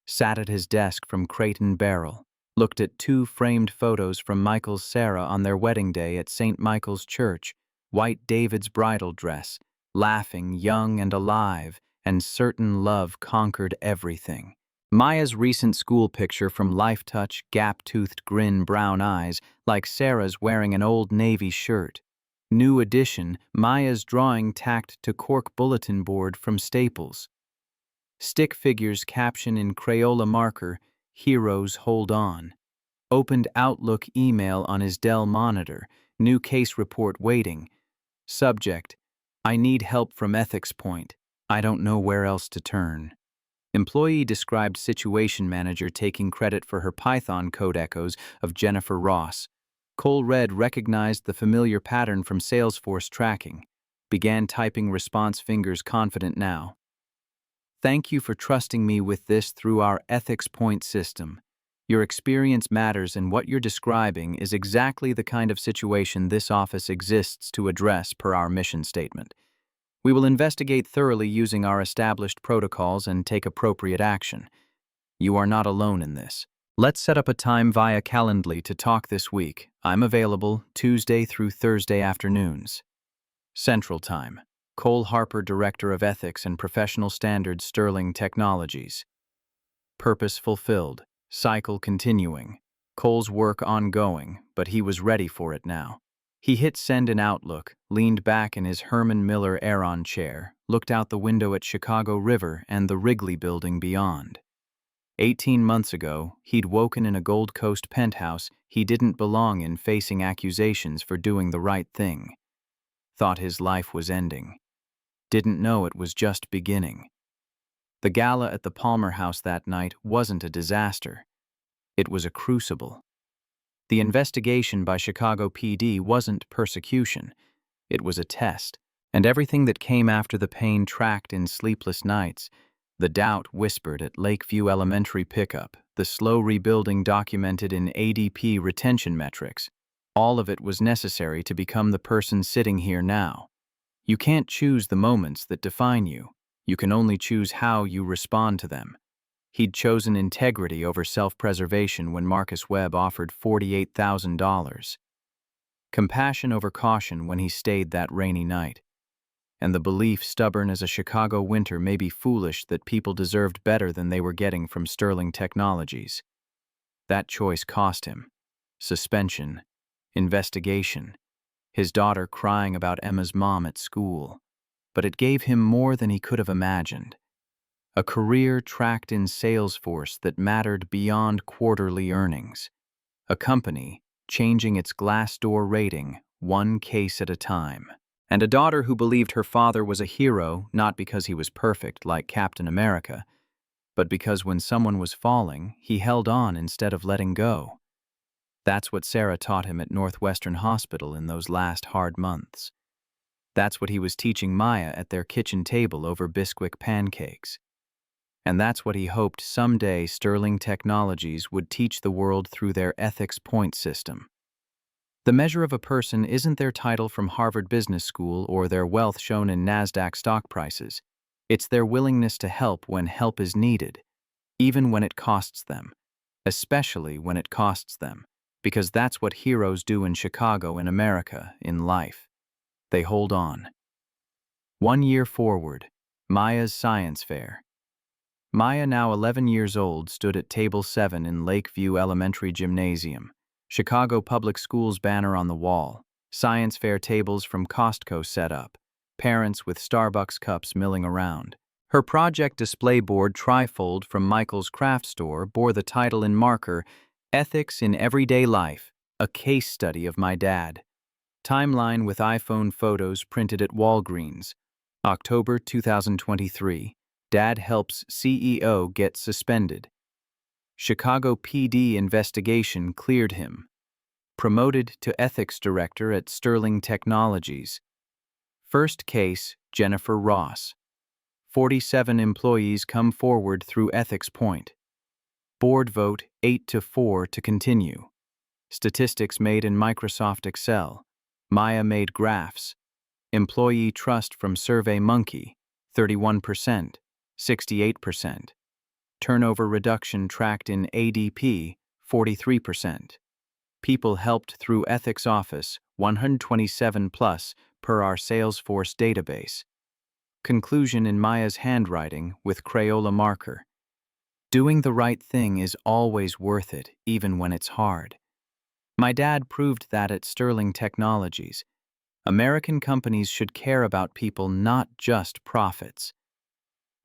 Sat at his desk from Crate and Barrel. Looked at 2 framed photos from Michael's Sarah on their wedding day at St. Michael's Church. White David's bridal dress. Laughing, young and alive, and certain love conquered everything. Maya's recent school picture from Life Touch, gap-toothed grin, brown eyes, like Sarah's wearing an old navy shirt. New edition, Maya's drawing tacked to cork bulletin board from Staples. Stick figures caption in Crayola marker, "Heroes hold on." Opened Outlook email on his Dell monitor, new case report waiting. Subject, "I need help from Ethics Point. I don't know where else to turn." Employee described situation manager taking credit for her Python code echoes of Jennifer Ross. Cole Red recognized the familiar pattern from Salesforce tracking. Began typing response, fingers confident now. "Thank you for trusting me with this through our Ethics Point system. Your experience matters, and what you're describing is exactly the kind of situation this office exists to address per our mission statement. We will investigate thoroughly using our established protocols and take appropriate action. You are not alone in this. Let's set up a time via Calendly to talk this week. I'm available Tuesday through Thursday afternoons. Central Time. Cole Harper, Director of Ethics and Professional Standards, Sterling Technologies. Purpose fulfilled. Cycle continuing. Cole's work ongoing, but he was ready for it now. He hit send in Outlook, leaned back in his Herman Miller Aeron chair, looked out the window at Chicago River and the Wrigley Building beyond. 18 months ago, he'd woken in a Gold Coast penthouse he didn't belong in, facing accusations for doing the right thing. Thought his life was ending. Didn't know it was just beginning. The gala at the Palmer House that night wasn't a disaster. It was a crucible. The investigation by Chicago PD wasn't persecution. It was a test. And everything that came after, the pain tracked in sleepless nights, the doubt whispered at Lakeview Elementary pickup, the slow rebuilding documented in ADP retention metrics, all of it was necessary to become the person sitting here now. You can't choose the moments that define you. You can only choose how you respond to them. He'd chosen integrity over self-preservation when Marcus Webb offered $48,000. Compassion over caution when he stayed that rainy night. And the belief, stubborn as a Chicago winter, may be foolish, that people deserved better than they were getting from Sterling Technologies. That choice cost him. Suspension. Investigation. His daughter crying about Emma's mom at school. But it gave him more than he could have imagined. A career tracked in Salesforce that mattered beyond quarterly earnings. A company changing its Glassdoor rating one case at a time. And a daughter who believed her father was a hero, not because he was perfect like Captain America, but because when someone was falling, he held on instead of letting go. That's what Sarah taught him at Northwestern Hospital in those last hard months. That's what he was teaching Maya at their kitchen table over Bisquick pancakes. And that's what he hoped someday Sterling Technologies would teach the world through their Ethics Point system. The measure of a person isn't their title from Harvard Business School or their wealth shown in NASDAQ stock prices. It's their willingness to help when help is needed, even when it costs them, especially when it costs them, because that's what heroes do in Chicago, in America, in life. They hold on. 1 year forward, Maya's science fair. Maya, now 11 years old, stood at Table 7 in Lakeview Elementary Gymnasium. Chicago Public Schools banner on the wall. Science fair tables from Costco set up. Parents with Starbucks cups milling around. Her project display board trifold from Michael's craft store bore the title in marker, Ethics in Everyday Life, a case study of my dad. Timeline with iPhone photos printed at Walgreens. October 2023. Dad helps CEO get suspended. Chicago PD investigation cleared him. Promoted to ethics director at Sterling Technologies. First case, Jennifer Ross. 47 employees come forward through ethics point. Board vote 8-4 to continue. Statistics made in Microsoft Excel. Maya made graphs. Employee trust from SurveyMonkey, 31%, 68%. Turnover reduction tracked in ADP, 43%. People helped through ethics office, 127 plus per our Salesforce database. Conclusion in Maya's handwriting with Crayola marker. Doing the right thing is always worth it, even when it's hard. My dad proved that at Sterling Technologies. American companies should care about people, not just profits.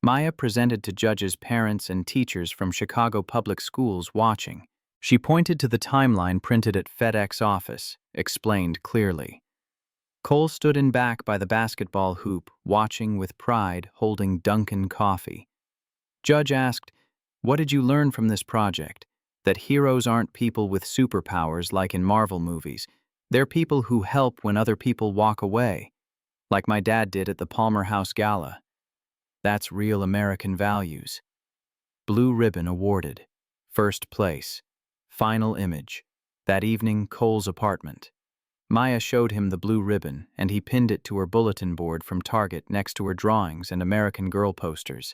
Maya presented to judges, parents, and teachers from Chicago public schools watching. She pointed to the timeline printed at FedEx office, explained clearly. Cole stood in back by the basketball hoop, watching with pride, holding Dunkin' coffee. Judge asked, "What did you learn from this project? That heroes aren't people with superpowers like in Marvel movies. They're people who help when other people walk away, like my dad did at the Palmer House Gala. That's real American values." Blue ribbon awarded. First place. Final image. That evening, Cole's apartment. Maya showed him the blue ribbon, and he pinned it to her bulletin board from Target next to her drawings and American Girl posters.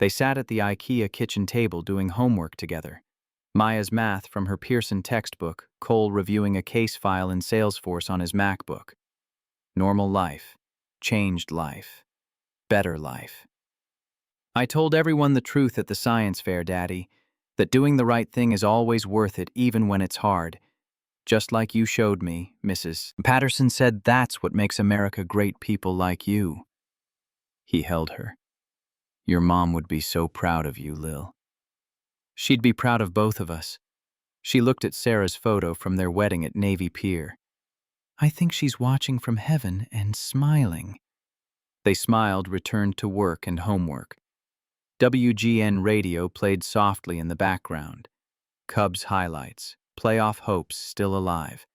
They sat at the IKEA kitchen table doing homework together. Maya's math from her Pearson textbook, Cole reviewing a case file in Salesforce on his MacBook. Normal life. Changed life. Better life. I told everyone the truth at the science fair, Daddy, that doing the right thing is always worth it even when it's hard. Just like you showed me, Mrs. Patterson said that's what makes America great, people like you. He held her. Your mom would be so proud of you, Lil. She'd be proud of both of us. She looked at Sarah's photo from their wedding at Navy Pier. I think she's watching from heaven and smiling. They smiled, returned to work and homework. WGN radio played softly in the background. Cubs highlights. Playoff hopes still alive.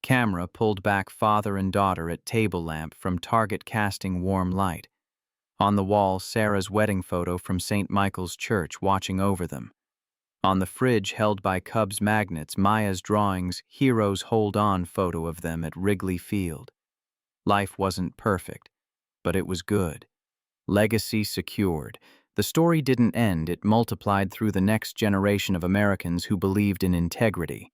Camera pulled back father and daughter at table lamp from Target casting warm light. On the wall, Sarah's wedding photo from St. Michael's Church watching over them. On the fridge held by Cubs magnets, Maya's drawings, Heroes Hold On photo of them at Wrigley Field. Life wasn't perfect, but it was good. Legacy secured. The story didn't end, it multiplied through the next generation of Americans who believed in integrity.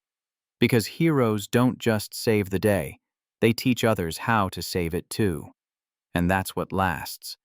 Because heroes don't just save the day, they teach others how to save it too. And that's what lasts.